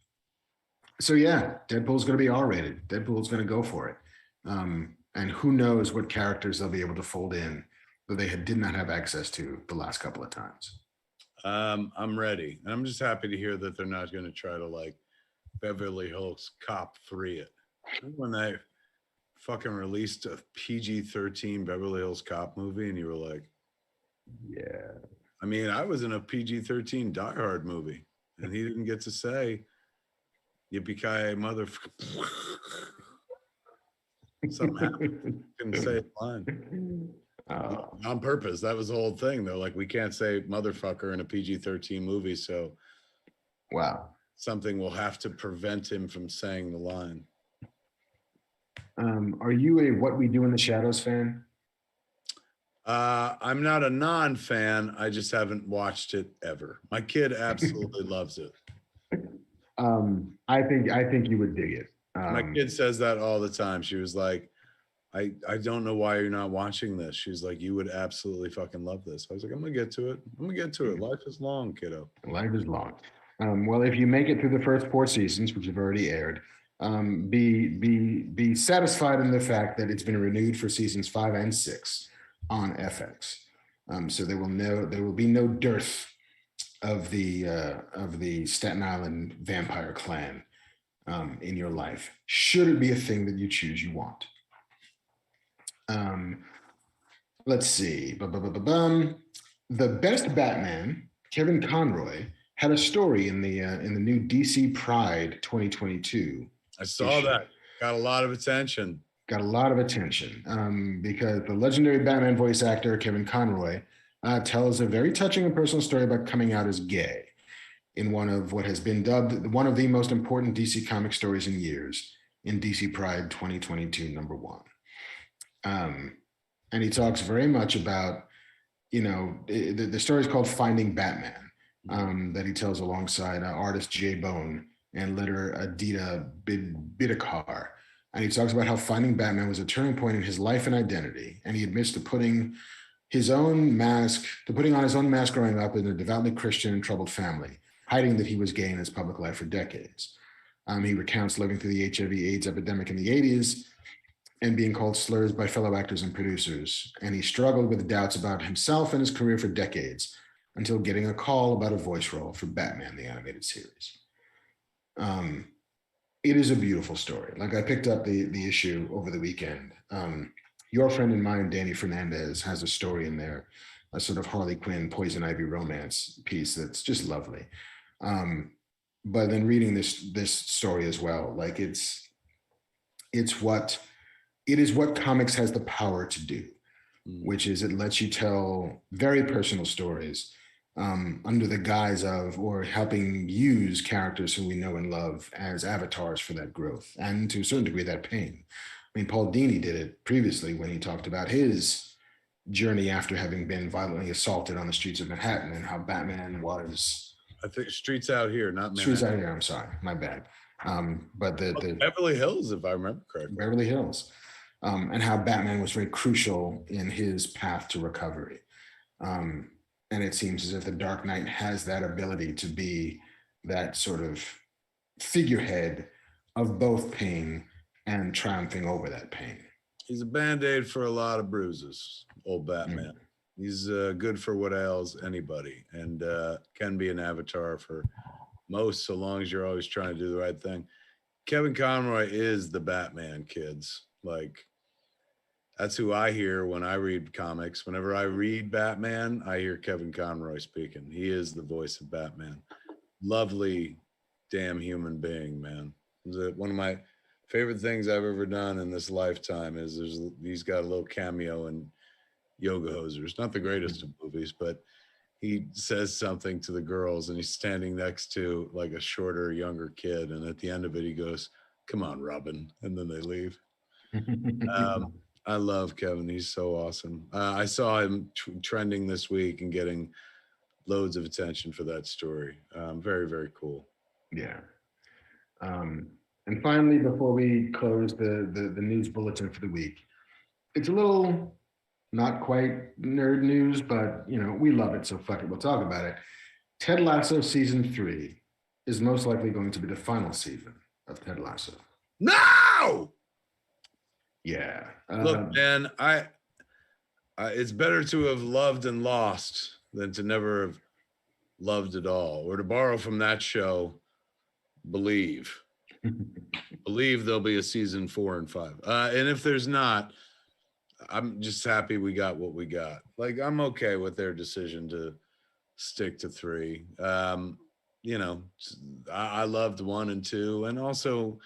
So yeah, Deadpool's going to be R-rated. Deadpool's going to go for it. And who knows what characters they'll be able to fold in that they did not have access to the last couple of times. I'm ready. And I'm just happy to hear that they're not going to try to like Beverly Hills Cop 3 it. When they fucking released a PG-13 Beverly Hills Cop movie and you were like, yeah. I mean, I was in a PG-13 Die Hard movie and he didn't get to say, yippee-ki-yay, motherfucker. Something happened. Couldn't say a line. On purpose. That was the whole thing, though. Like, we can't say motherfucker in a PG-13 movie, so wow. Something will have to prevent him from saying the line. Are you a What We Do in the Shadows fan? I'm not a non-fan. I just haven't watched it ever. My kid absolutely loves it. I think you would dig it. My kid says that all the time. She was like, I don't know why you're not watching this. She's like, you would absolutely fucking love this. I was like, I'm gonna get to it. I'm gonna get to it. Life is long, kiddo. Life is long. Well, if you make it through the first 4 seasons, which have already aired, be satisfied in the fact that it's been renewed for seasons 5 and 6 on FX. So there will be no dearth of the Staten Island vampire clan in your life. Should it be a thing that you choose you want? Let's see. The best Batman, Kevin Conroy, had a story in the new DC Pride 2022. I saw that. Got a lot of attention. Got a lot of attention because the legendary Batman voice actor Kevin Conroy tells a very touching and personal story about coming out as gay in one of what has been dubbed one of the most important DC comic stories in years, in DC Pride 2022 #1. And he talks very much about, the story is called Finding Batman, that he tells alongside artist Jay Bone and letterer Adita Bidikar. And he talks about how Finding Batman was a turning point in his life and identity. And he admits to putting on his own mask growing up in a devoutly Christian and troubled family, hiding that he was gay in his public life for decades. He recounts living through the HIV/AIDS epidemic in the 80s and being called slurs by fellow actors and producers. And he struggled with doubts about himself and his career for decades until getting a call about a voice role for Batman, the animated series. It is a beautiful story. Like, I picked up the issue over the weekend. Your friend and mine, Danny Fernandez, has a story in there, a sort of Harley Quinn, Poison Ivy romance piece that's just lovely. But then reading this story as well, like it is what comics has the power to do, which is it lets you tell very personal stories under the guise of, or helping use characters who we know and love as avatars for that growth and to a certain degree that pain. I mean, Paul Dini did it previously when he talked about his journey after having been violently assaulted on the streets of Manhattan and how Batman was. I think Streets Out Here, not Manhattan. Streets Out Here, I'm sorry, my bad. But the Beverly Hills, if I remember correctly. Beverly Hills. And how Batman was very crucial in his path to recovery. And it seems as if the Dark Knight has that ability to be that sort of figurehead of both pain and triumphing over that pain. He's a Band-Aid for a lot of bruises, old Batman. He's good for what ails anybody, and can be an avatar for most, so long as you're always trying to do the right thing. Kevin Conroy is the Batman, kids. Like, that's who I hear when I read comics. Whenever I read Batman, I hear Kevin Conroy speaking. He is the voice of Batman. Lovely, damn human being, man. One of my favorite things I've ever done in this lifetime is he's got a little cameo in Yoga Hosers. Not the greatest of movies, but he says something to the girls and he's standing next to like a shorter, younger kid. And at the end of it, he goes, "Come on, Robin." And then they leave. I love Kevin. He's so awesome. I saw him trending this week and getting loads of attention for that story. Very, very cool. Yeah. And finally, before we close the news bulletin for the week, it's a little not quite nerd news, but we love it, so fuck it, we'll talk about it. Ted Lasso season 3 is most likely going to be the final season of Ted Lasso. No! Yeah. Look, man, I it's better to have loved and lost than to never have loved at all. Or to borrow from that show, believe there'll be a season 4 and 5. And if there's not, I'm just happy we got what we got. Like, I'm okay with their decision to stick to 3. I loved 1 and 2, and also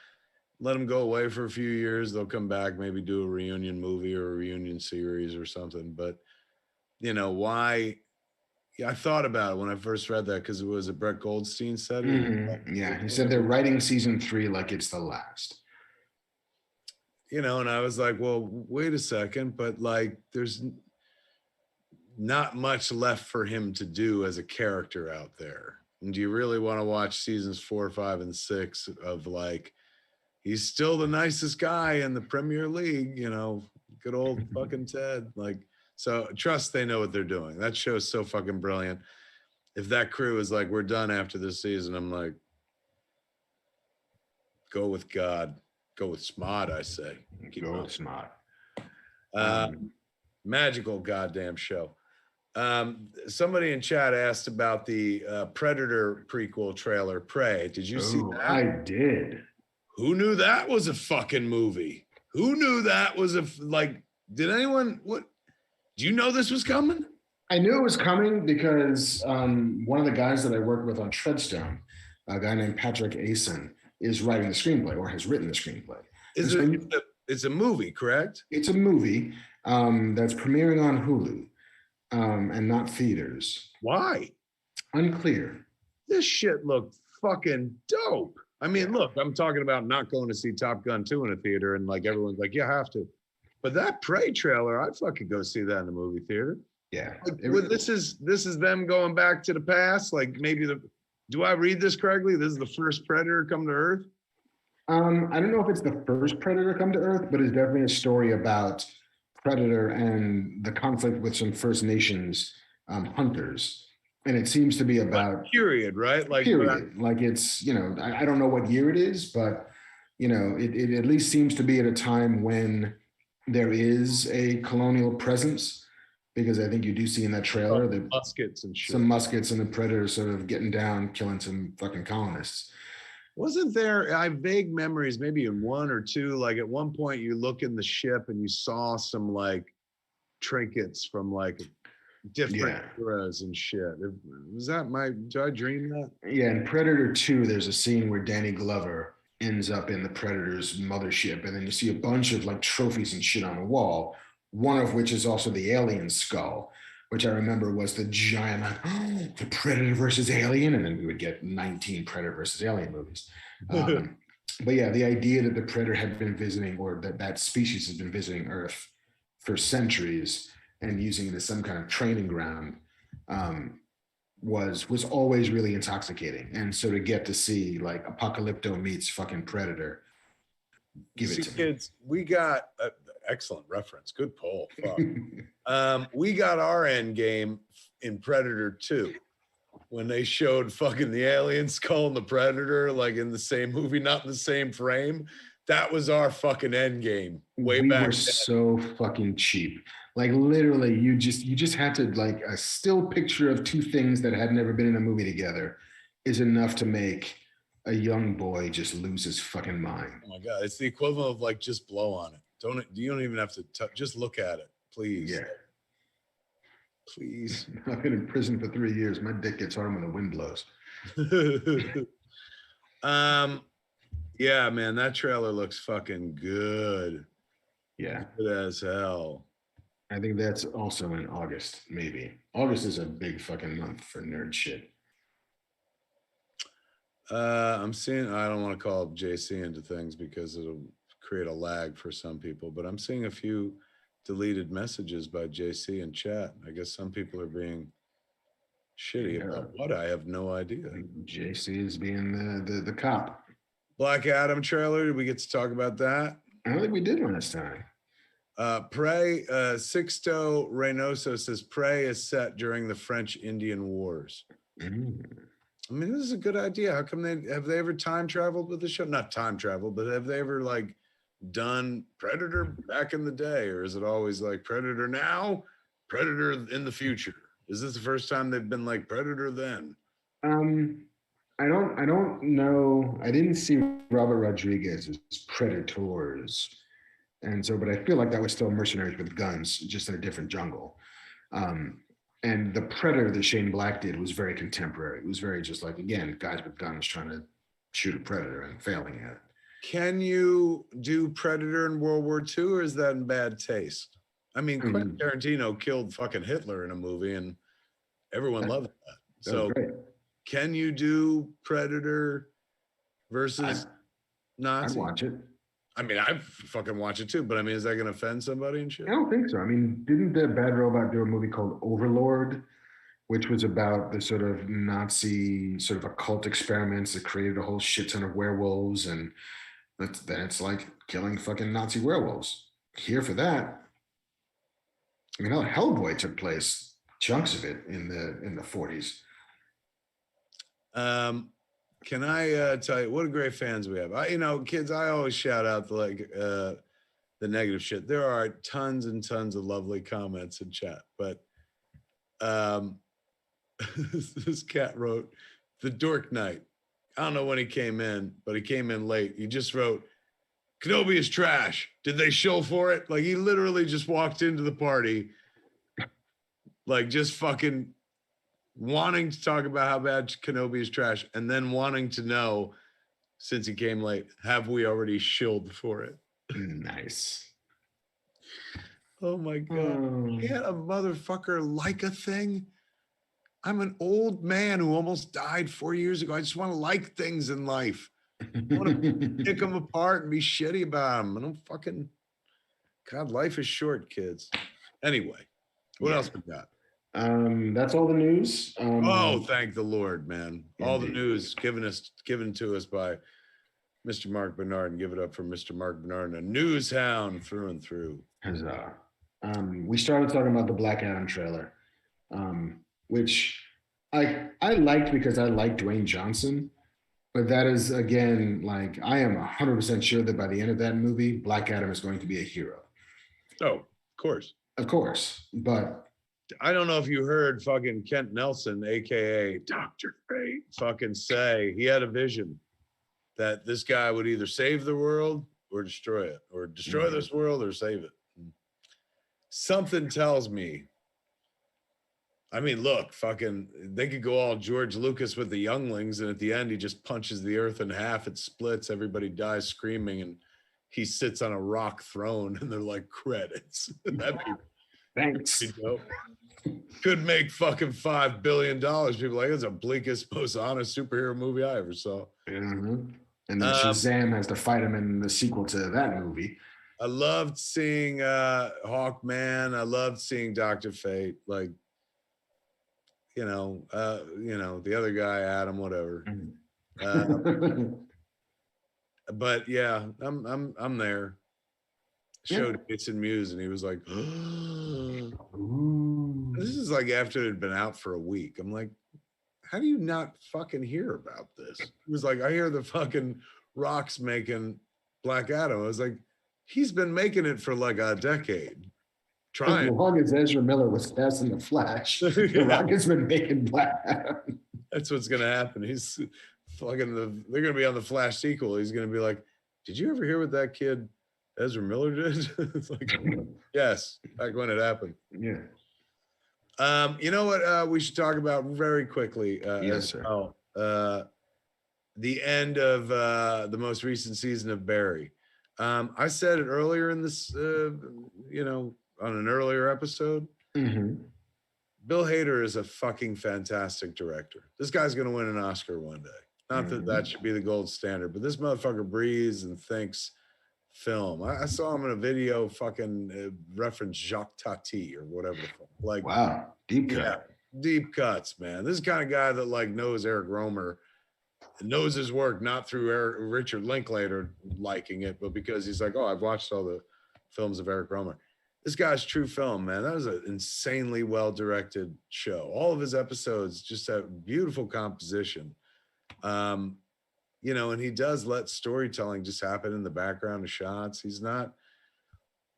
let them go away for a few years. They'll come back, maybe do a reunion movie or a reunion series or something. But, why? Yeah, I thought about it when I first read that because it was a Brett Goldstein said it. Mm-hmm. Yeah, he said they're writing season 3 like it's the last. And I was like, well, wait a second, but like there's not much left for him to do as a character out there. And do you really want to watch seasons 4, 5, and 6 of like he's still the nicest guy in the Premier League, you know, good old fucking Ted. Like, so trust they know what they're doing. That show's so fucking brilliant. If that crew is like, we're done after this season, I'm like, go with God. Go with Smart, I say. Go with Smart. Magical goddamn show. Somebody in chat asked about the Predator prequel trailer, Prey. Did you see that? I did. Who knew that was a fucking movie? Who knew that was did anyone, do you know this was coming? I knew it was coming because one of the guys that I worked with on Treadstone, a guy named Patrick Asen, is writing the screenplay or has written the screenplay. It's a movie, correct? It's a movie that's premiering on Hulu and not theaters. Why? Unclear. This shit looked fucking dope. I mean, look, I'm talking about not going to see Top Gun 2 in a theater and like everyone's like, you have to. But that Prey trailer, I'd fucking go see that in the movie theater. Yeah. Like, this is them going back to the past. Like maybe do I read this correctly? This is the first Predator come to Earth? I don't know if it's the first Predator come to Earth, but it's definitely a story about Predator and the conflict with some First Nations hunters. And it seems to be about period, right? Like period. Like it's, you know, I don't know what year it is, but you know, it at least seems to be at a time when there is a colonial presence, because I think you do see in that trailer that muskets and shit. Some muskets and the Predator sort of getting down, killing some fucking colonists. Wasn't there, I have vague memories, maybe in one or two, like at one point you look in the ship and you saw some like trinkets from like different eras and shit. Was that did I dream that? Yeah, in Predator 2, there's a scene where Danny Glover ends up in the Predator's mothership, and then you see a bunch of like trophies and shit on the wall, one of which is also the alien skull, which I remember was the giant, like, the Predator versus Alien, and then we would get 19 Predator versus Alien movies. But yeah, the idea that the Predator had been visiting, or that species has been visiting Earth for centuries and using it as some kind of training ground was always really intoxicating. And so to get to see like Apocalypto meets fucking Predator, give it to kids, we got excellent reference. Good poll. We got our end game in Predator 2 when they showed fucking the alien skull and the Predator like in the same movie, not in the same frame. That was our fucking end game way back. We were so fucking cheap. Like literally, you just had to like a still picture of two things that had never been in a movie together is enough to make a young boy just lose his fucking mind. Oh my God, it's the equivalent of like just blow on it. You don't even have to just look at it, please. Yeah. Please. I've been in prison for 3 years. My dick gets hard when the wind blows. Yeah, man, that trailer looks fucking good. Yeah. Good as hell. I think that's also in August, maybe. August is a big fucking month for nerd shit. I'm seeing, I don't want to call JC into things because it'll create a lag for some people, but I'm seeing a few deleted messages by JC in chat. I guess some people are being shitty about what? I have no idea. JC is being the cop. Black Adam trailer, did we get to talk about that? I don't think we did last time. Prey, Sixto Reynoso says Prey is set during the French Indian Wars. I mean, this is a good idea. How come have they ever time traveled with the show? Not time traveled, but have they ever like done Predator back in the day? Or is it always like Predator now, Predator in the future? Is this the first time they've been like Predator then? I don't know. I didn't see Robert Rodriguez as Predators. And so, but I feel like that was still mercenaries with guns, just in a different jungle. And the Predator that Shane Black did was very contemporary. It was very just like, again, guys with guns trying to shoot a predator and failing at it. Can you do Predator in World War II, or is that in bad taste? I mean, Quentin Tarantino killed fucking Hitler in a movie, and everyone loved that. So can you do Predator versus Nazi? I'd watch it. I mean, I'd fucking watch it too, but I mean, is that going to offend somebody and shit? I don't think so. I mean, didn't the Bad Robot do a movie called Overlord, which was about the sort of Nazi sort of occult experiments that created a whole shit ton of werewolves? And then it's like killing fucking Nazi werewolves. Here for that. I mean, Hellboy took place, chunks of it in the 40s. Can I tell you what a great fans we have? Kids, I always shout out the negative shit. There are tons and tons of lovely comments in chat, but this cat wrote, "The Dork Knight." I don't know when he came in, but he came in late. He just wrote, "Kenobi is trash. Did they shill for it?" Like, he literally just walked into the party, like, just fucking wanting to talk about how bad Kenobi is trash, and then wanting to know, since he came late, have we already shilled for it? Nice. Oh my God. He had a motherfucker like a thing. I'm an old man who almost died 4 years ago. I just want to like things in life. I want to pick them apart and be shitty about them. I don't fucking... God, life is short, kids. Anyway, what else we got? That's all the news. Thank the Lord, man. All the news given to us by Mr. Marc Bernardin. Give it up for Mr. Marc Bernardin, a news hound through and through. Huzzah. We started talking about the Black Adam trailer, which I liked because I like Dwayne Johnson, but that is, again, like, I am 100% sure that by the end of that movie, Black Adam is going to be a hero. Oh, of course. Of course, but I don't know if you heard fucking Kent Nelson, aka Dr. Fate, fucking say he had a vision that this guy would either save the world or destroy it, or destroy this world or save it. Something tells me, I mean, look, fucking, they could go all George Lucas with the younglings, and at the end, he just punches the earth in half, it splits, everybody dies screaming, and he sits on a rock throne, and they're like, credits. That'd be, thanks. Could make fucking $5 billion. People are like, it's the bleakest, most honest superhero movie I ever saw. And then Shazam has to fight him in the sequel to that movie. I loved seeing Hawkman. I loved seeing Dr. Fate. Like, the other guy, Adam, whatever. But yeah, I'm there. Showed Jason Mewes, and he was like, this is like after it had been out for a week. I'm like, how do you not fucking hear about this? He was like, I hear the fucking Rock's making Black Adam. I was like, he's been making it for like a decade. Trying. As long as Ezra Miller was casting the Flash, the Rock has been making Black Adam. That's what's gonna happen. He's fucking they're gonna be on the Flash sequel. He's gonna be like, did you ever hear what that kid Ezra Miller did? It's like, yes, back when it happened. Yeah. You know what we should talk about very quickly? Yes, sir. The end of the most recent season of Barry. I said it earlier in this, on an earlier episode. Bill Hader is a fucking fantastic director. This guy's going to win an Oscar one day. Not that that should be the gold standard, but this motherfucker breathes and thinks film. I saw him in a video fucking reference Jacques Tati or whatever the fuck. Like, wow, deep cut. Yeah, deep cuts, man. This is the kind of guy that like knows Eric Romer, knows his work, not through Richard Linklater liking it, but because he's like, oh, I've watched all the films of Eric Romer. This guy's true film, man. That was an insanely well-directed show. All of his episodes just have beautiful composition. And he does let storytelling just happen in the background of shots. He's not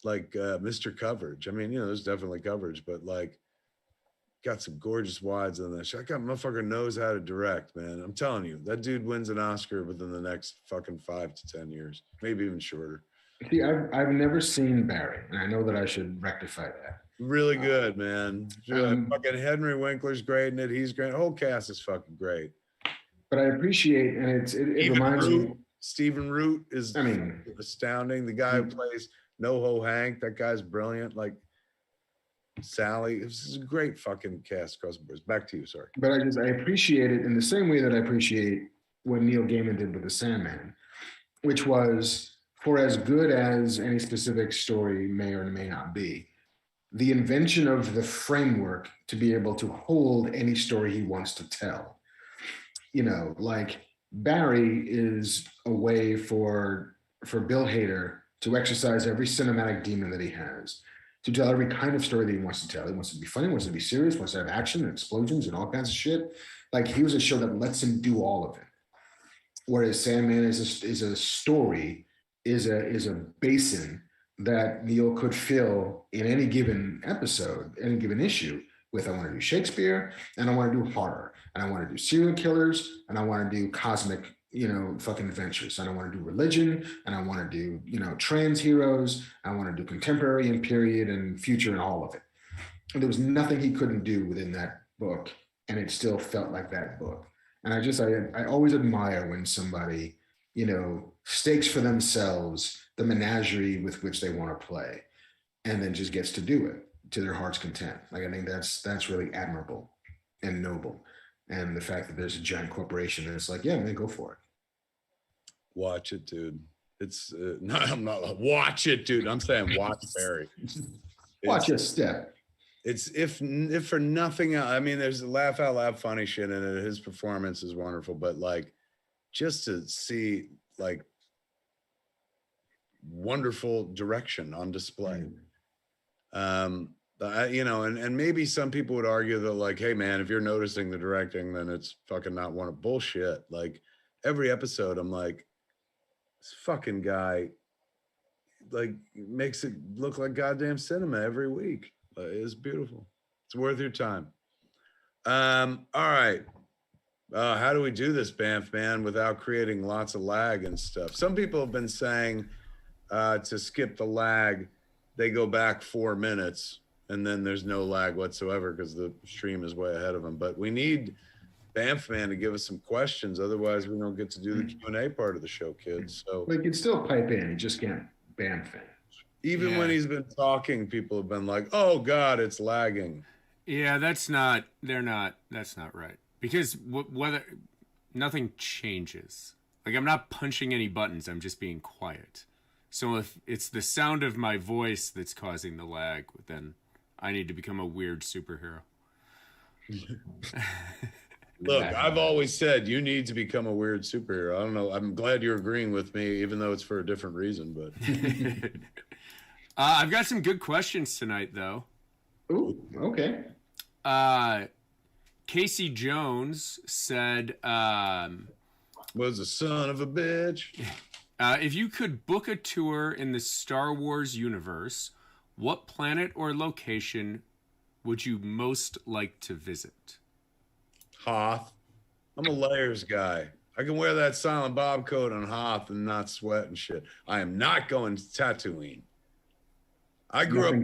like Mr. Coverage. I mean, there's definitely coverage, but like got some gorgeous wides on that shot. That motherfucker knows how to direct, man. I'm telling you, that dude wins an Oscar within the next fucking 5 to 10 years, maybe even shorter. See, I've never seen Barry, and I know that I should rectify that. Really good, man. Fucking Henry Winkler's great in it. He's great. The whole cast is fucking great. But I appreciate, and it reminds me. Stephen Root is, astounding. The guy who plays NoHo Hank, that guy's brilliant. Like Sally, this is a great fucking cast across the board. Back to you, sorry. But I appreciate it in the same way that I appreciate what Neil Gaiman did with The Sandman, which was, for as good as any specific story may or may not be, the invention of the framework to be able to hold any story he wants to tell. Like Barry is a way for for Bill Hader to exercise every cinematic demon that he has, to tell every kind of story that he wants to tell. He wants to be funny, wants to be serious, wants to have action and explosions and all kinds of shit. Like, he was a show that lets him do all of it. Whereas Sandman is a story, is a basin that Neil could fill in any given episode, any given issue with. I want to do Shakespeare, and I want to do horror, and I want to do serial killers, and I want to do cosmic, fucking adventures, and I want to do religion, and I want to do, trans heroes. I want to do contemporary and period and future and all of it. And there was nothing he couldn't do within that book, and it still felt like that book. And I always admire when somebody, stakes for themselves the menagerie with which they want to play, and then just gets to do it to their heart's content. Like, I think that's really admirable and noble. And the fact that there's a giant corporation that's like, yeah, man, go for it. Watch it, dude. It's I'm not watch it, dude. I'm saying watch Barry. Watch your step. It's if for nothing else. I mean, there's laugh out loud funny shit in it. His performance is wonderful, but like, just to see like wonderful direction on display. And maybe some people would argue that, like, hey man, if you're noticing the directing, then it's fucking not one of bullshit. Like, every episode, I'm like, this fucking guy, like, makes it look like goddamn cinema every week. It's beautiful. It's worth your time. All right. How do we do this, Banff man, without creating lots of lag and stuff? Some people have been saying to skip the lag, they go back 4 minutes and then there's no lag whatsoever because the stream is way ahead of them. But we need Banff man to give us some questions. Otherwise, we don't get to do the Q&A part of the show, kids. So we can still pipe in. You just can't Banff in. Even when he's been talking, people have been like, oh God, it's lagging. Yeah, that's not right. Because whether nothing changes. Like, I'm not punching any buttons. I'm just being quiet. So if it's the sound of my voice that's causing the lag, then I need to become a weird superhero. Look, I've always said you need to become a weird superhero. I don't know. I'm glad you're agreeing with me, even though it's for a different reason. But I've got some good questions tonight, though. Ooh, okay. Casey Jones said, was a son of a bitch. If you could book a tour in the Star Wars universe, what planet or location would you most like to visit? Hoth. I'm a layers guy. I can wear that Silent Bob coat on Hoth and not sweat and shit. I am not going to Tatooine. I grew up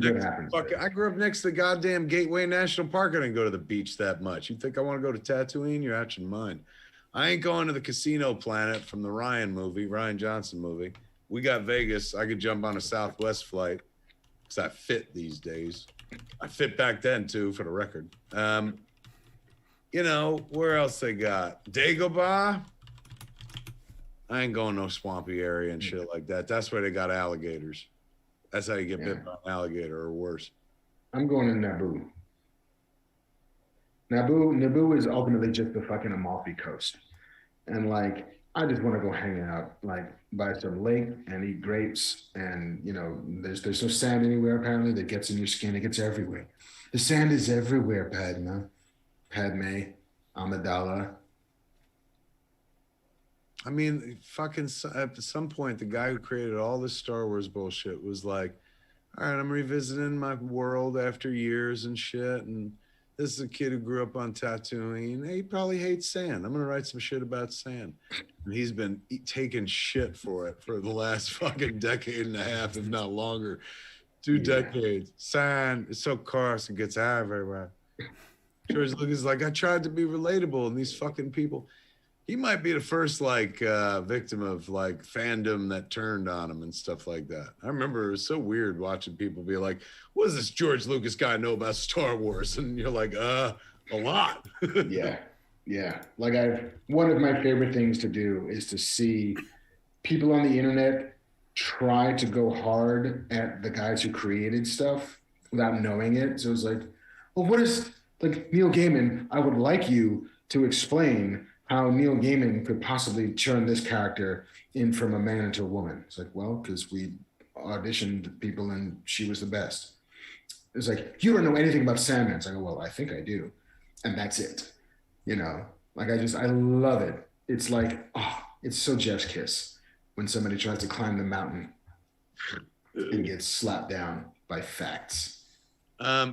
next to the goddamn Gateway National Park. I didn't go to the beach that much. You think I want to go to Tatooine? You're out your mind. I ain't going to the Casino Planet from the Ryan Johnson movie. We got Vegas. I could jump on a Southwest flight because I fit these days. I fit back then too, for the record. Where else they got? Dagobah? I ain't going no swampy area and shit like that. That's where they got alligators. That's how you get bit by an alligator or worse. I'm going to Naboo. Naboo is ultimately just the fucking Amalfi Coast. And like, I just want to go hang out like by some lake and eat grapes. And there's no sand anywhere apparently that gets in your skin. It gets everywhere. The sand is everywhere, Padme, Amidala. I mean, fucking at some point, the guy who created all this Star Wars bullshit was like, all right, I'm revisiting my world after years and shit. And this is a kid who grew up on Tatooine. He probably hates sand. I'm going to write some shit about sand. And he's been taking shit for it for the last fucking decade and a half, if not longer. 2 decades. Sand is so coarse, it gets everywhere. George Lucas is like, I tried to be relatable, and these fucking people. He might be the first victim of fandom that turned on him and stuff like that. I remember it was so weird watching people be like, what does this George Lucas guy know about Star Wars? And you're like, a lot. Yeah. Like one of my favorite things to do is to see people on the internet try to go hard at the guys who created stuff without knowing it. So it's like, well, what is, like, Neil Gaiman, I would like you to explain how Neil Gaiman could possibly turn this character in from a man into a woman. It's like, well, because we auditioned people and she was the best. It's like, you don't know anything about Sandman. It's like, well, I think I do. And that's it. You know, like I love it. It's like, oh, it's so Jeff's kiss when somebody tries to climb the mountain and gets slapped down by facts.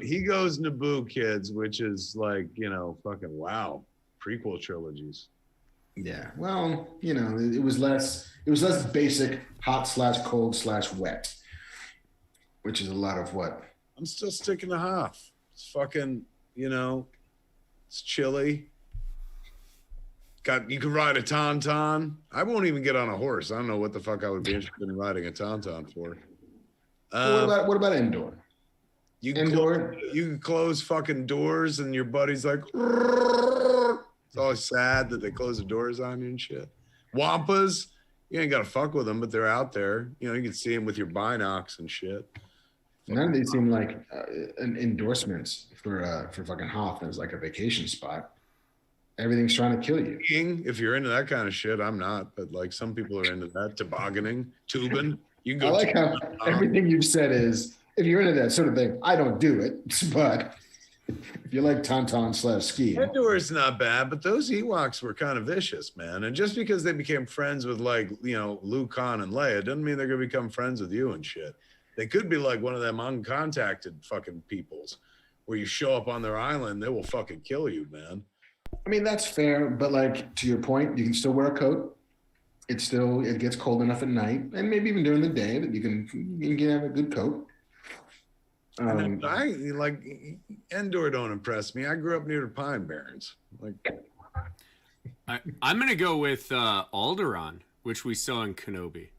He goes Naboo, kids, which is like, you know, fucking wow. Prequel trilogies. Yeah, well, you know, it was less basic, hot/cold/wet, which is a lot of what. I'm still sticking to Hoth. It's fucking, you know, it's chilly. You can ride a tauntaun. I won't even get on a horse. I don't know what the fuck I would be interested in riding a tauntaun for. What about Endor? You can close fucking doors, and your buddy's like, it's always sad that they close the doors on you and shit. Wampas, you ain't gotta fuck with them, but they're out there. You know, you can see them with your binocs and shit. None of these seem like endorsements for fucking Hoth as like a vacation spot. Everything's trying to kill you. If you're into that kind of shit, I'm not, but like some people are into that. Tobogganing, tubing. You can go. I like how everything you've said is, if you're into that sort of thing, I don't do it, but if you like tauntaun/skiing. Endor is not bad, but those Ewoks were kind of vicious, man. And just because they became friends with, like, you know, Luke, Han, and Leia, doesn't mean they're gonna become friends with you and shit. They could be like one of them uncontacted fucking peoples where you show up on their island, they will fucking kill you, man. I mean, that's fair, but like, to your point, you can still wear a coat. It gets cold enough at night, and maybe even during the day that you can have a good coat. I like Endor don't impress me. I grew up near the Pine Barrens. Like, I'm gonna go with Alderaan, which we saw in Kenobi.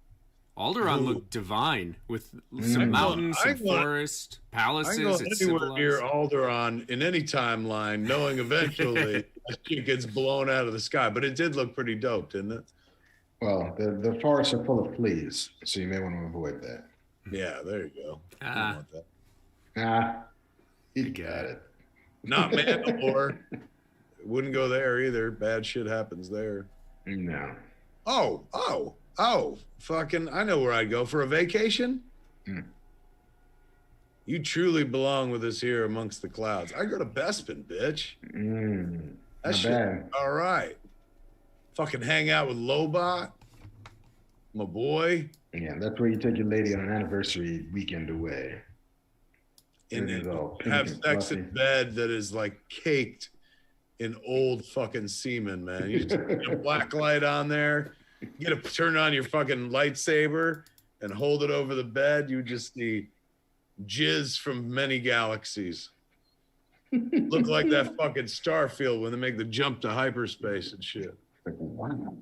Alderaan looked divine with some mountains, some forest, palaces. I go anywhere near Alderaan in any timeline, knowing eventually it gets blown out of the sky. But it did look pretty dope, didn't it? Well, the forests are full of fleas, so you may want to avoid that. Yeah, there you go. You got it. Not Mandalore. Wouldn't go there either. Bad shit happens there. No. Oh, fucking, I know where I'd go for a vacation. You truly belong with us here amongst the clouds. I go to Bespin, bitch. That shit, bad. All right. Fucking hang out with Lobot, my boy. Yeah, that's where you take your lady on an anniversary weekend away. And have sex in bed that is like caked in old fucking semen, man. You just get a black light on there. You get to turn on your fucking lightsaber and hold it over the bed. You just see jizz from many galaxies. Look like that fucking Starfield when they make the jump to hyperspace and shit. Wow.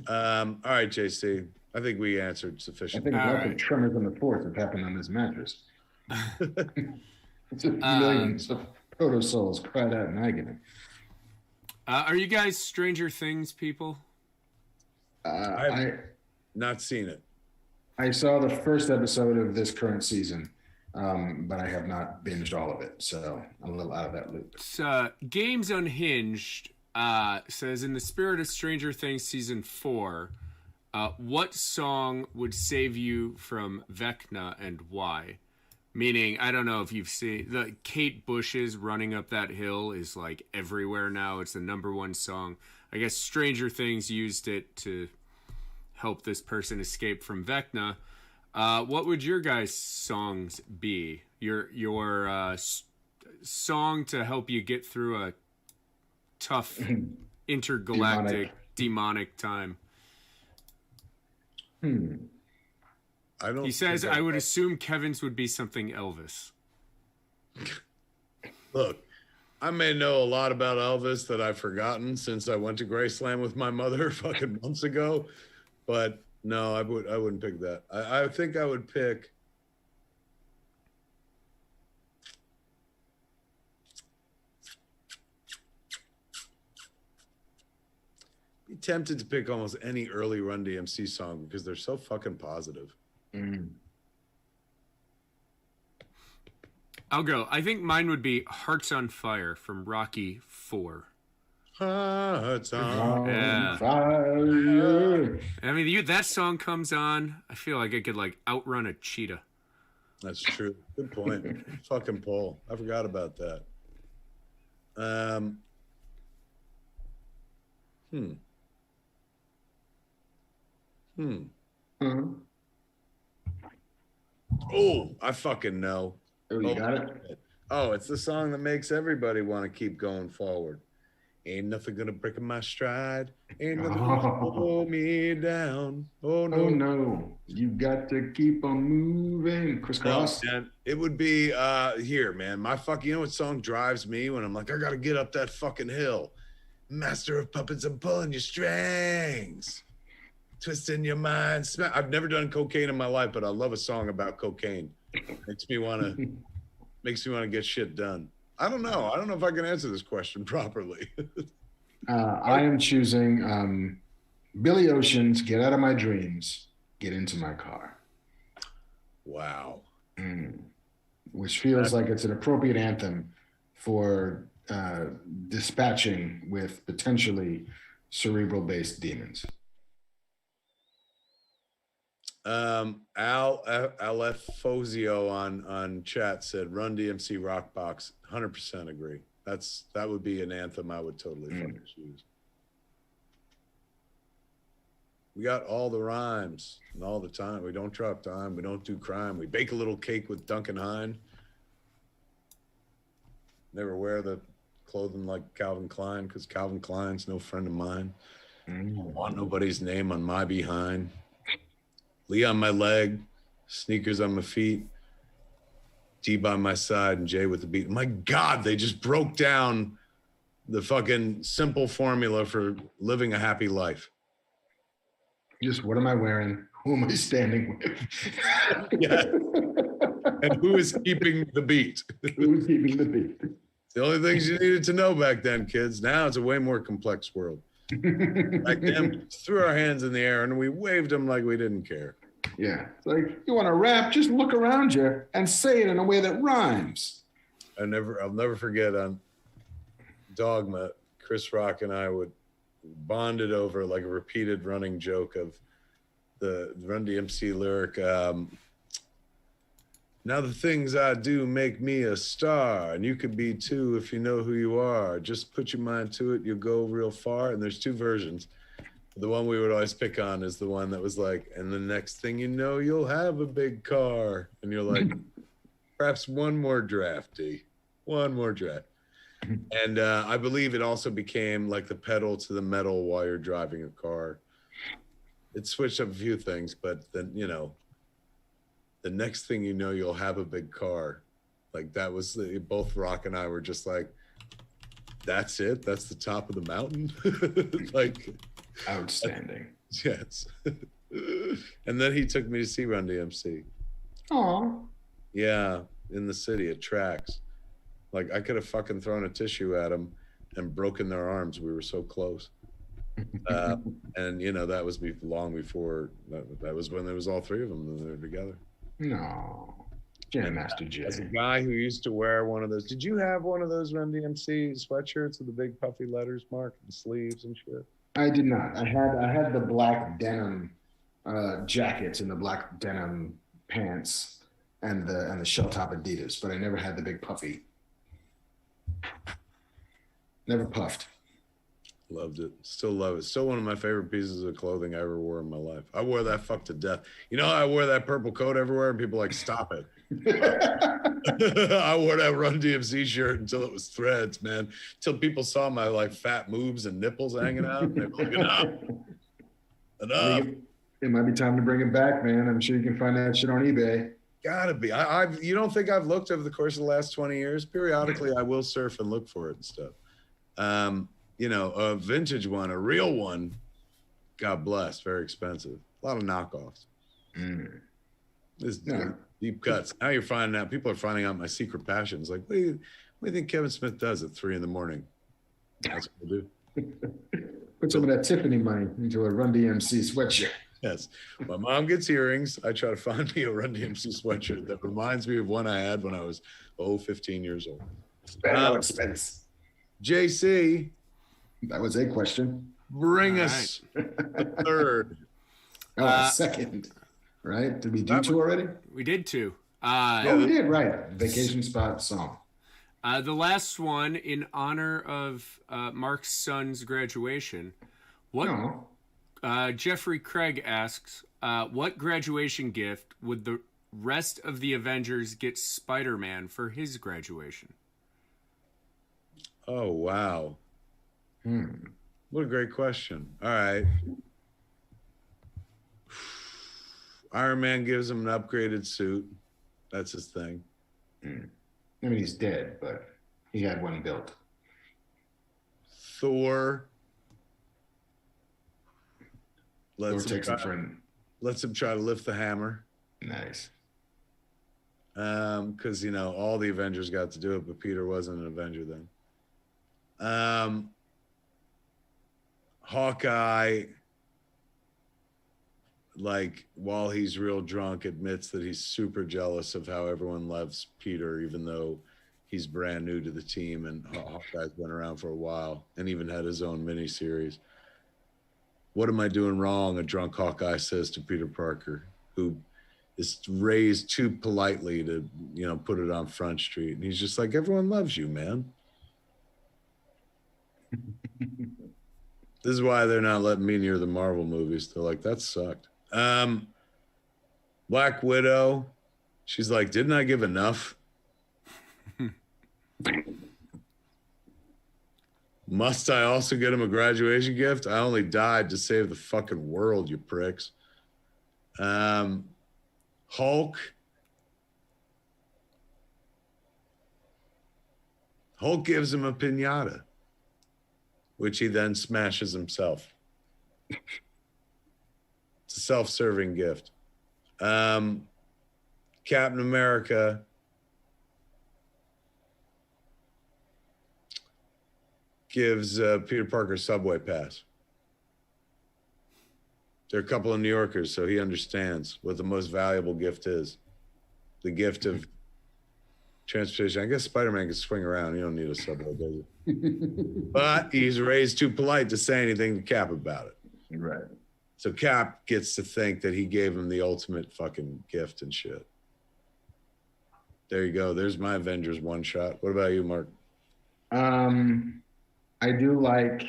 All right, JC. I think we answered sufficiently. I think lots of tremors on the force have happened on this mattress. Millions of proto-souls cried out in agony. Are you guys Stranger Things people? I've not seen it. I saw the first episode of this current season, but I have not binged all of it, so I'm a little out of that loop. Games Unhinged says, in the spirit of Stranger Things season 4, what song would save you from Vecna and why? Meaning, I don't know if you've seen the Kate Bush's Running Up That Hill is like everywhere now. It's the #1 song. I guess Stranger Things used it to help this person escape from Vecna. What would your guys' songs be? Your song to help you get through a tough intergalactic demonic time. He says, I would assume Kevin's would be something Elvis. Look, I may know a lot about Elvis that I've forgotten since I went to Graceland with my mother fucking months ago, but no, I wouldn't pick that. I think I would pick. Be tempted to pick almost any early Run DMC song because they're so fucking positive. I'll go. I think mine would be Hearts on Fire from Rocky 4. hearts on Yeah. Fire. I mean, that song comes on, I feel like it could like outrun a cheetah. That's true. Good point. Fucking Paul. I forgot about that. Uh-huh. Oh, I fucking know. Oh, you got it? Oh, it's the song that makes everybody want to keep going forward. Ain't nothing gonna break my stride. Ain't nothing gonna pull me down. Oh no. Oh no, you got to keep on moving. Crisscross. No, man, it would be here, man. My fuck, you know what song drives me when I'm like, I gotta get up that fucking hill. Master of puppets, I'm pulling your strings. Twisting your mind. I've never done cocaine in my life, but I love a song about cocaine. Makes me wanna get shit done. I don't know if I can answer this question properly. I am choosing Billy Ocean's "Get Out of My Dreams, Get Into My Car." Wow. Which feels like it's an appropriate anthem for dispatching with potentially cerebral-based demons. Fozio on chat said Run DMC Rockbox. 100% agree. That would be an anthem I would totally fucking choose. We got all the rhymes and all the time. We don't drop time. We don't do crime. We bake a little cake with Duncan Hine. Never wear the clothing like Calvin Klein because Calvin Klein's no friend of mine. Don't want nobody's name on my behind. Lee on my leg, sneakers on my feet, T by my side, and Jay with the beat. My God, they just broke down the fucking simple formula for living a happy life. Just what am I wearing? Who am I standing with? Yeah. And who is keeping the beat? Who's keeping the beat? The only things you needed to know back then, kids. Now it's a way more complex world. Back then, we threw our hands in the air and we waved them like we didn't care. Yeah. It's like, you want to rap? Just look around you and say it in a way that rhymes. I'll never forget on Dogma, Chris Rock and I would bonded over like a repeated running joke of the Run DMC lyric. Now the things I do make me a star, and you could be too if you know who you are. Just put your mind to it, you'll go real far. And there's two versions. The one we would always pick on is the one that was like, and the next thing you know, you'll have a big car. And you're like, perhaps one more draft, D. One more draft. And I believe it also became like the pedal to the metal while you're driving a car. It switched up a few things, but then, you know, the next thing you know, you'll have a big car. Like that was both Rock and I were just like, that's it. That's the top of the mountain. Like outstanding. Yes. And then he took me to see Run DMC. Aw. Yeah, in the city at Tracks. Like I could have fucking thrown a tissue at them and broken their arms. We were so close. And you know, that was long before that was when there was all three of them and they were together. No. Jam Master Jay. As a guy who used to wear one of those, did you have one of those Run DMC sweatshirts with the big puffy letters, Mark, and sleeves and shit? I did not. I had the black denim jackets and the black denim pants and the shell top Adidas, but I never had the big puffy. Never puffed. Loved it. Still love it. Still one of my favorite pieces of clothing I ever wore in my life. I wore that fuck to death. You know, I wore that purple coat everywhere and people like, stop it. I wore that Run DMC shirt until it was threads, man. Until people saw my like fat moves and nipples hanging out. And they were like, enough. It might be time to bring it back, man. I'm sure you can find that shit on eBay. Gotta be. You don't think I've looked over the course of the last 20 years? Periodically, I will surf and look for it and stuff. You know, a vintage one, a real one, God bless, very expensive. A lot of knockoffs. This deep cuts. Now you're finding out, people are finding out my secret passions. Like, what do you think Kevin Smith does at 3 a.m? That's what I do. Put some of that Tiffany money into a Run DMC sweatshirt. Yes. My mom gets earrings. I try to find me a Run DMC sweatshirt that reminds me of one I had when I was 15 years old. Spend no expense. JC, That was a question. Bring us the third. Oh, second. Right? Did we do two already? We did two. We did, right. Vacation spot song. The last one in honor of Mark's son's graduation. Jeffrey Craig asks, what graduation gift would the rest of the Avengers get Spider-Man for his graduation? Oh, wow. What a great question. All right. Iron Man gives him an upgraded suit. That's his thing. I mean, he's dead, but he had one built. Thor Lets him try to lift the hammer. Nice. Because, you know, all the Avengers got to do it, but Peter wasn't an Avenger then. Hawkeye, like, while he's real drunk, admits that he's super jealous of how everyone loves Peter, even though he's brand new to the team, and Hawkeye's been around for a while and even had his own miniseries. What am I doing wrong? A drunk Hawkeye says to Peter Parker, who is raised too politely to, you know, put it on Front Street. And he's just like, everyone loves you, man. This is why they're not letting me near the Marvel movies. They're like, that sucked. Black Widow, she's like, didn't I give enough? Must I also get him a graduation gift? I only died to save the fucking world, you pricks. Hulk. Hulk gives him a piñata, which he then smashes himself. It's a self-serving gift. Captain America gives Peter Parker a subway pass. They're a couple of New Yorkers, so he understands what the most valuable gift is. The gift of transportation. I guess Spider-Man can swing around. You don't need a subway, does he? But he's raised too polite to say anything to Cap about it. Right. So Cap gets to think that he gave him the ultimate fucking gift and shit. There you go. There's my Avengers one shot. What about you, Mark? I do like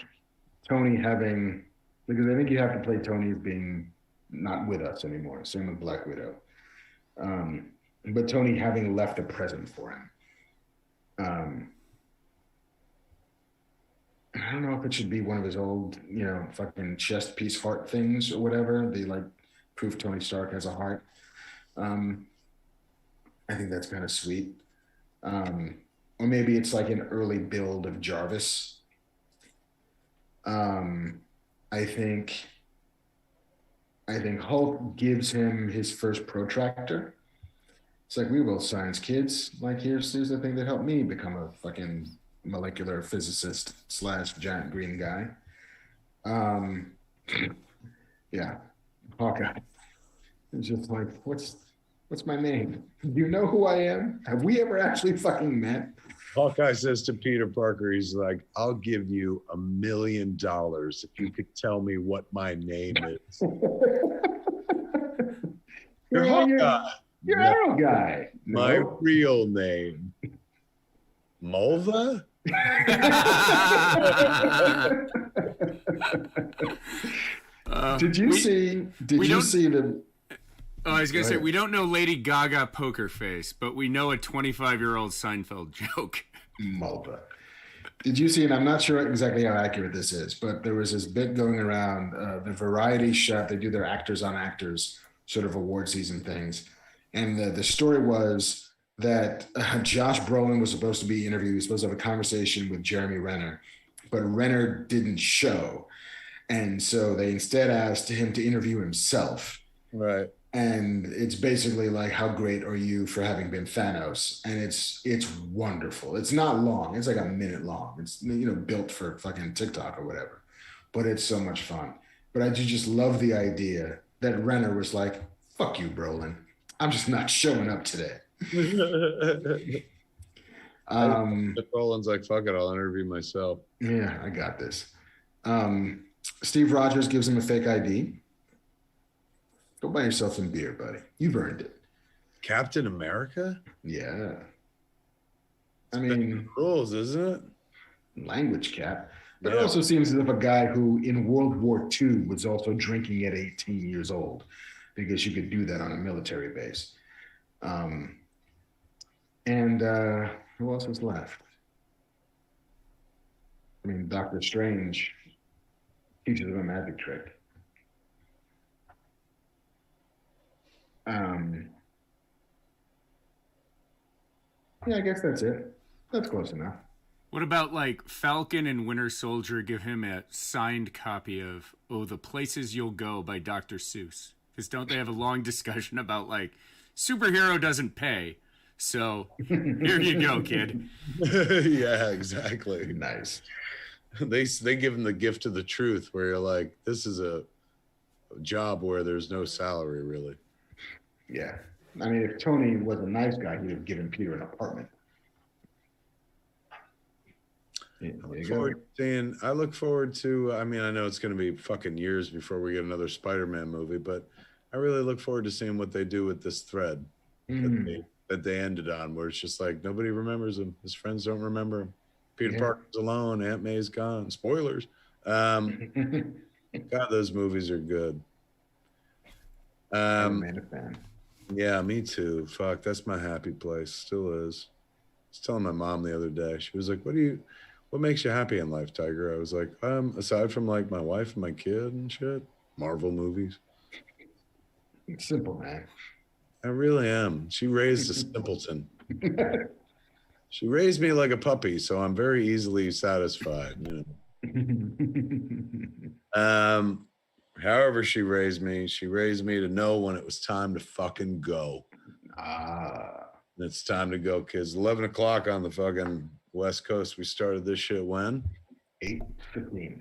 Tony having, because I think you have to play Tony as being not with us anymore. Same with Black Widow. But Tony having left a present for him. I don't know if it should be one of his old, you know, fucking chest piece heart things or whatever. They like proof Tony Stark has a heart. I think that's kind of sweet. Or maybe it's like an early build of Jarvis. I think Hulk gives him his first protractor. It's like, we will science kids. Like, here's the thing that helped me become a fucking molecular physicist / giant green guy. Yeah, Hawkeye. It's just like, what's my name? Do you know who I am? Have we ever actually fucking met? Hawkeye says to Peter Parker, he's like, I'll give you $1 million if you could tell me what my name is. You're Hawkeye. You're Arrow Guy. No. My real name. Mulva? Did you see the... Oh, I was going to say, we don't know Lady Gaga Poker Face, but we know a 25-year-old Seinfeld joke. Mulva. Did you see, and I'm not sure exactly how accurate this is, but there was this bit going around, the Variety shot, they do their actors on actors sort of award season things. And the story was that Josh Brolin was supposed to be interviewed. He was supposed to have a conversation with Jeremy Renner, but Renner didn't show. And so they instead asked him to interview himself. Right. And it's basically like, how great are you for having been Thanos? And it's wonderful. It's not long. It's like a minute long. It's, you know, built for fucking TikTok or whatever, but it's so much fun. But I just love the idea that Renner was like, fuck you, Brolin. I'm just not showing up today. Brolin's like, fuck it, I'll interview myself. Yeah, I got this. Steve Rogers gives him a fake ID. Go buy yourself some beer, buddy. You've earned it. Captain America? Yeah. I mean, rules, isn't it? Language cap. But it also seems as if a guy who in World War II was also drinking at 18 years old, because you could do that on a military base. And who else was left? I mean, Doctor Strange teaches him a magic trick. Yeah, I guess that's it. That's close enough. What about like Falcon and Winter Soldier give him a signed copy of The Places You'll Go by Dr. Seuss? Because don't they have a long discussion about like superhero doesn't pay? So here you go, kid. Yeah, exactly. Nice. They give him the gift of the truth, where you're like, this is a job where there's no salary, really. Yeah. I mean, if Tony was a nice guy, he'd have given Peter an apartment. I look forward to, I mean, I know it's going to be fucking years before we get another Spider-Man movie, but I really look forward to seeing what they do with this thread that they ended on, where it's just like, nobody remembers him. His friends don't remember him. Peter Parker's alone. Aunt May's gone. Spoilers. God, those movies are good. I'm a fan. Yeah, me too. Fuck, that's my happy place. Still is. I was telling my mom the other day. She was like, what makes you happy in life, Tiger? I was like, aside from like my wife and my kid and shit, Marvel movies. It's simple, man. I really am. She raised a simpleton. She raised me like a puppy, so I'm very easily satisfied. You know? However she raised me to know when it was time to fucking go. It's time to go, kids. 11 o'clock on the fucking West Coast. We started this shit when? 8:15.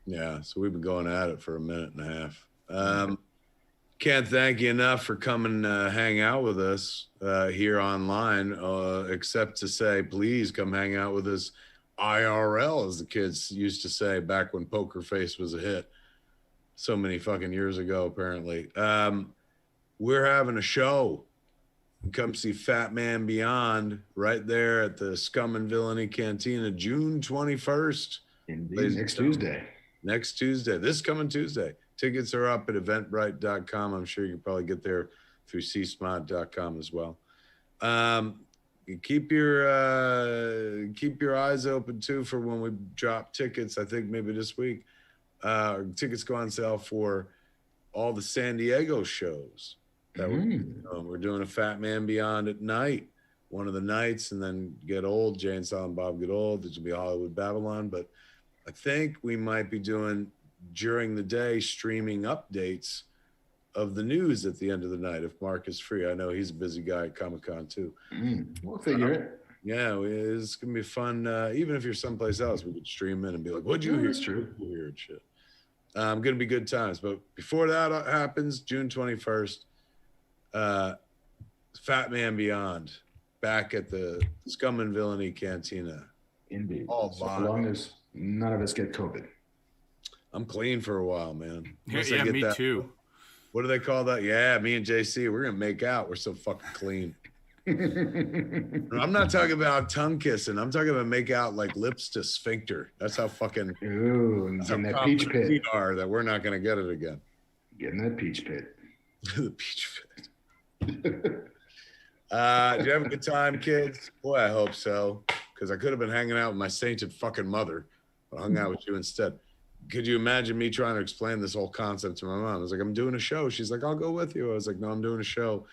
Yeah, so we've been going at it for a minute and a half. Can't thank you enough for coming hang out with us here online, except to say, please come hang out with us IRL, as the kids used to say back when Poker Face was a hit. So many fucking years ago, apparently. We're having a show. Come see Fat Man Beyond right there at the Scum and Villainy Cantina, June 21st. Indeed, next Tuesday. Next Tuesday. This coming Tuesday. Tickets are up at eventbrite.com. I'm sure you can probably get there through csmod.com as well. Keep your eyes open too for when we drop tickets. I think maybe this week. Tickets go on sale for all the San Diego shows that we're doing a Fat Man Beyond at night, one of the nights, and then Get Old, Jay and Silent Bob Get Old. This will be Hollywood Babylon, but I think we might be doing during the day streaming updates of the news at the end of the night if Mark is free. I know he's a busy guy at Comic-Con too. We'll figure it. Yeah, it's gonna be fun. Even if you're someplace else, we could stream in and be like, "What'd you hear?" That's true. Weird shit. Gonna be good times. But before that happens, June 21st, Fat Man Beyond, back at the Scum and Villainy Cantina. Indeed. All so long as none of us get COVID. I'm clean for a while, man. Yeah, me too. What do they call that? Yeah, me and JC, we're gonna make out. We're so fucking clean. I'm not talking about tongue kissing. I'm talking about make out like lips to sphincter. That's how fucking in that peach pit. We are that we're not gonna get it again. Get in that peach pit. The peach pit. Did you have a good time, kids? Boy, I hope so. Because I could have been hanging out with my sainted fucking mother, but I hung out with you instead. Could you imagine me trying to explain this whole concept to my mom? I was like, I'm doing a show. She's like, I'll go with you. I was like, no, I'm doing a show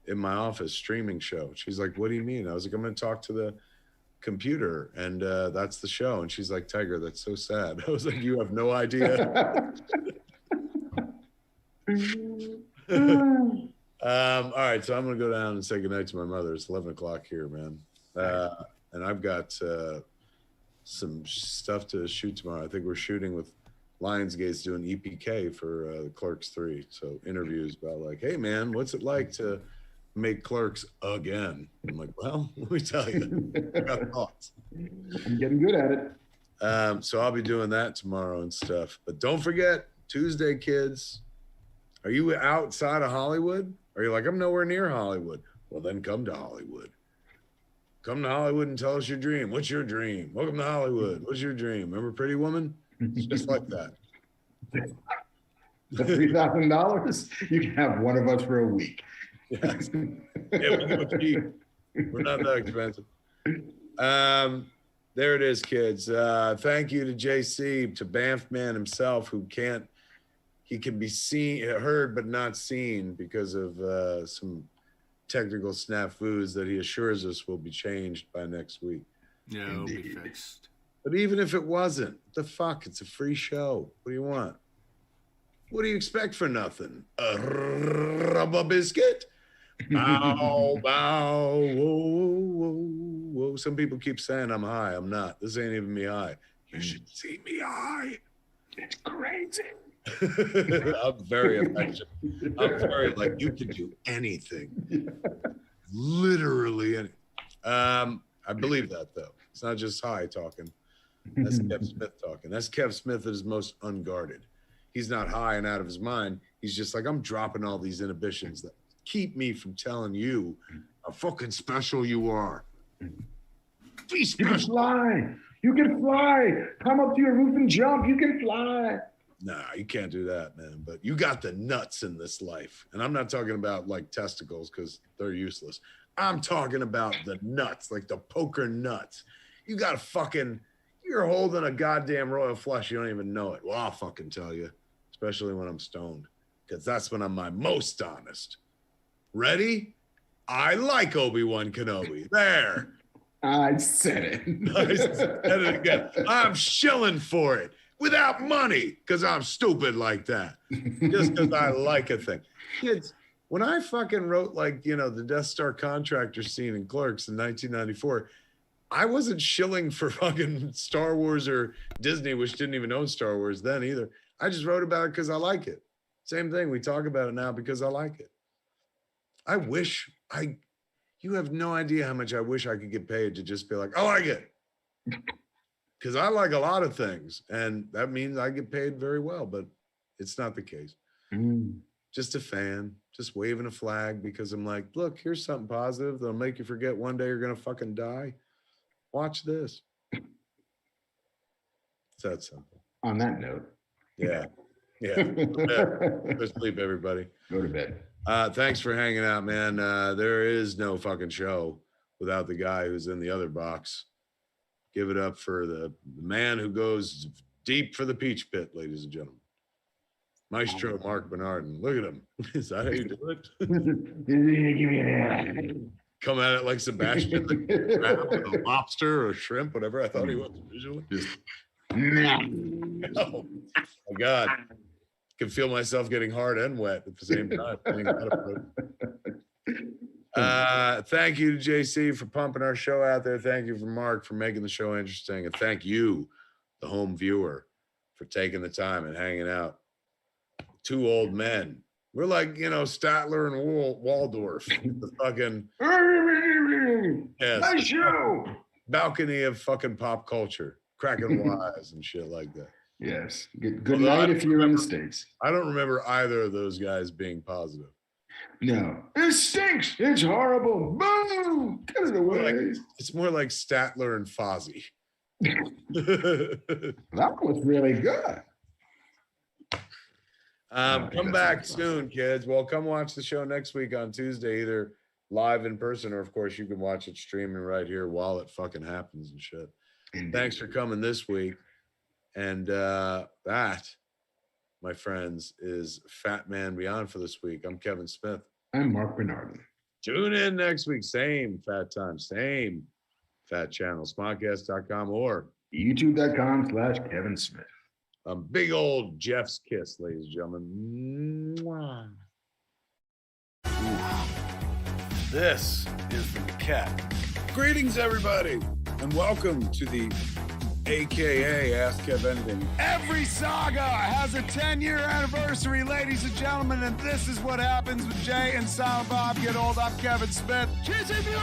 in my office, streaming show. She's like, what do you mean? I was like, I'm going to talk to the computer, and that's the show. And she's like, Tiger, that's so sad. I was like, you have no idea. All right, so I'm going to go down and say goodnight to my mother. It's 11 o'clock here, man. And I've got some stuff to shoot tomorrow. I think we're shooting with Lionsgate's doing EPK for the Clerks 3. So interviews about like, hey man, what's it like to make Clerks again? I'm like, well, let me tell you, I got thoughts. I'm getting good at it. So I'll be doing that tomorrow and stuff. But don't forget, Tuesday, kids. Are you outside of Hollywood? Are you like, I'm nowhere near Hollywood? Well, then come to Hollywood. Come to Hollywood and tell us your dream. What's your dream? Welcome to Hollywood. What's your dream? Remember Pretty Woman? It's just like that. For $3,000, you can have one of us for a week. Yes. Yeah, we go cheap. We're not that expensive. There it is, kids. Thank you to JC, to Banff Man himself, who can't, he can be seen, heard, but not seen because of some technical snafus that he assures us will be changed by next week. Yeah, it'll be fixed. But even if it wasn't, the fuck, it's a free show. What do you want? What do you expect for nothing? A rubber biscuit? Bow, bow, whoa, whoa, whoa. Some people keep saying I'm high. I'm not. This ain't even me high. You should see me high. It's crazy. I'm very affectionate. I'm very like, you can do anything. Literally anything. I believe that, though. It's not just high talking. That's Kev Smith talking. That's Kev Smith at his most unguarded. He's not high and out of his mind. He's just like, I'm dropping all these inhibitions that keep me from telling you how fucking special you are. Be special. You can fly. You can fly. Come up to your roof and jump. You can fly. Nah, you can't do that, man. But you got the nuts in this life. And I'm not talking about like testicles because they're useless. I'm talking about the nuts, like the poker nuts. You got fucking, you're holding a goddamn royal flush. You don't even know it. Well, I'll fucking tell you, especially when I'm stoned, because that's when I'm my most honest. Ready? I like Obi-Wan Kenobi. There. I said it. I said it again. I'm shilling for it without money because I'm stupid like that. Just because I like a thing. Kids, when I fucking wrote, like, you know, the Death Star contractor scene in Clerks in 1994, I wasn't shilling for fucking Star Wars or Disney, which didn't even own Star Wars then either. I just wrote about it because I like it. Same thing. We talk about it now because I like it. I wish you have no idea how much I wish I could get paid to just be like, I like it. Because I like a lot of things. And that means I get paid very well, but it's not the case. Just a fan, just waving a flag because I'm like, look, here's something positive that'll make you forget one day you're going to fucking die. Watch this. It's that simple. On that note. Yeah. Yeah. Go to sleep, everybody. Go to bed. Thanks for hanging out, man. There is no fucking show without the guy who's in the other box. Give it up for the man who goes deep for the peach pit, ladies and gentlemen. Maestro Marc Bernardin. Look at him. Is that how you do it? Come at it like Sebastian, with a lobster or a shrimp, whatever I thought he was visually. Oh my God. I can feel myself getting hard and wet at the same time. Thank you to JC for pumping our show out there. Thank you for Mark for making the show interesting. And thank you, the home viewer, for taking the time and hanging out. Two old men. We're like, you know, Statler and Waldorf. The fucking Nice show. balcony of fucking pop culture. Cracking wise and shit like that. Yes. Good night if you're in the States. I don't remember either of those guys being positive. No. It stinks. It's horrible. Boo! Get it away. It's more like Statler and Fozzie. That was really good. Come back soon, kids. Well, come watch the show next week on Tuesday, either live in person or, of course, you can watch it streaming right here while it fucking happens and shit. Indeed. Thanks for coming this week. And that, my friends, is Fat Man Beyond for this week. I'm Kevin Smith. I'm Marc Bernardin. Tune in next week. Same fat time, same fat channel, smodcast.com or youtube.com/Kevin Smith. a big old Jeff's kiss, ladies and gentlemen. Mwah. This is the cat. Greetings, everybody, and welcome to the AKA Ask Kev Anything. Every saga has a 10-year anniversary, ladies and gentlemen, and this is what happens when Jay and Silent Bob get old. I'm Kevin Smith. Kissing you!